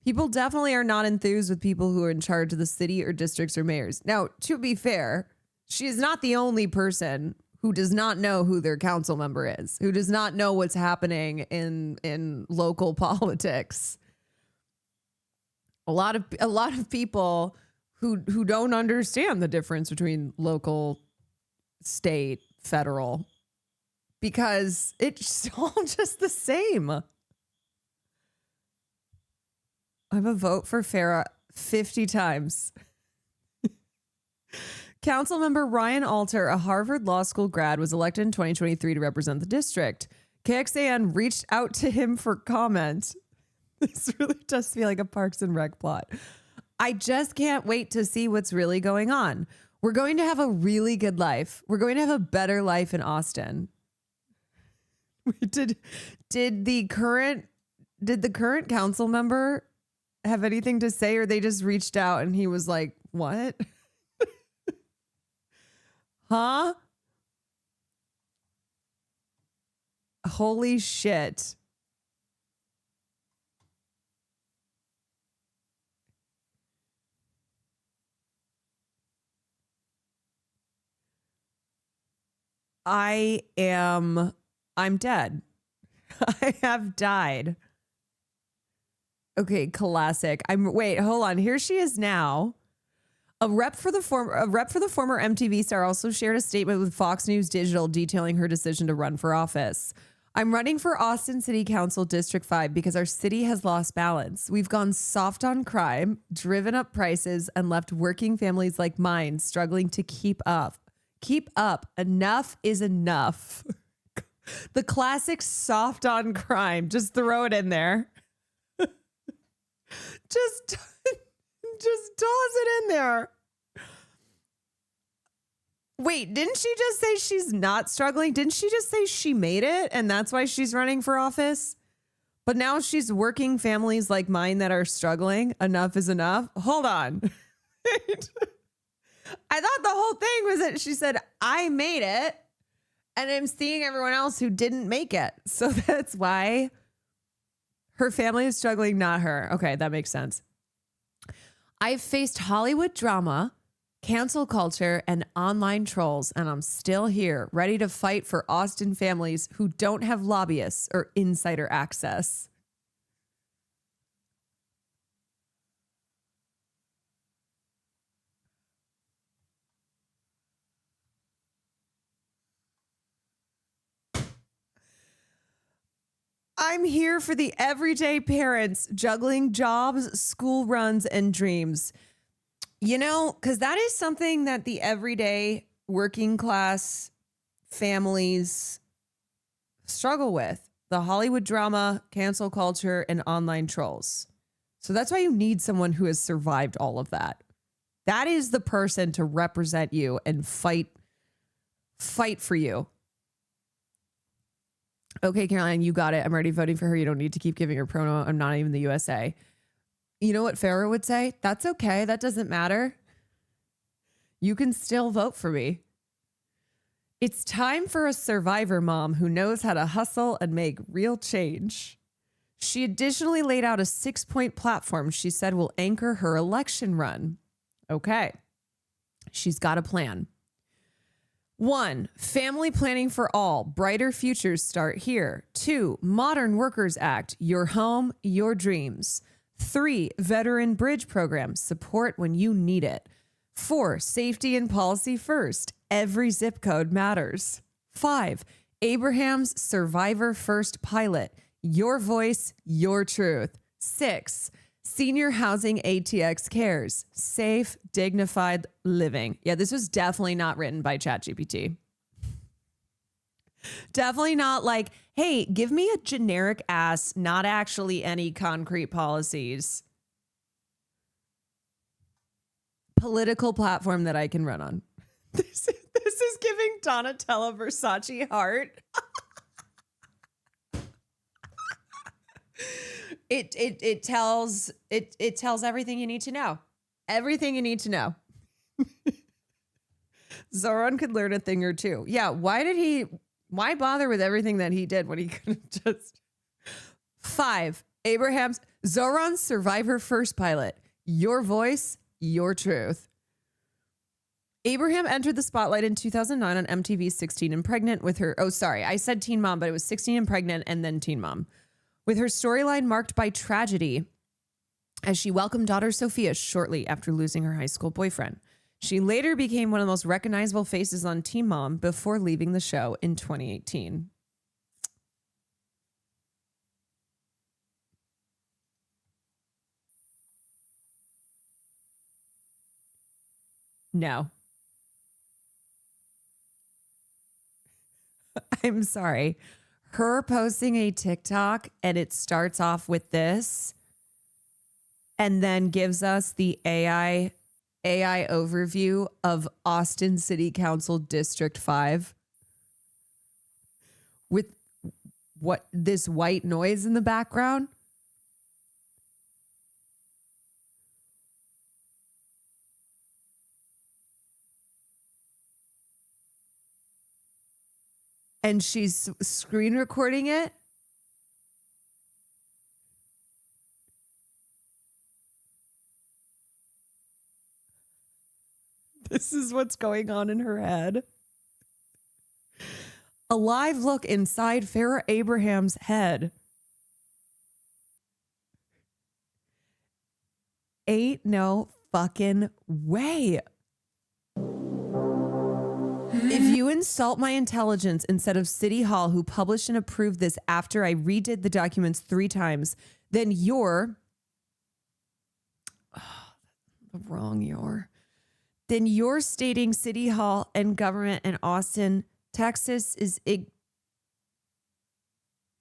People definitely are not enthused with people who are in charge of the city or districts or mayors. Now, to be fair, she is not the only person who does not know who their council member is, who does not know what's happening in local politics. A lot of people who don't understand the difference between local, state, federal, because it's all just the same. I have a vote for Farrah 50 times. Councilmember Ryan Alter, a Harvard Law School grad, was elected in 2023 to represent the district. KXAN reached out to him for comment. This really does feel like a Parks and Rec plot. I just can't wait to see what's really going on. We're going to have a really good life. We're going to have a better life in Austin. Did the current council member have anything to say, or they just reached out and he was like, what? Huh? Holy shit. I'm dead. I have died. Okay, classic. Wait, hold on. Here she is now. A rep for the former MTV star also shared a statement with Fox News Digital detailing her decision to run for office. I'm running for Austin City Council District 5 because our city has lost balance. We've gone soft on crime, driven up prices, and left working families like mine struggling to keep up. Keep up. Enough is enough. The classic soft on crime. Just throw it in there. Just toss it in there. Wait, didn't she just say she's not struggling? Didn't she just say she made it and that's why she's running for office? But now she's working families like mine that are struggling. Enough is enough. Hold on. I thought the whole thing was that she said, I made it and I'm seeing everyone else who didn't make it. So that's why her family is struggling, not her. Okay, that makes sense. I've faced Hollywood drama, cancel culture, and online trolls, and I'm still here, ready to fight for Austin families who don't have lobbyists or insider access. I'm here for the everyday parents juggling jobs, school runs, and dreams. You know, because that is something that the everyday working class families struggle with. The Hollywood drama, cancel culture, and online trolls. So that's why you need someone who has survived all of that. That is the person to represent you and fight for you. Okay, Caroline, you got it. I'm already voting for her. You don't need to keep giving her promo. I'm not even the USA. You know what Farrah would say? That's okay. That doesn't matter. You can still vote for me. It's time for a survivor mom who knows how to hustle and make real change. She additionally laid out a 6-point platform she said will anchor her election run. Okay. She's got a plan. 1, family planning for all. Brighter futures start here. 2, Modern Workers Act. Your home, your dreams. 3, veteran bridge program. Support when you need it. 4, safety and policy first. Every zip code matters. 5, Abraham's Survivor First pilot. Your voice, your truth. 6, senior housing ATX cares. Safe, dignified living. Yeah, this was definitely not written by ChatGPT. Definitely not like, hey, give me a generic ass, not actually any concrete policies. Political platform that I can run on. This is giving Donatella Versace heart. It tells everything you need to know. Everything you need to know. Zoran could learn a thing or two. Yeah, why bother with everything that he did when he could have just... 5, Zoran's Survivor First pilot. Your voice, your truth. Abraham entered the spotlight in 2009 on MTV's 16 and Pregnant with her... Oh, sorry. I said Teen Mom, but it was 16 and Pregnant and then Teen Mom. With her storyline marked by tragedy as she welcomed daughter Sophia shortly after losing her high school boyfriend. She later became one of the most recognizable faces on Teen Mom before leaving the show in 2018. No. I'm sorry. Her posting a TikTok and it starts off with this and then gives us the AI overview of Austin City Council District 5 with what this white noise in the background. And she's screen recording it. This is what's going on in her head. A live look inside Farrah Abraham's head. Ain't no fucking way. If you insult my intelligence instead of City Hall, who published and approved this after I redid the documents 3 times, then you're... Then you're stating City Hall and government in Austin, Texas is...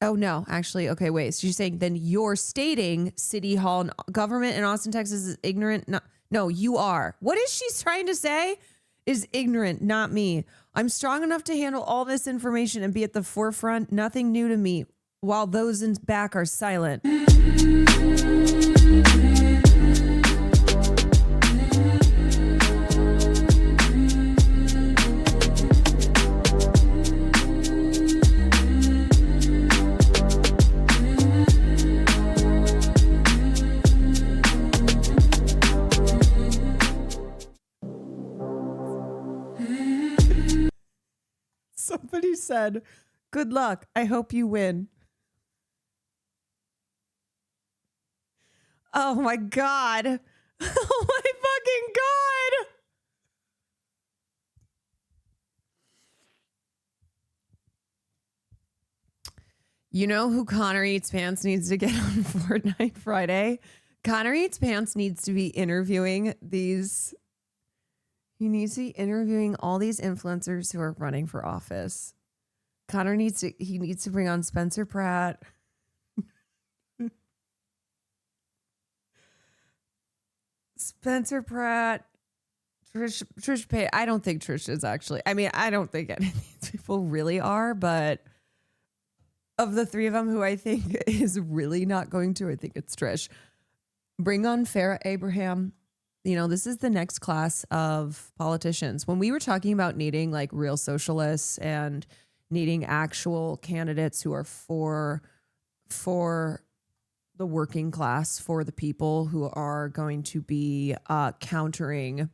Oh, no, actually. Okay, wait. So you're saying then you're stating City Hall and government in Austin, Texas is ignorant? No, you are. What is she trying to say? Is ignorant, not me. I'm strong enough to handle all this information and be at the forefront. Nothing new to me, while those in back are silent. said, "Good luck. I hope you win." Oh my God. Oh my fucking God. You know who Connor Eats Pants needs to get on Fortnite Friday? Connor Eats Pants needs to be interviewing these. He needs to be interviewing all these influencers who are running for office. Connor needs to bring on Spencer Pratt. Spencer Pratt, Trish Paytas. I don't think Trish is actually. I mean, I don't think any of these people really are, but of the three of them who I think is really not going to, I think it's Trish. Bring on Farrah Abraham. You know, this is the next class of politicians. When we were talking about needing like real socialists and needing actual candidates who are for the working class, for the people who are going to be countering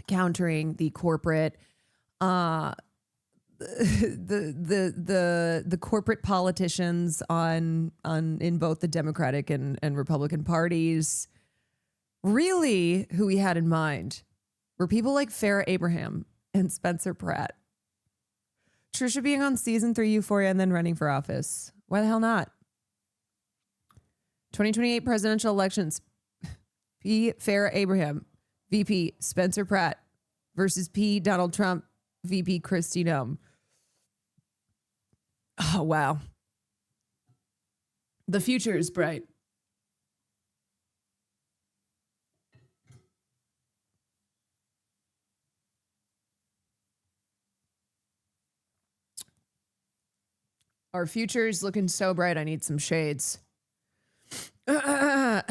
the corporate the corporate politicians on in both the Democratic and Republican parties. Really, who we had in mind were people like Farrah Abraham and Spencer Pratt. Trisha being on season 3 Euphoria and then running for office. Why the hell not? 2028 presidential elections. P. Farrah Abraham, VP Spencer Pratt versus P. Donald Trump, VP Kristi Noem. Oh, wow. The future is bright. Our future is looking so bright. I need some shades. Hogan,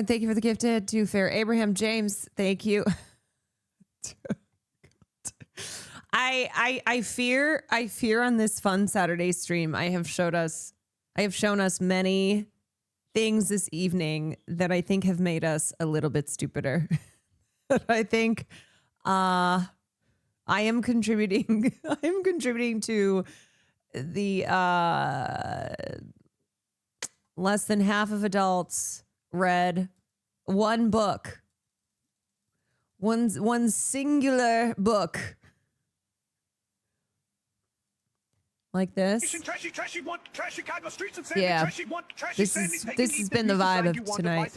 thank you for the gifted. To Fair Abraham James, thank you. I fear on this fun Saturday stream, I have shown us many things this evening that I think have made us a little bit stupider. I think I am contributing to the less than half of adults read one book. One singular book. Like this. Yeah. This has been the vibe of tonight.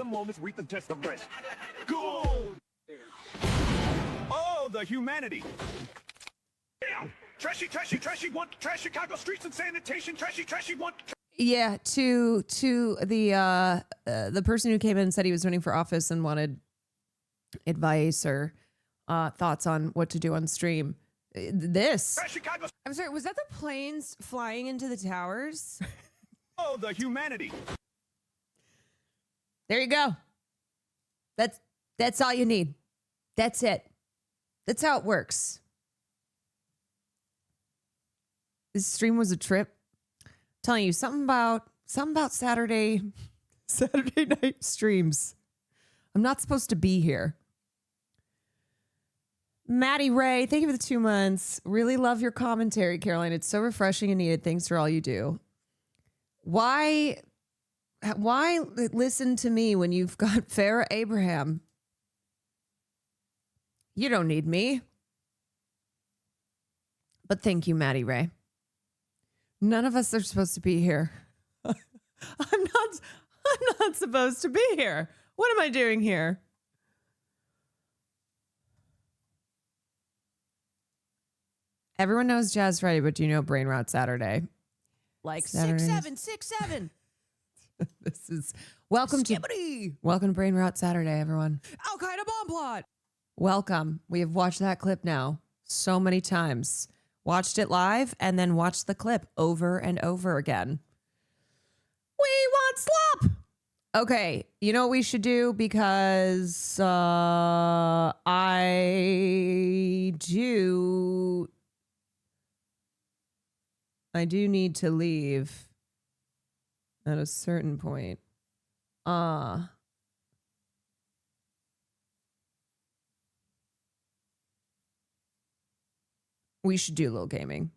Oh, the humanity. Trashy, want trash Chicago streets and sanitation. Trashy, want. Yeah, to the person who came in and said he was running for office and wanted advice or thoughts on what to do on stream. This. I'm sorry, was that the planes flying into the towers? Oh, the humanity. There you go. That's all you need. That's it. That's how it works. This stream was a trip. I'm telling you something about Saturday night streams. I'm not supposed to be here. Maddie Ray, thank you for the 2 months. Really love your commentary, Caroline. It's so refreshing and needed. Thanks for all you do. Why listen to me when you've got Farrah Abraham? You don't need me. But thank you, Maddie Ray. None of us are supposed to be here. I'm not supposed to be here. What am I doing here? Everyone knows Jazz Friday, but do you know Brain Rot Saturday? Like Saturdays. 6-7. This is welcome to Brain Rot Saturday, everyone. Al Qaeda bomb plot. Welcome. We have watched that clip now so many times. Watched it live and then watched the clip over and over again. We want slop. Okay, you know what we should do? Because I do need to leave at a certain point. We should do a little gaming.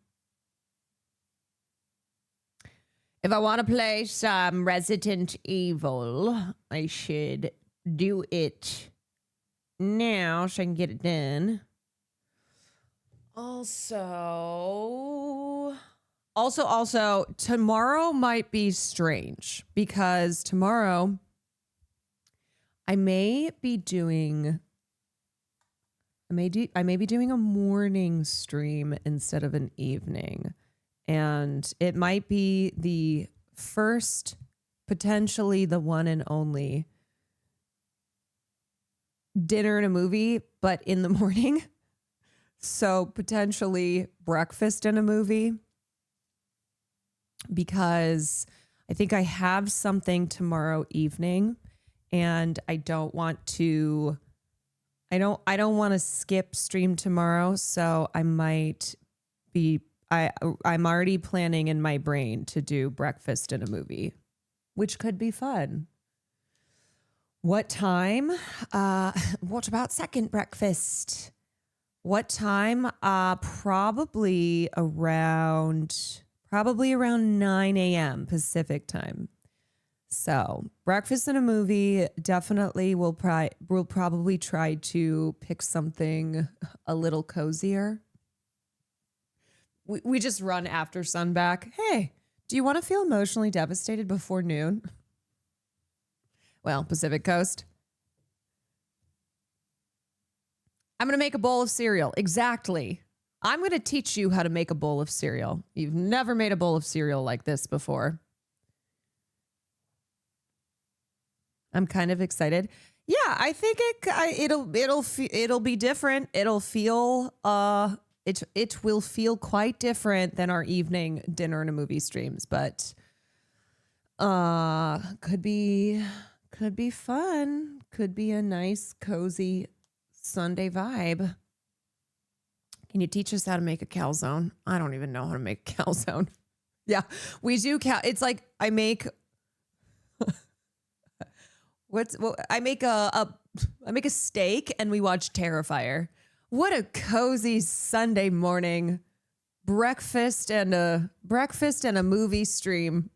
If I want to play some Resident Evil, I should do it now so I can get it done. Also, tomorrow might be strange because tomorrow I may be doing a morning stream instead of an evening. And it might be the first, potentially the one and only dinner and a movie, but in the morning. So potentially breakfast and a movie. Because I think I have something tomorrow evening and I don't want to skip stream tomorrow. So I might be I'm already planning in my brain to do breakfast and a movie, which could be fun. What time? What about second breakfast? What time? Probably around 9 a.m. Pacific time. So breakfast and a movie, definitely we'll probably try to pick something a little cozier. We just run after sun back. Hey, do you want to feel emotionally devastated before noon? Well, Pacific Coast. I'm going to make a bowl of cereal. Exactly. I'm going to teach you how to make a bowl of cereal. You've never made a bowl of cereal like this before. I'm kind of excited. Yeah, I think it'll be different. It'll feel it will feel quite different than our evening dinner and a movie streams, but could be fun. Could be a nice cozy Sunday vibe. Can you teach us how to make a calzone? I don't even know how to make a calzone. Yeah, we do. It's like I make. I make a steak and we watch Terrifier. What a cozy Sunday morning breakfast and a movie stream.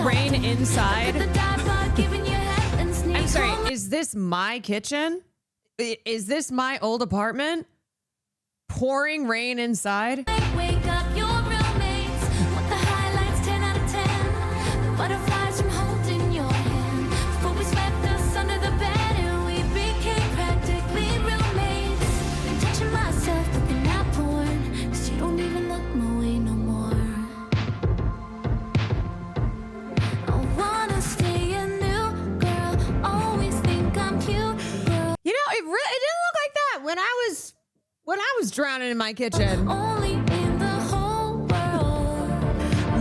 rain inside. I'm sorry, is this my kitchen? Is this my old apartment? Pouring rain inside? Wake up your roommates with the highlights 10 out of 10. The butterflies from holding your hand. Before we swept us under the bed and we became practically roommates. Been touching myself looking at porn. Cause you don't even look my way no more. I wanna stay a new girl. Always think I'm cute, girl. You know, it didn't look like that when I was drowning in my kitchen. Only in the whole world.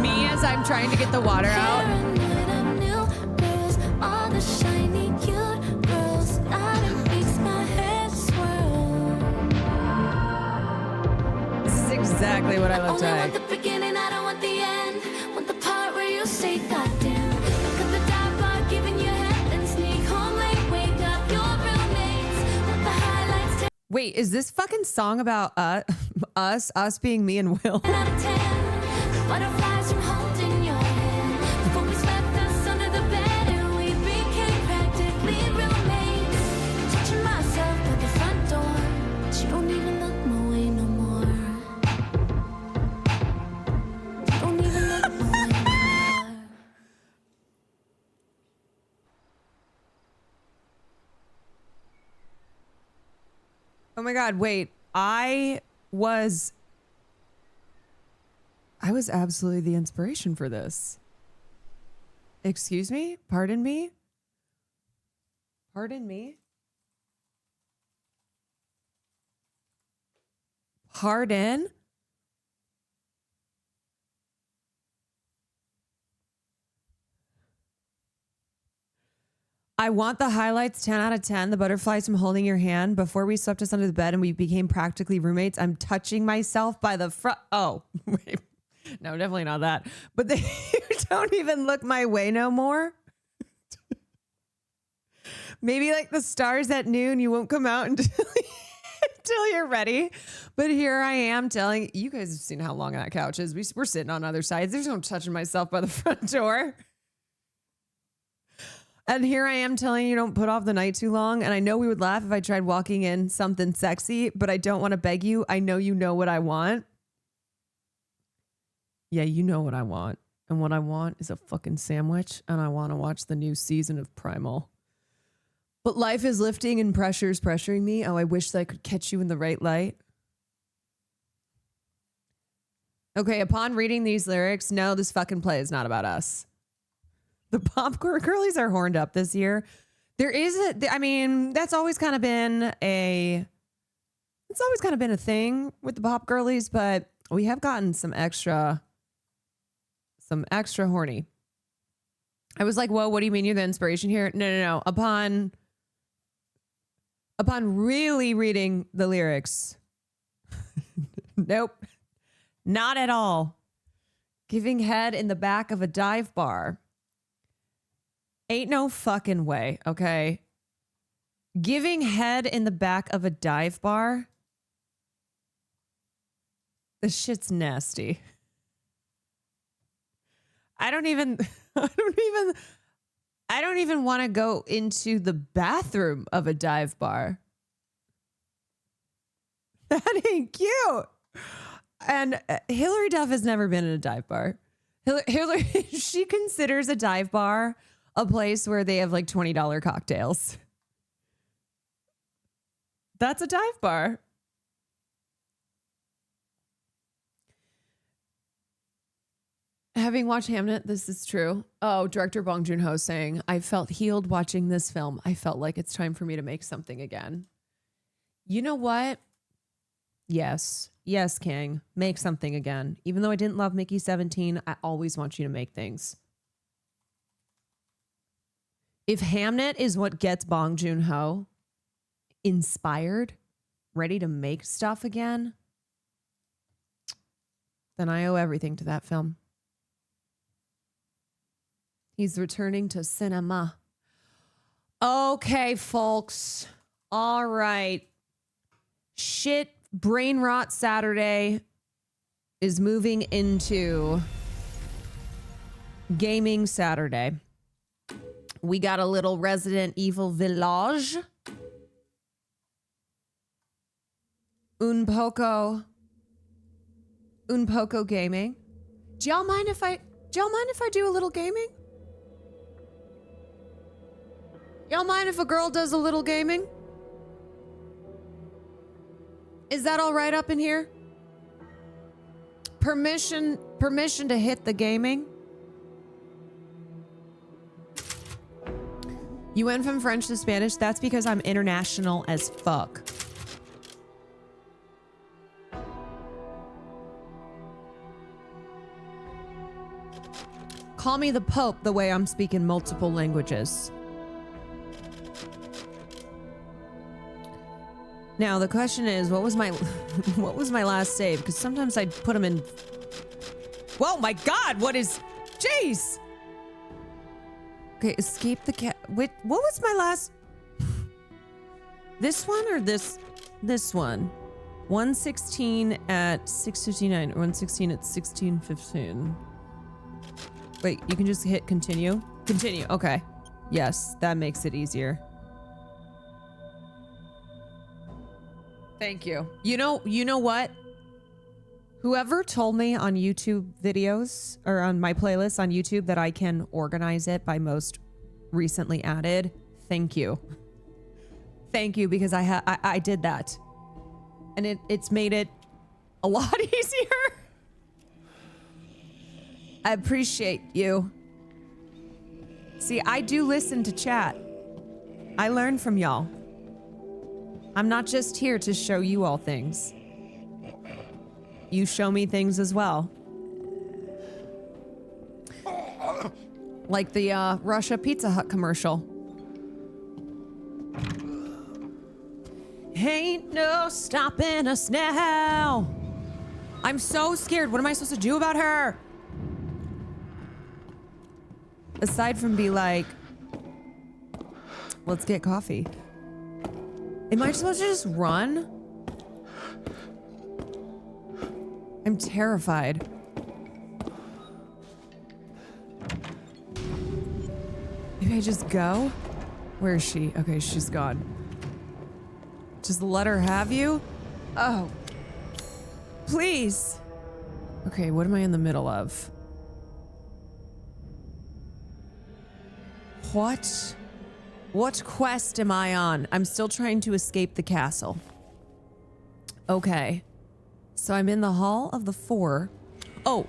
Me as I'm trying to get the water out. Paranoid of new girls, all the shiny cute girls. That makes my head swirl. This is exactly what I looked Only like. want the beginning, I don't want the end. Want the part where you say goddamn. Look at the dive bar, giving you head and sneak home late. Wake up your roommates with the highlights. Wait, is this fucking song about us being me and Will? 10 out of 10. Butterflies from holding your hand. Before we swept us under the bed and we became practically roommates. Touching myself at the front door. But you don't even look my way no more. You don't even look my way no more. Oh my God, wait. I was absolutely the inspiration for this. Excuse me? Pardon me? Pardon me? Pardon? I want the highlights 10 out of 10. The butterflies from holding your hand. Before we swept us under the bed and we became practically roommates. I'm touching myself by the front. Oh, wait. No, definitely not that. But they don't even look my way no more. Maybe like the stars at noon, you won't come out until you're ready. But here I am telling you guys have seen how long that couch is. We're sitting on other sides. There's no touching myself by the front door. And here I am telling you don't put off the night too long. And I know we would laugh if I tried walking in something sexy, but I don't want to beg you. I know you know what I want. Yeah, you know what I want. And what I want is a fucking sandwich. And I want to watch the new season of Primal. But life is lifting and pressure's pressuring me. Oh, I wish that I could catch you in the right light. Okay, upon reading these lyrics, no, this fucking play is not about us. The popcorn girlies are horned up this year. There is that's always kind of been a thing with the pop girlies, but we have gotten some extra horny. I was like, whoa, what do you mean you're the inspiration here? No. Upon really reading the lyrics, nope, not at all. Giving head in the back of a dive bar. Ain't no fucking way, okay? Giving head in the back of a dive bar? This shit's nasty. I don't even want to go into the bathroom of a dive bar. That ain't cute. And Hillary Duff has never been in a dive bar. Hillary, she considers a dive bar a place where they have like $20 cocktails. That's a dive bar. Having watched Hamnet, this is true. Oh, director Bong Joon-ho saying, I felt healed watching this film. I felt like it's time for me to make something again. You know what? Yes, King. Make something again. Even though I didn't love Mickey 17, I always want you to make things. If Hamnet is what gets Bong Joon-ho inspired, ready to make stuff again, then I owe everything to that film. He's returning to cinema. Okay, folks. All right. Shit, brain rot Saturday is moving into Gaming Saturday. We got a little Resident Evil Village. Un poco gaming. Do y'all mind if I do a little gaming? Y'all mind if a girl does a little gaming? Is that all right up in here? Permission to hit the gaming? You went from French to Spanish? That's because I'm international as fuck. Call me the Pope the way I'm speaking multiple languages. Now the question is, what was my last save? Because sometimes I'd put them in. Whoa, my God! What is? Jeez. Okay, escape the cat. Wait, what was my last? This one or this one? 116 at 6:59. 116 at 16:15. Wait, you can just hit continue. Continue. Okay. Yes, that makes it easier. Thank you. You know what? Whoever told me on YouTube videos or on my playlist on YouTube that I can organize it by most recently added, thank you. Thank you, because I did that. And it's made it a lot easier. I appreciate you. See, I do listen to chat. I learn from y'all. I'm not just here to show you all things. You show me things as well. Like the Russia Pizza Hut commercial. Ain't no stopping us now. I'm so scared. What am I supposed to do about her? Aside from be like, let's get coffee. Am I supposed to just run? I'm terrified. Maybe I just go? Where is she? Okay, she's gone. Just let her have you? Oh. Please. Okay, what am I in the middle of? What? What quest am I on? I'm still trying to escape the castle. Okay. So I'm in the Hall of the Four. Oh,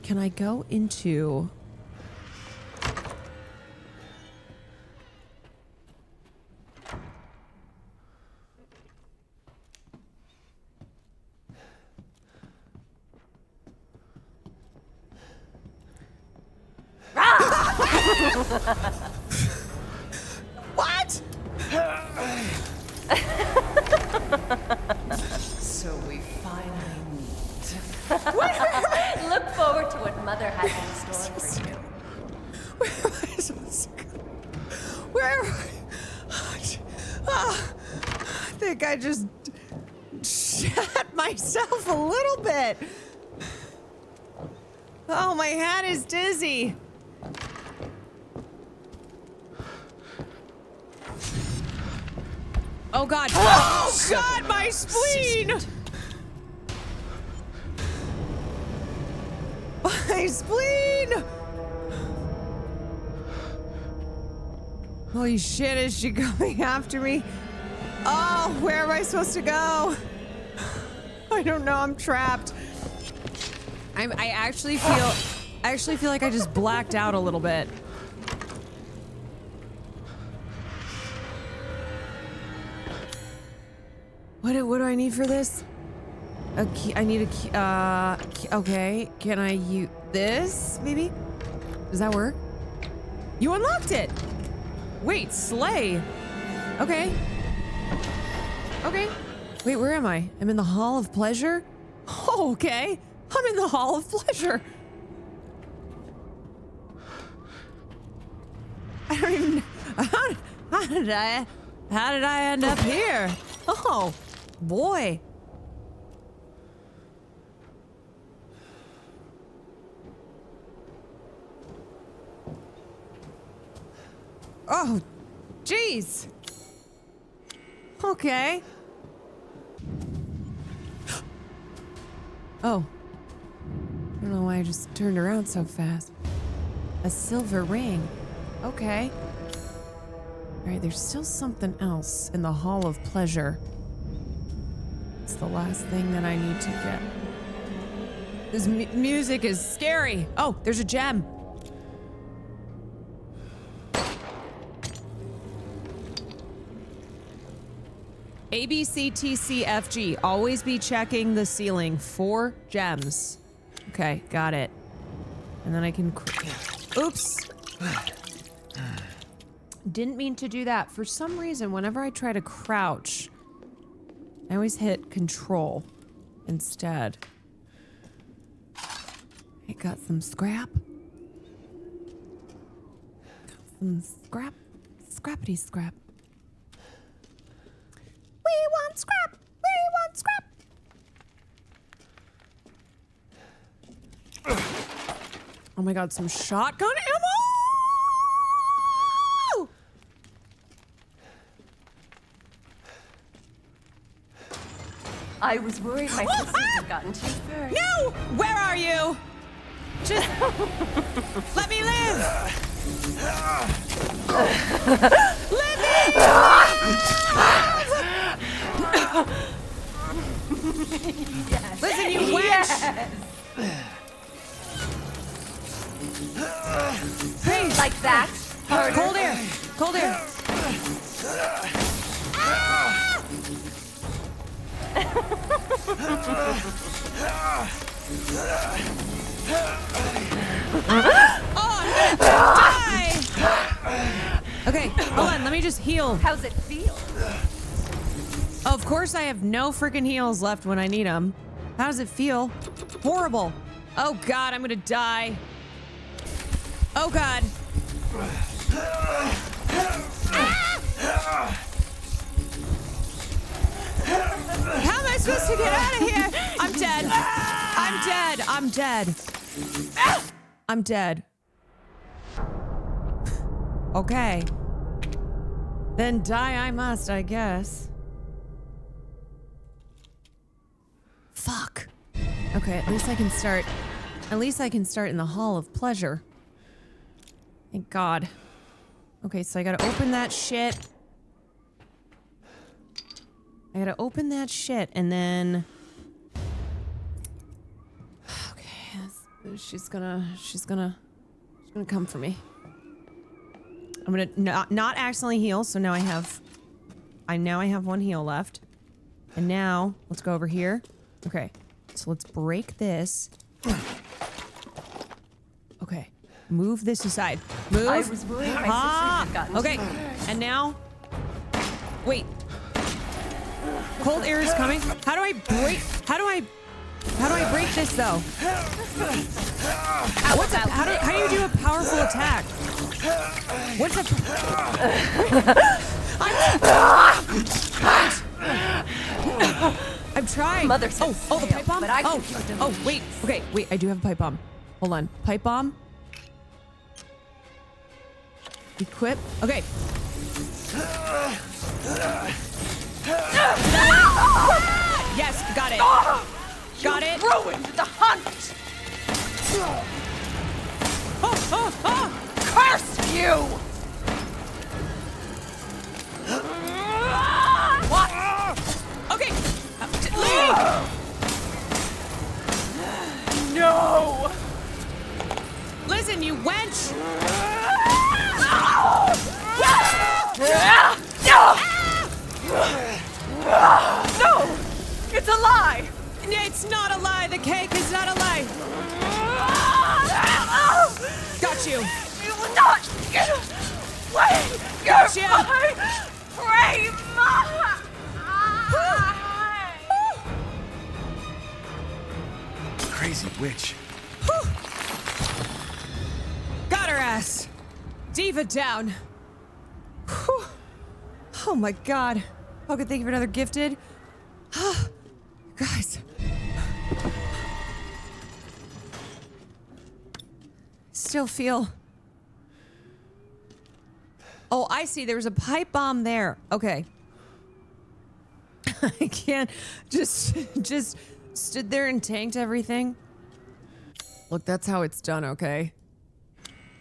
can I go into... What? So we finally meet. Look forward to what Mother has in store for you. Where am I supposed to go? Where am I think I just shot myself a little bit. Oh, my hat is dizzy. Oh God. Oh God, my spleen! My spleen! Holy shit, is she coming after me? Oh, where am I supposed to go? I don't know, I'm trapped. I actually feel like I just blacked out a little bit. What do I need for this? A key. I need a key. Okay. Can I use this? Maybe? Does that work? You unlocked it! Wait, slay. Okay. Okay. Wait, where am I? I'm in the Hall of Pleasure? Oh, okay. I'm in the Hall of Pleasure. I don't even know. How did I end up here? Oh, boy. Oh, jeez. Okay. Oh. I don't know why I just turned around so fast. A silver ring. Okay. Alright, there's still something else in the Hall of Pleasure. It's the last thing that I need to get. This music is scary. Oh, there's a gem. A, B, C, T, C, F, G. Always be checking the ceiling for gems. Okay, got it. And then I can... Oops. Didn't mean to do that. For some reason, whenever I try to crouch, I always hit control instead. I got some scrap. Some scrap. Scrappity scrap. We want scrap! We want scrap! Oh my god, some shotgun ammo! I was worried my pursuit had gotten too far. No! Where are you? Just let me live! Let me Yes. Listen, you wench! Hey! Like that? Harder. Cold air! Cold air! Oh, I'm gonna die! Okay, hold on, let me just heal. How's it feel? Of course I have no freaking heals left when I need them. How does it feel? Horrible. Oh god, I'm gonna die. Oh god. How am I supposed to get out of here? I'm dead. I'm dead. I'm dead. I'm dead. Okay. Then die I must, I guess. Fuck. Okay, at least I can start. At least I can start in the Hall of Pleasure. Thank God. Okay, so I gotta open that shit. I gotta open that shit and then... Okay, she's gonna come for me. I'm gonna not accidentally heal, so now I have one heal left. And now, let's go over here. Okay, so let's break this. Okay, move this aside. Move. I was worried my sister had gotten okay, too far. and now, wait. Cold air is coming. How do I break this though? How do you do a powerful attack? What's a... I'm trying. Mother oh, the pipe bomb? but I can keep them. Oh, wait. Okay, wait. I do have a pipe bomb. Hold on. Pipe bomb. Equip. Okay. Yes, got it. Got it. Ruined the hunt. Curse you! What? Okay. Leave. No. Listen, you wench. No! It's a lie! It's not a lie. The cake is not a lie. Got you. You will not get away! Got you. Pray, Crazy witch. Got her ass. Diva down. Whew. Oh my god. Okay, thank you for another gifted. Guys. Oh, I see. There was a pipe bomb there. Okay. I can't just stood there and tanked everything. Look, that's how it's done, okay?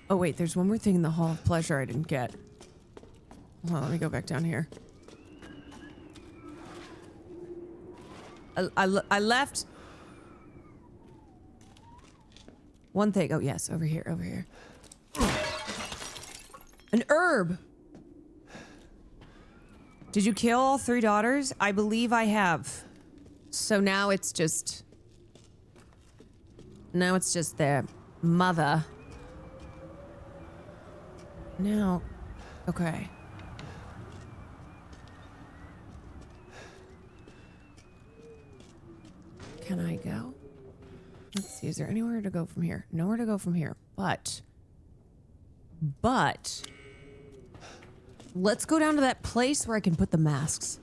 Oh, wait, there's one more thing in the Hall of Pleasure I didn't get. Hold on, let me go back down here. I left one thing. Oh, yes, over here, over here. An herb. Did you kill all 3 daughters? I believe I have. So now it's just... Now it's just their mother. Now... Okay. Can I go? Let's see, is there anywhere to go from here? Nowhere to go from here, but... Let's go down to that place where I can put the masks.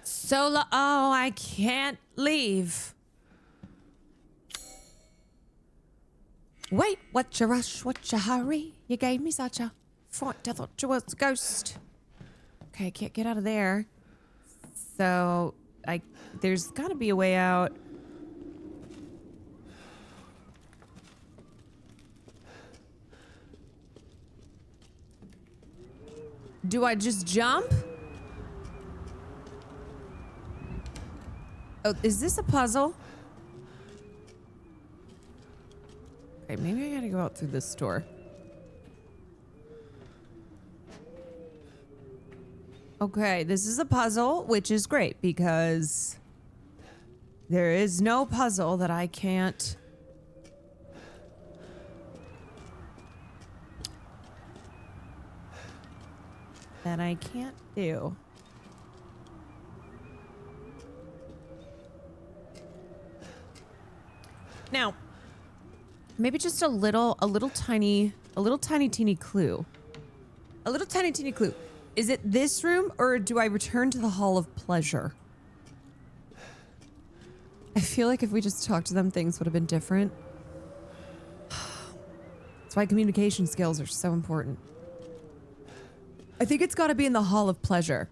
Sola, oh, I can't leave. Wait, what's your rush? What's your hurry? You gave me such a fright, I thought you was a ghost. Okay, I can't get out of there. So, there's gotta be a way out. Do I just jump? Oh, is this a puzzle? Okay, maybe I gotta go out through this door. Okay, this is a puzzle, which is great because there is no puzzle that I can't... that I can't do. Now, maybe just a little tiny teeny clue. A little tiny teeny clue. Is it this room or do I return to the Hall of Pleasure? I feel like if we just talked to them, things would have been different. That's why communication skills are so important. I think it's got to be in the Hall of Pleasure.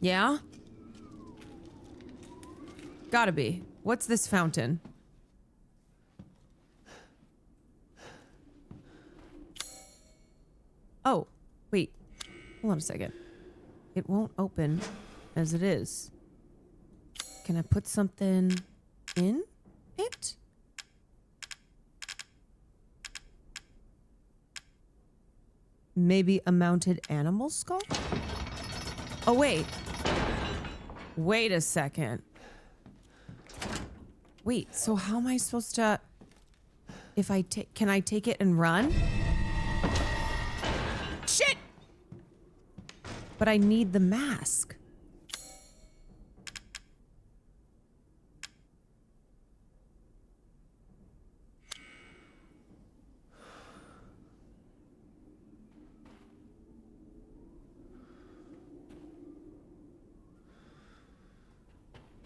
Yeah? Gotta be. What's this fountain? Oh, wait. Hold on a second. It won't open as it is. Can I put something in it? Maybe a mounted animal skull? Oh, wait. Wait a second. Wait, so how am I supposed to... If I take... Can I take it and run? Shit! But I need the mask.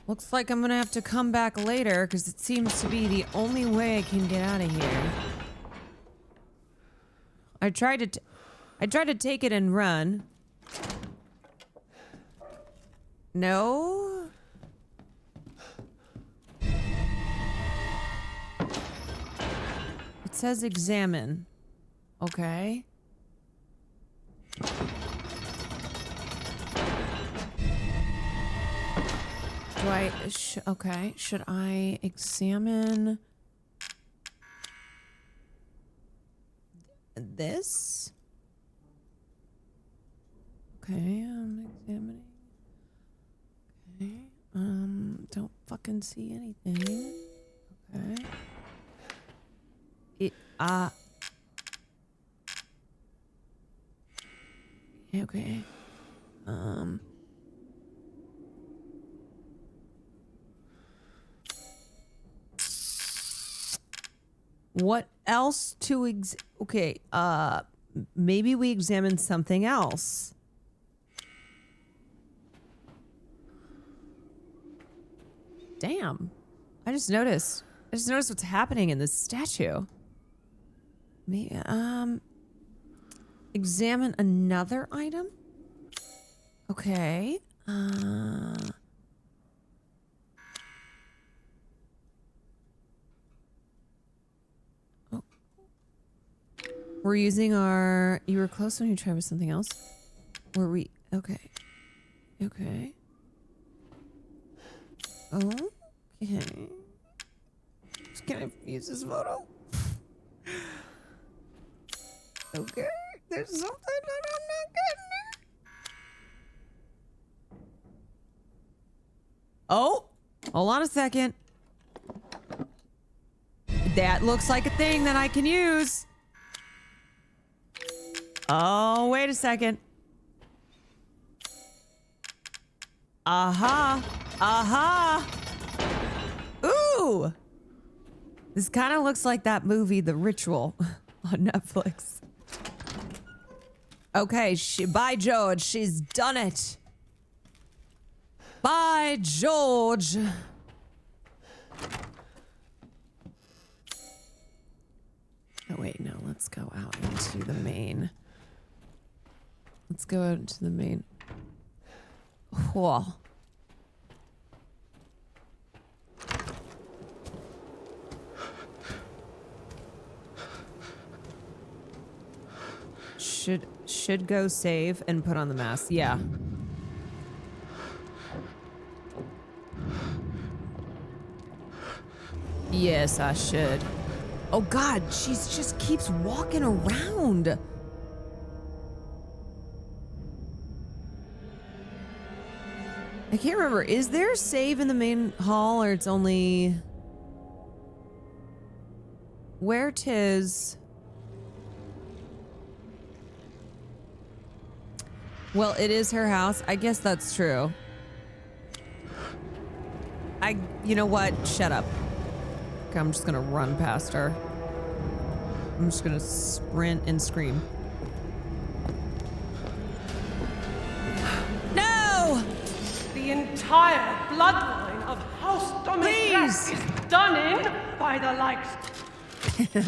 Looks like I'm gonna have to come back later because it seems to be the only way I can get out of here. I tried to take it and run. No. It says examine. Okay. Do I... okay. Should I examine... this? Okay, I'm examining. Okay. Don't fucking see anything. Okay. Okay. What else to okay, maybe we examine something else. Damn. I just noticed I just noticed what's happening in this statue. Maybe, examine another item? Okay. Oh. We're using our... You were close when you tried with something else? Were we... Okay. Okay. Okay. Can I use this photo? Okay. There's something that I'm not getting. Oh, hold on a second. That looks like a thing that I can use. Oh, wait a second. Aha. Aha. Ooh. This kind of looks like that movie, The Ritual, on Netflix. Okay, by George, she's done it. By George. Oh, wait, no, let's go out into the main. Let's go out into the main. Whoa. Should go save and put on the mask. Yeah. Yes, I should. Oh God, she just keeps walking around. I can't remember. Is there a save in the main hall, or it's only where 'tis? Well, it is her house. I guess that's true. You know what? Shut up. Okay, I'm just gonna run past her. I'm just gonna sprint and scream. No! The entire bloodline of House Dominic is done in by the likes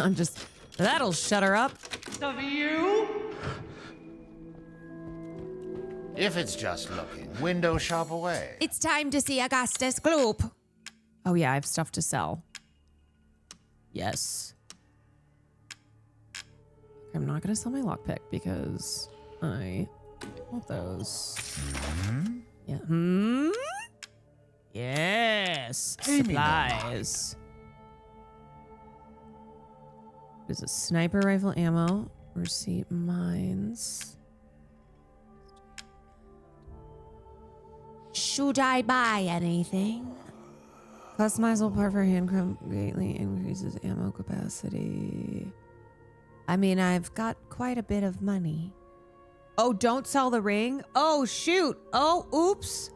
I'm just... That'll shut her up. of you. If it's just looking, window shop away. It's time to see Augustus Gloop. Oh yeah, I have stuff to sell. Yes. I'm not gonna sell my lockpick because I want those. Mm-hmm. Yeah. Hmm? Yes. Supplies. There's a sniper rifle ammo. Receipt mines. Should I buy anything? Customizable part for handcraft greatly increases ammo capacity. I mean, I've got quite a bit of money. Oh, don't sell the ring? Oh, shoot. Oh, oops.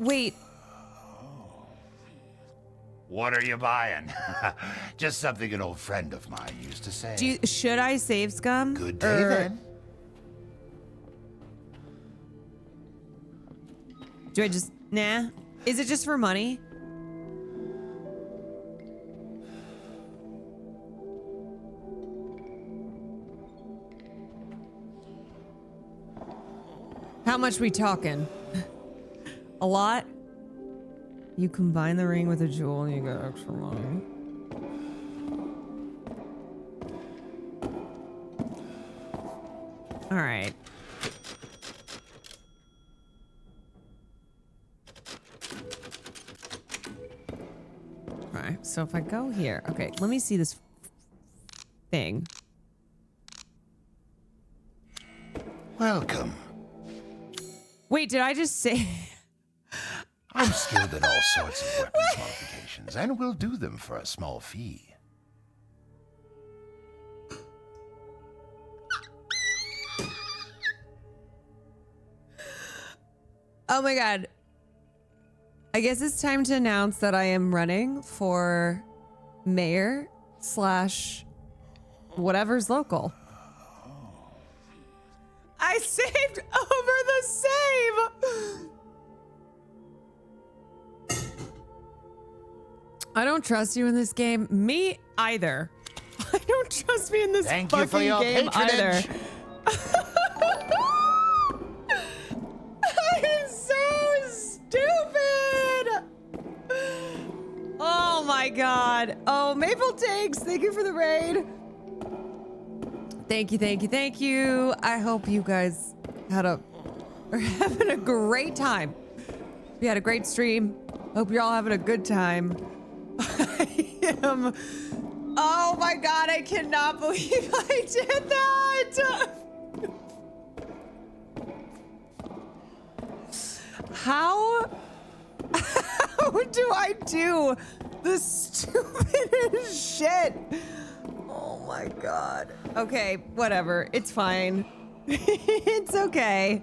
Wait. What are you buying? Just something an old friend of mine used to say. Should I save scum? Good day then. Do I just... Nah. Is it just for money? How much we talking? A lot? You combine the ring with a jewel and you get extra money. All right. All right, so if I go here, okay, let me see this thing. Welcome. Wait, did I just say... I'm skilled in all sorts of weapons modifications, and will do them for a small fee. Oh my God. I guess it's time to announce that I am running for mayor / whatever's local. I saved over the save. I don't trust you in this game. Me either. I don't trust me in this Thank you for fucking your game either. patronage. I am so stupid. Oh my god. Oh, Maple Takes, thank you for the raid. Thank you, thank you, thank you. I hope you guys are having a great time. We had a great stream. Hope you're all having a good time. I am. Oh my god, I cannot believe I did that. How do I do the stupidest shit? Oh my god. Okay, whatever. It's fine. It's okay.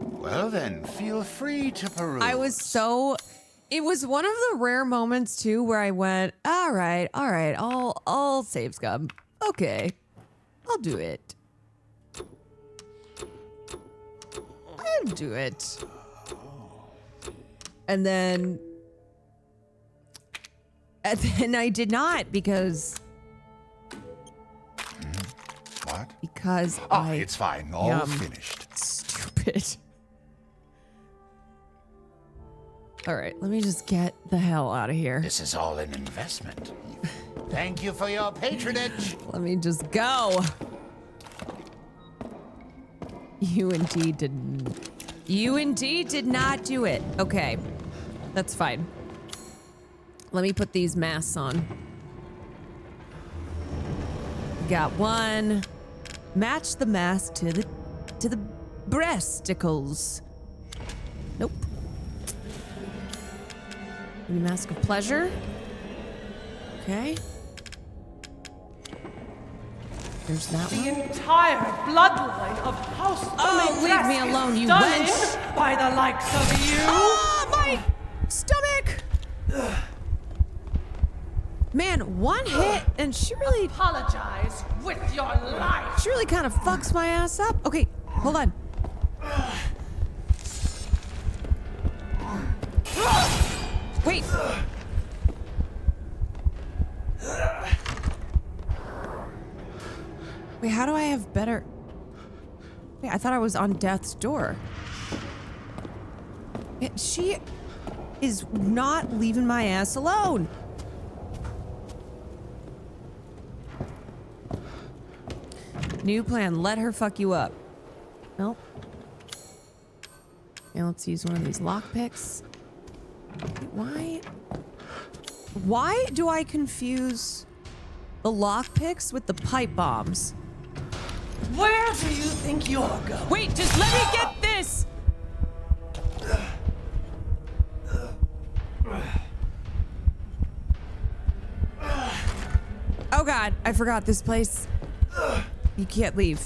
Well then, feel free to peruse. It was one of the rare moments too where I went, all right, I'll save scum. Okay, I'll do it. I'll do it. And then I did not because. What? Because it's fine. All finished. Stupid. All right, let me just get the hell out of here. This is all an investment. Thank you for your patronage. Let me just go. You indeed didn't. You indeed did not do it. Okay, that's fine. Let me put these masks on. Got one. Match the mask to the breasticles. Nope. Maybe mask of pleasure. Okay. There's that one. The entire bloodline of House leave me alone, you done wench. by the likes of you. Oh, my stomach! Man, one hit and she really apologize with your life. She really kind of fucks my ass up. Okay, hold on. Wait. Wait, how do I have better? Wait, I thought I was on death's door. She is not leaving my ass alone. New plan, let her fuck you up. Nope. Okay, let's use one of these lockpicks. Why do I confuse the lockpicks with the pipe bombs? Where do you think you're going? Wait, just let me get this! Oh god, I forgot this place. You can't leave.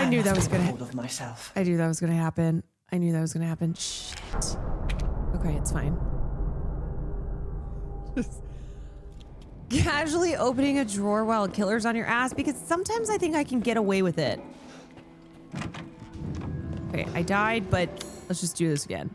I knew that was gonna happen. I knew that was gonna happen. I knew that was gonna happen. Shit. Okay, it's fine. Just casually opening a drawer while a killer's on your ass, because sometimes I think I can get away with it. Okay, I died, but let's just do this again.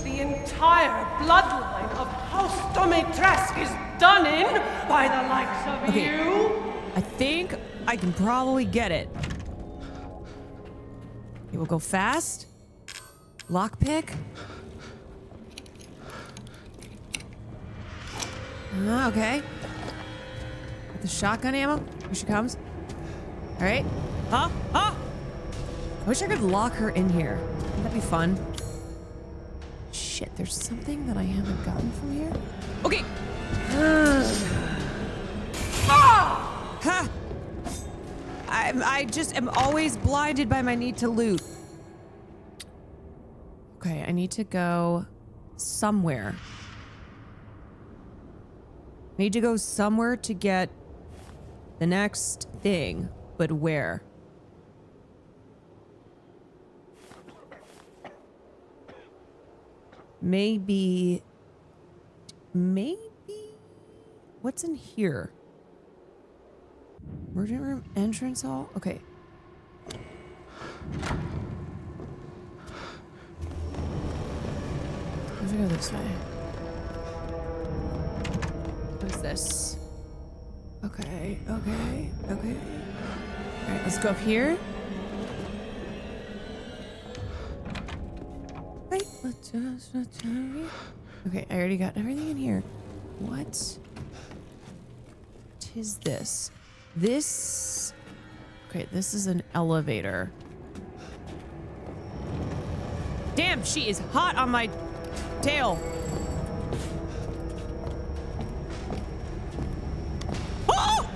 The entire bloodline of House Domitresk is done in by the likes of you. I think I can probably get it. Okay, we'll go fast. Lockpick. Okay. Got the shotgun ammo. Here she comes. All right. Huh? Huh? I wish I could lock her in here. Wouldn't that be fun? Shit, there's something that I haven't gotten from here. Okay. Ha! I just am always blinded by my need to loot. Okay, I need to go somewhere. I need to go somewhere to get the next thing, but where? Maybe... What's in here? Emergent room entrance hall. Okay. Let's go this way. What is this? Okay, okay, okay. All right, let's go up here. Wait, let's just... Okay, I already got everything in here. What? Is this? This... Okay, this is an elevator. Damn, she is hot on my tail. Oh!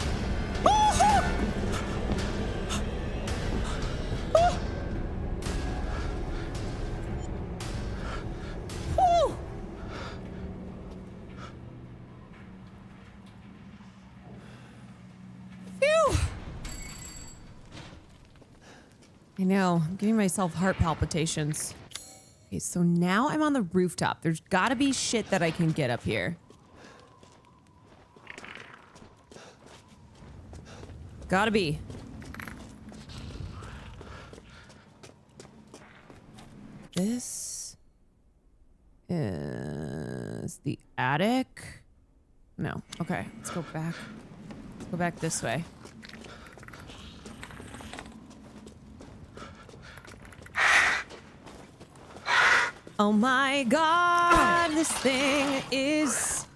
Oh! Oh! Oh! Phew! I know, I'm giving myself heart palpitations. Okay, so now I'm on the rooftop. There's gotta be shit that I can get up here. Gotta be. This is the attic. No. Okay, let's go back. Let's go back this way. Oh my god, this thing is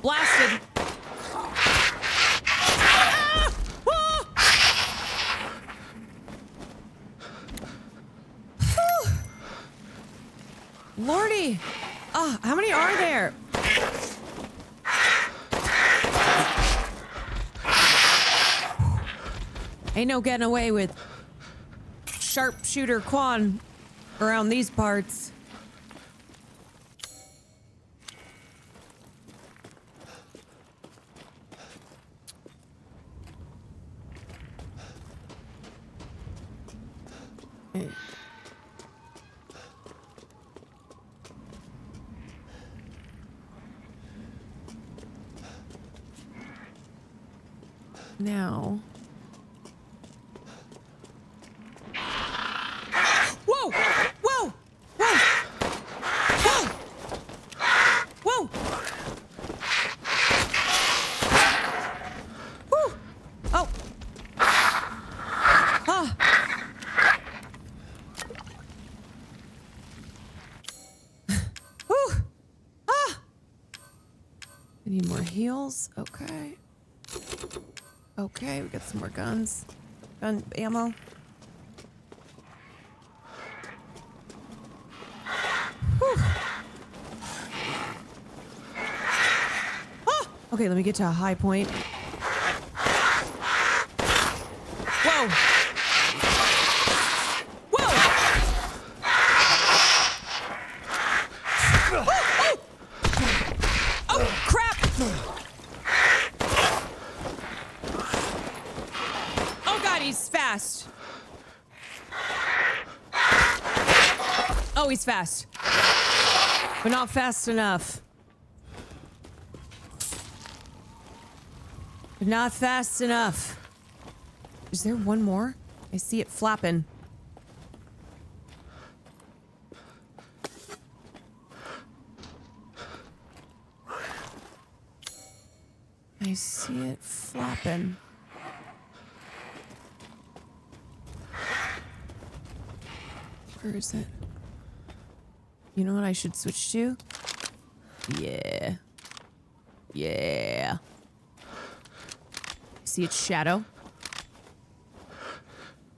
blasted. Ah! Ah! Lordy. Oh, how many are there? Ain't no getting away with sharpshooter Quan around these parts. Okay. Now. Whoa! Whoa! Whoa! Whoa! Whoa! Woo! Oh! Ah! Whew! Ah! I need more heals. Okay. Okay, we got some more guns. Gun ammo. Whew. Ah! Okay, let me get to a high point. Whoa! Whoa! Oh, oh! Oh, crap! Oh god, he's fast. Oh, he's fast. But not fast enough. But not fast enough. Is there one more? I see it flapping. I see it flapping. Where is it? You know what I should switch to? Yeah. Yeah. See its shadow?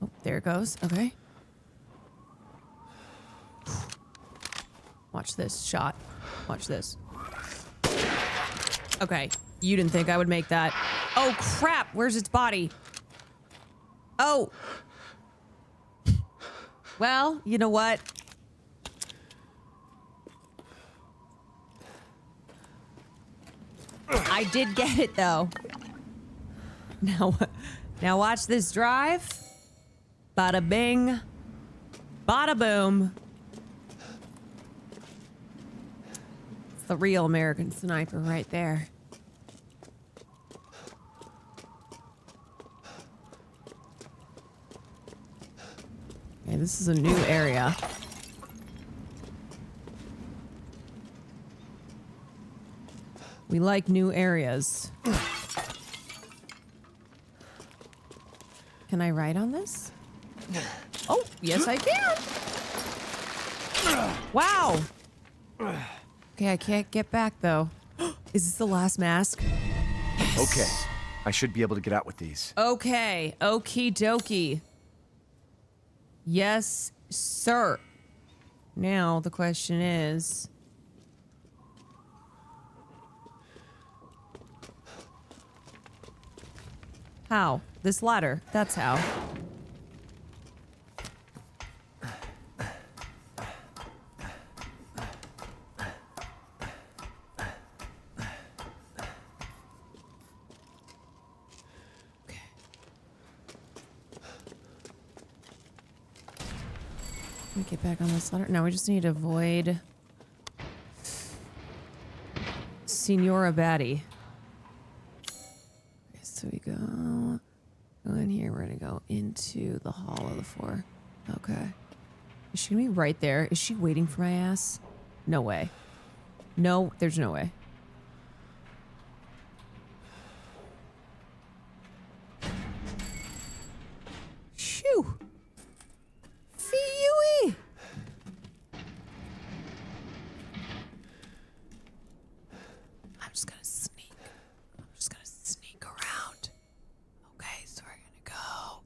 Oh, there it goes. Okay. Watch this shot. Watch this. Okay. You didn't think I would make that. Oh, crap. Where's its body? Oh. Well, you know what? I did get it, though. Now watch this drive. Bada bing. Bada boom. It's the real American sniper right there. Okay, this is a new area. We like new areas. Can I ride on this? Oh, yes I can. Wow. Okay, I can't get back though. Is this the last mask? Yes. Okay. I should be able to get out with these. Okay, okie dokie. Yes, sir. Now the question is... how? This ladder. That's how. Can we get back on this ladder? No, we just need to avoid Senora Batty. Okay, so we go in here. We're gonna go into the Hall of the Four. Okay. Is she gonna be right there? Is she waiting for my ass? No way. No, there's no way. Shoo! Fee-wee! I'm just gonna sneak. I'm just gonna sneak around. Okay, so we're gonna go.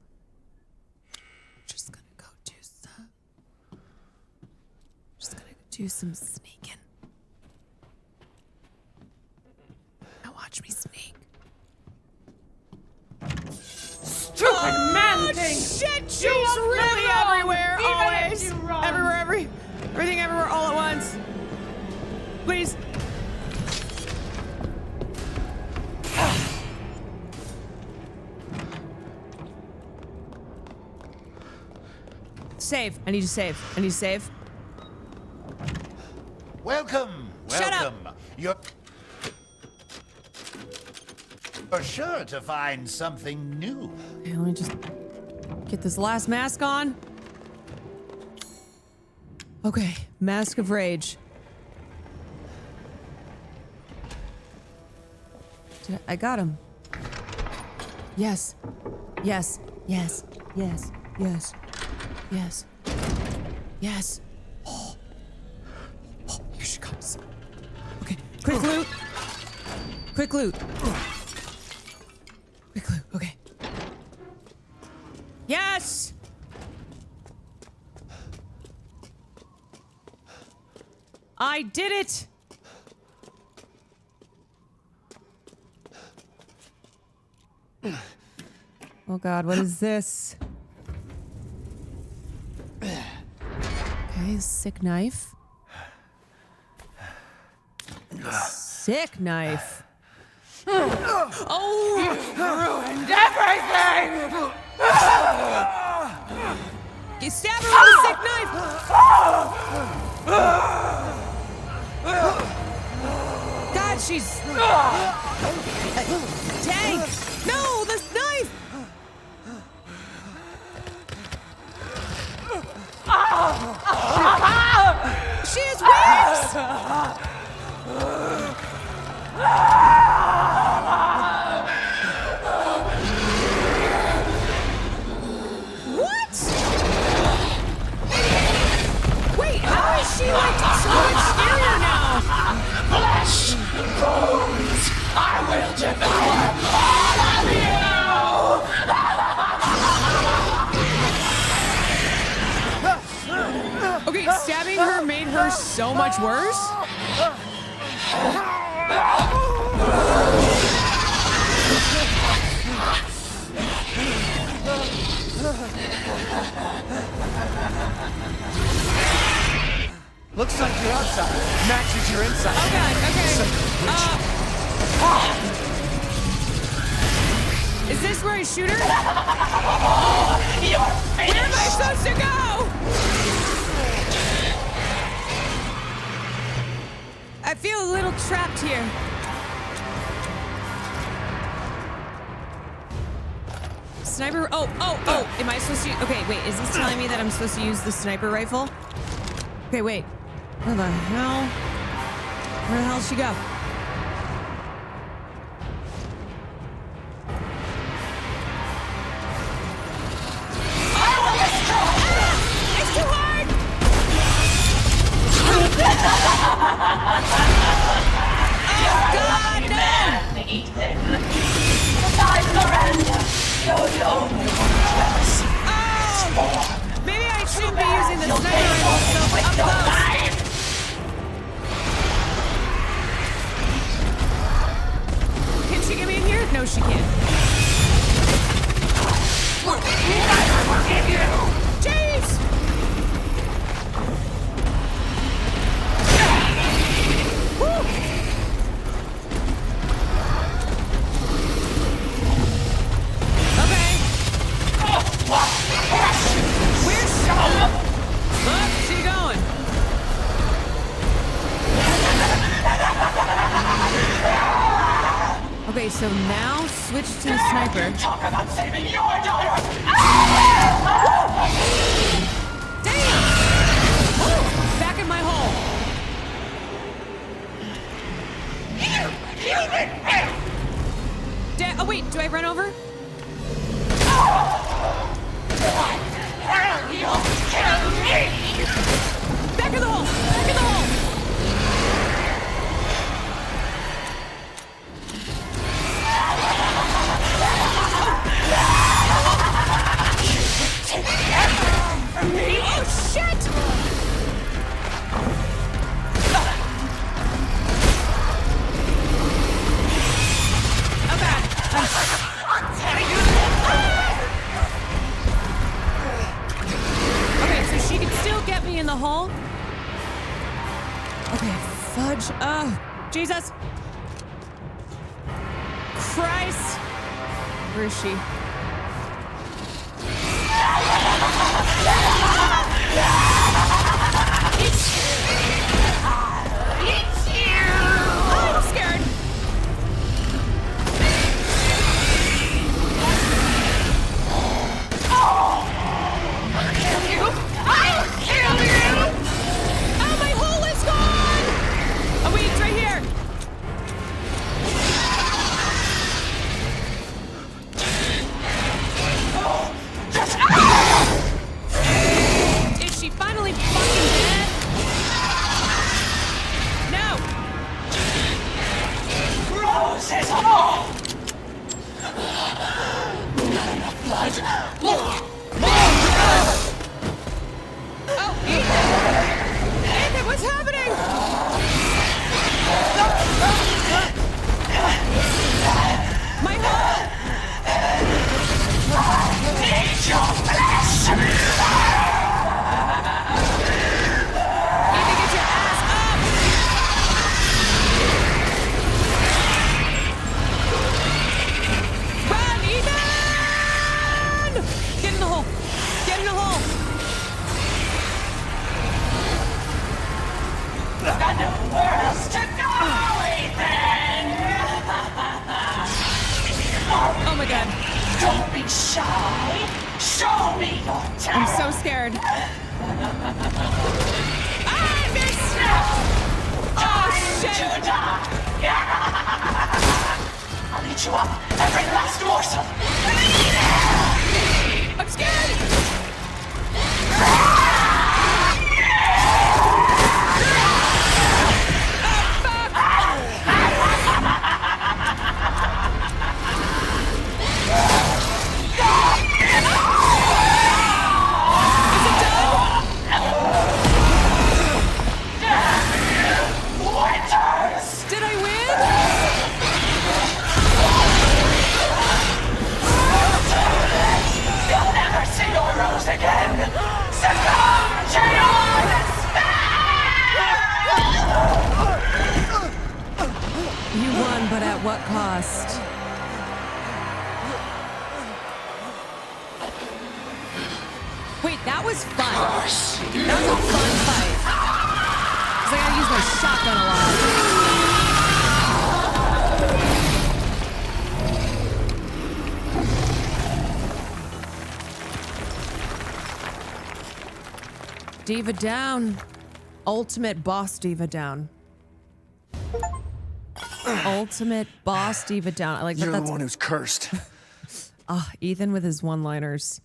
Just gonna go do some. Just gonna do some sneaking. Now watch me sneak. Stupid man thing! Shit, she's really everywhere, always. Everywhere, everything everywhere, all at once. Please. Save. I need to save. I need to save. Welcome. Shut up. Welcome. You're sure to find something new. Okay, let me just get this last mask on. Okay, Mask of Rage. I got him. Yes. Yes. Yes. Yes. Yes. Yes. Yes. Oh. Oh, here she comes. Okay, quick loot. Quick loot. Quick loot, okay. Yes! I did it! Oh god, what is this? Okay, sick knife. Sick knife. Oh! You've ruined everything! You stab her with a sick knife! God, she's... Tank! No, the knife! She has wings! What? Wait, how is she like so much scarier now? Flesh and bones, I will devour all of you! Okay, stabbing her made her so much worse? Looks like your outside matches your inside. Oh god, okay. Is this where I shoot her? Where am I supposed to go? I feel a little trapped here. sniper. Oh. Am I supposed to? Okay, wait. Is this telling me that I'm supposed to use the sniper rifle? Okay, wait. Where the hell? Where the hell did she go? It's too hard! Oh God, no! Maybe I shouldn't be using the sniper rifle so up close. Can she get me in here? No, she can't. Jeez! Woo! Okay. Where's she? Where's she going? Okay, so now switch to the sniper. Talk about saving your daughter! Damn! Woo! Back in my hole. Oh wait, do I run over? You'll kill me! Back in the hole! Back in the hole! Oh shit! Okay. Okay, so she can still get me in the hole. Okay, fudge. Oh, Jesus. Christ. Where is she? I'm scared. I'll kill you! Oh, my hole is gone! Oh, wait, it's right here. Is she finally fucking dead? No! Roses all! Not enough blood. Oh, Ethan! Ethan, what's happening? My hole! Eat your flesh! Ethan, get your ass up! Run, Ethan! Get in the hole! Get in the hole! I know where else to go, Ethan! Oh my god. Don't be shy. Show me your talent. I'm so scared. I missed! Oh, shit! To die. I'll eat you up, every last morsel. I'm scared! Did I win? You'll never see your rose again. Succumb to your despair! You won, but at what cost? Wait, that was fun. That was a fun fight. 'Cause I gotta use my shotgun a lot. Diva down. Ultimate boss diva down. Ultimate boss diva down. I like that. You're the one who's cursed. Ah, Ethan with his one-liners.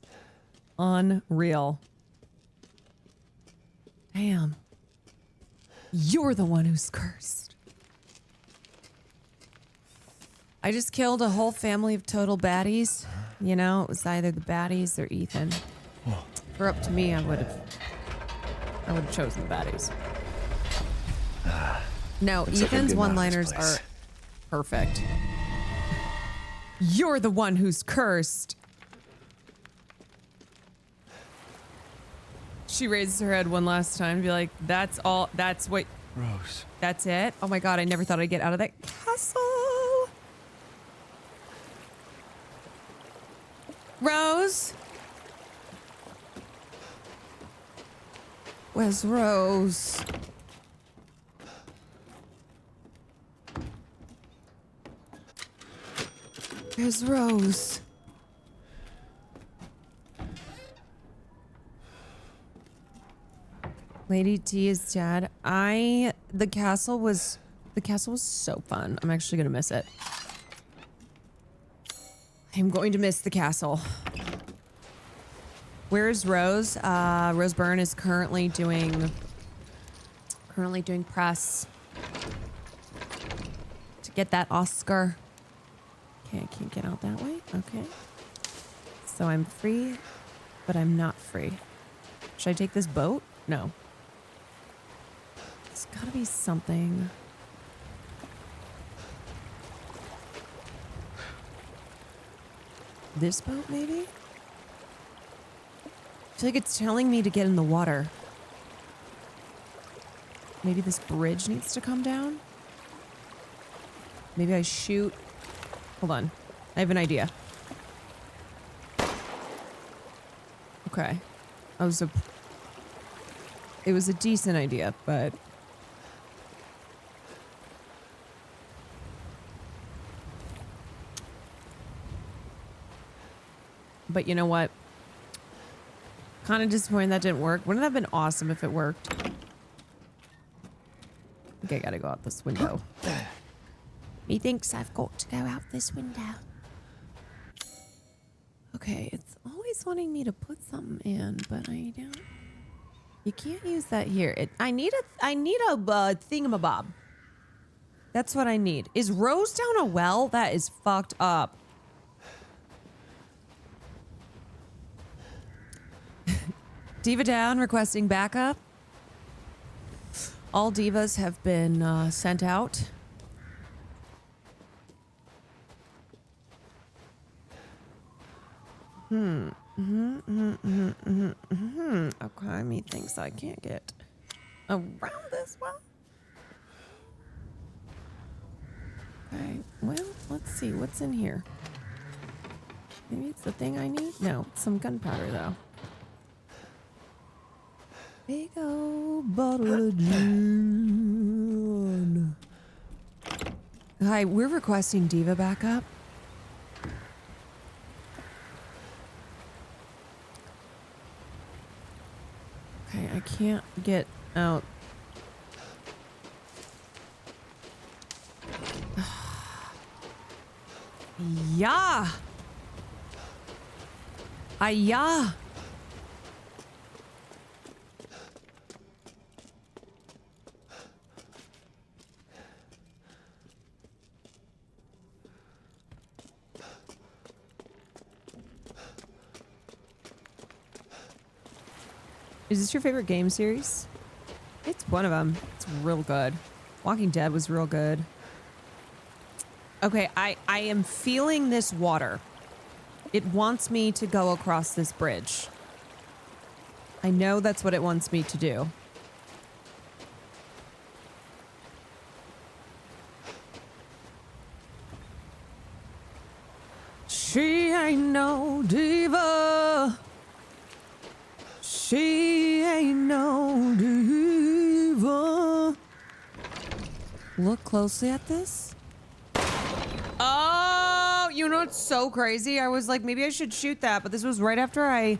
Unreal. Damn. You're the one who's cursed. I just killed a whole family of total baddies. You know, it was either the baddies or Ethan. For up to me, I would have chosen the baddies. No, Looks like I'm Ethan's getting out of this one-liners place. are perfect. You're the one who's cursed. She raises her head one last time to be like, that's all, that's what... Rose. That's it? Oh my god, I never thought I'd get out of that castle. Rose? Where's Rose? Where's Rose? Lady T is dead. The castle was so fun. I'm actually gonna miss it. I'm going to miss the castle. Where's Rose? Rose Byrne is currently doing press to get that Oscar. Okay, I can't get out that way. Okay. So I'm free, but I'm not free. Should I take this boat? No. It's gotta be something. This boat, maybe? I feel like it's telling me to get in the water. Maybe this bridge needs to come down? Maybe I shoot... Hold on. I have an idea. Okay. It was a decent idea, but... But you know what? Kind of disappointed that didn't work. Wouldn't it have been awesome if it worked? Okay, I gotta go out this window. He thinks I've got to go out this window. Okay, it's always wanting me to put something in, but I don't. You can't use that here. I need a thingamabob. That's what I need. Is Rose down a well? That is fucked up. Diva down, requesting backup. All divas have been sent out. Okay, methinks I can't get around this well. Okay, well, let's see what's in here. Maybe it's the thing I need? No, some gunpowder though. Big old bottle of gin. Hi, we're requesting diva backup. Okay, I can't get out. Yeah. Yeah. Is this your favorite game series? It's one of them. It's real good. Walking Dead was real good. Okay, I am feeling this water. It wants me to go across this bridge. I know that's what it wants me to do. She ain't no diva. She ain't no diva. Look closely at this. Oh, you know what's so crazy? I was like, maybe I should shoot that, but this was right after I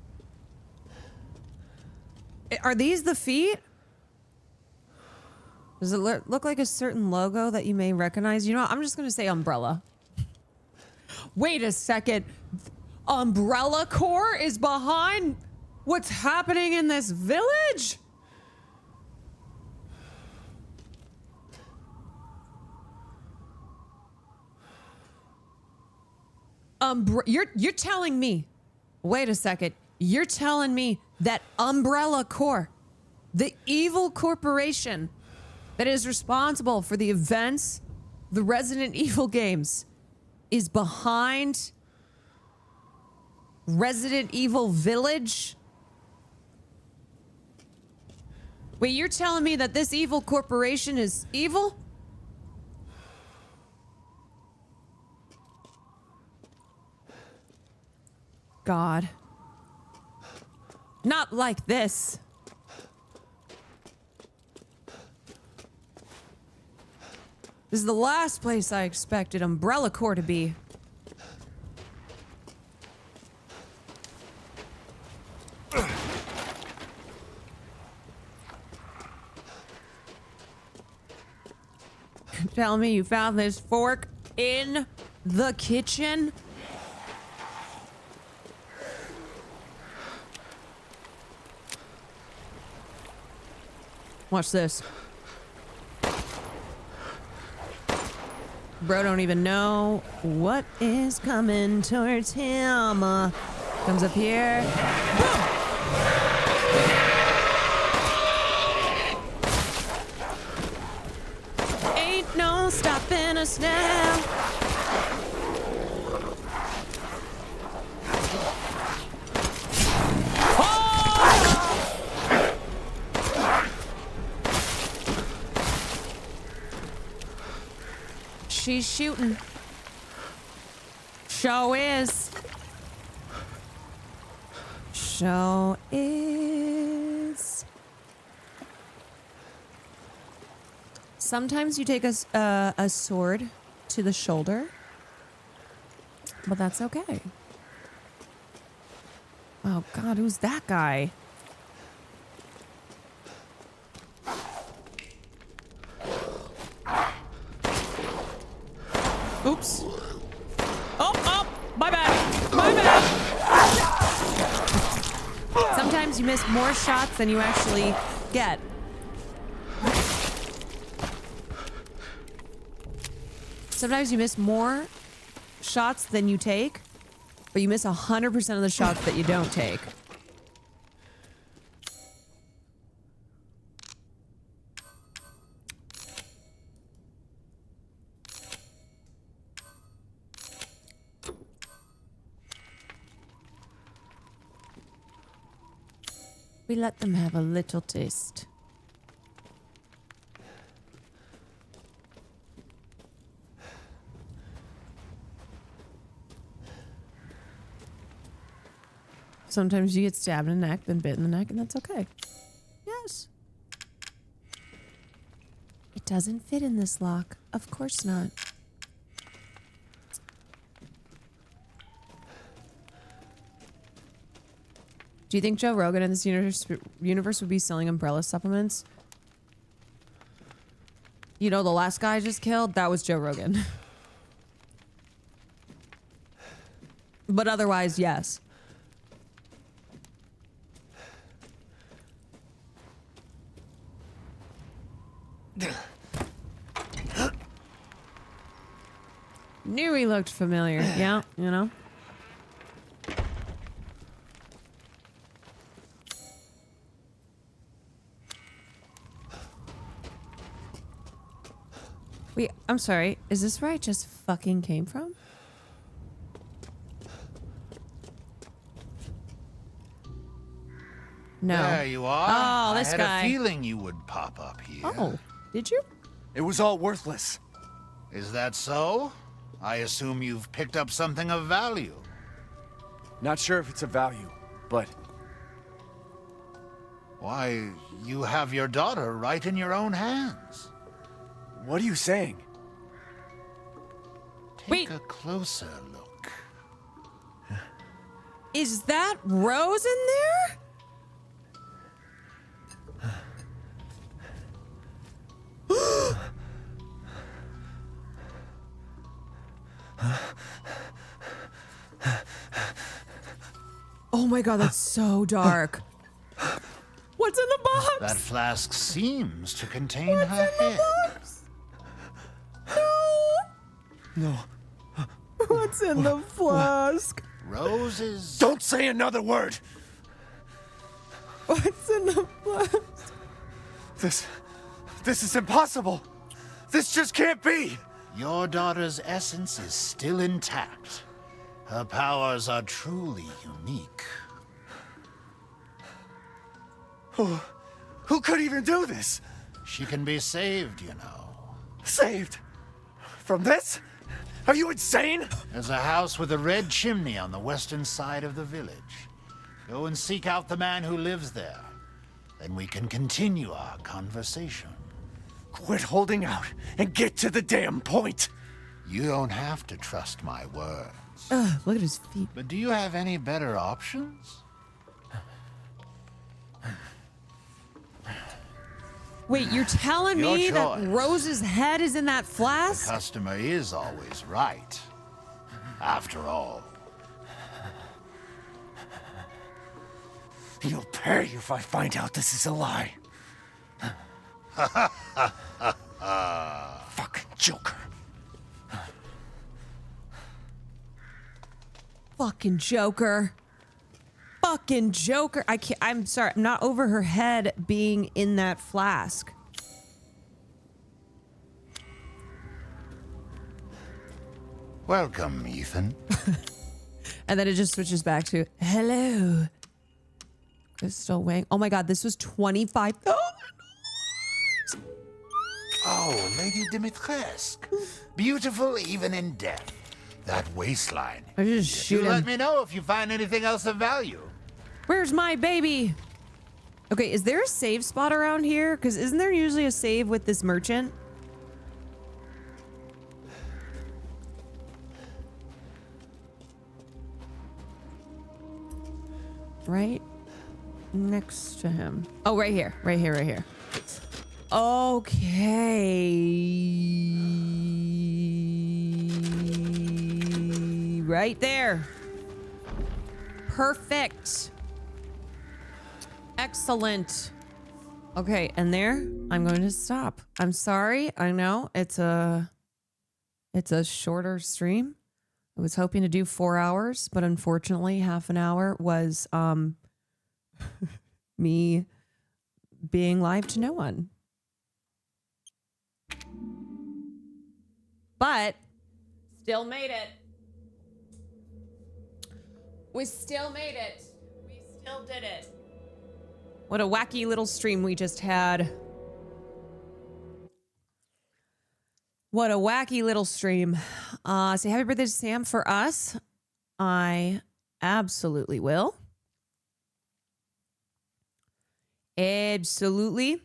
Are these the feet? Does it look like a certain logo that you may recognize? You know what? I'm just going to say Umbrella. Wait a second. Umbrella Corps is behind what's happening in this village? You're telling me, wait a second, you're telling me that Umbrella Corps, the evil corporation that is responsible for the events, the Resident Evil games, is behind Resident Evil Village? Wait, you're telling me that this evil corporation is evil? God. Not like this. This is the last place I expected Umbrella Corps to be. Tell me you found this fork in the kitchen? Watch this. Bro don't even know what is coming towards him. Comes up here. Boom! Ain't no stopping us now. She's shooting. Show is. Show is. Sometimes you take a sword to the shoulder, but that's okay. Oh God, who's that guy? Oops. Oh, my bad. My bad. Sometimes you miss more shots than you actually get. Sometimes you miss more shots than you take, but you miss 100% of the shots that you don't take. We let them have a little taste. Sometimes you get stabbed in the neck, then bit in the neck, and that's okay. Yes. It doesn't fit in this lock. Of course not. Do you think Joe Rogan in this universe would be selling Umbrella supplements? You know, the last guy I just killed, that was Joe Rogan. But otherwise, yes. Knew he looked familiar. Yeah, you know. Wait, I'm sorry. Is this where I just fucking came from? No. There you are. Oh, this guy. I had a feeling you would pop up here. Oh, did you? It was all worthless. Is that so? I assume you've picked up something of value. Not sure if it's of value, but... Why, you have your daughter right in your own hands. What are you saying? Take a closer look. Is that Rose in there? Oh my god, that's so dark. What's in the box? That flask seems to contain her head. No. What's in the flask? Roses. Don't say another word. What's in the flask? This is impossible. This just can't be. Your daughter's essence is still intact. Her powers are truly unique. Who could even do this? She can be saved, you know. Saved? From this? Are you insane? There's a house with a red chimney on the western side of the village. Go and seek out the man who lives there. Then we can continue our conversation. Quit holding out and get to the damn point. You don't have to trust my words. Ugh, look at his feet. But do you have any better options? Wait, you're telling Your me that choice. Rose's head is in that The flask? customer is always right. After all. You'll pay if I find out this is a lie. Fucking Joker. Fucking Joker. Fucking Joker. I can't. I'm sorry. I'm not over her head being in that flask. Welcome, Ethan. And then it just switches back to hello. Crystal Wang. Oh my god, this was $25,000. Oh, Lady Dimitrescu. Beautiful even in death. That waistline. I just shoot You let him. me know if you find anything else of value. Where's my baby? Okay, is there a save spot around here? Because isn't there usually a save with this merchant? Right next to him. Oh, right here. Right here, right here. Okay. Right there. Perfect. Excellent. Okay, and there, I'm going to stop. I'm sorry. I know it's a shorter stream. I was hoping to do 4 hours, but unfortunately, half an hour was me being live to no one. But still made it. We still made it. We still did it. What a wacky little stream we just had. What a wacky little stream. Say happy birthday to Sam for us. I absolutely will. Absolutely.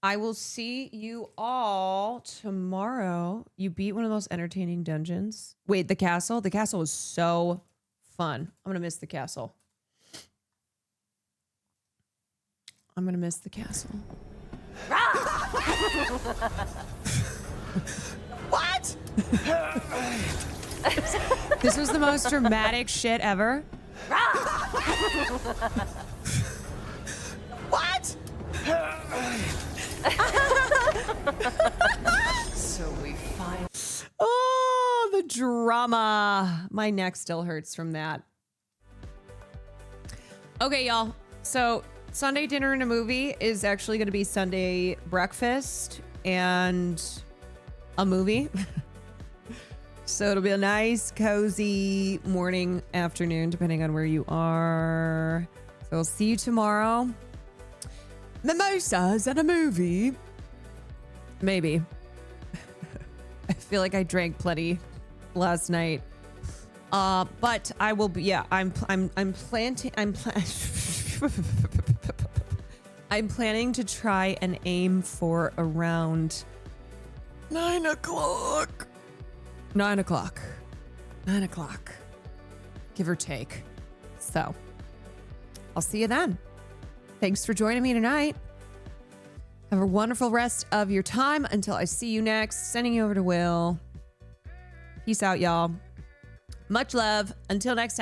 I will see you all tomorrow. You beat one of the most entertaining dungeons. Wait, the castle? The castle was so fun. I'm going to miss the castle. I'm going to miss the castle. What? This was the most dramatic shit ever. What? So we find. Oh, the drama. My neck still hurts from that. Okay, y'all. So Sunday dinner and a movie is actually going to be Sunday breakfast and a movie. So it'll be a nice, cozy morning, afternoon, depending on where you are. So I'll see you tomorrow. Mimosas and a movie. Maybe. I feel like I drank plenty last night. But I will be, yeah, I'm planning to try and aim for around 9 o'clock. 9 o'clock. 9 o'clock. Give or take. So, I'll see you then. Thanks for joining me tonight. Have a wonderful rest of your time until I see you next. Sending you over to Will. Peace out, y'all. Much love. Until next time.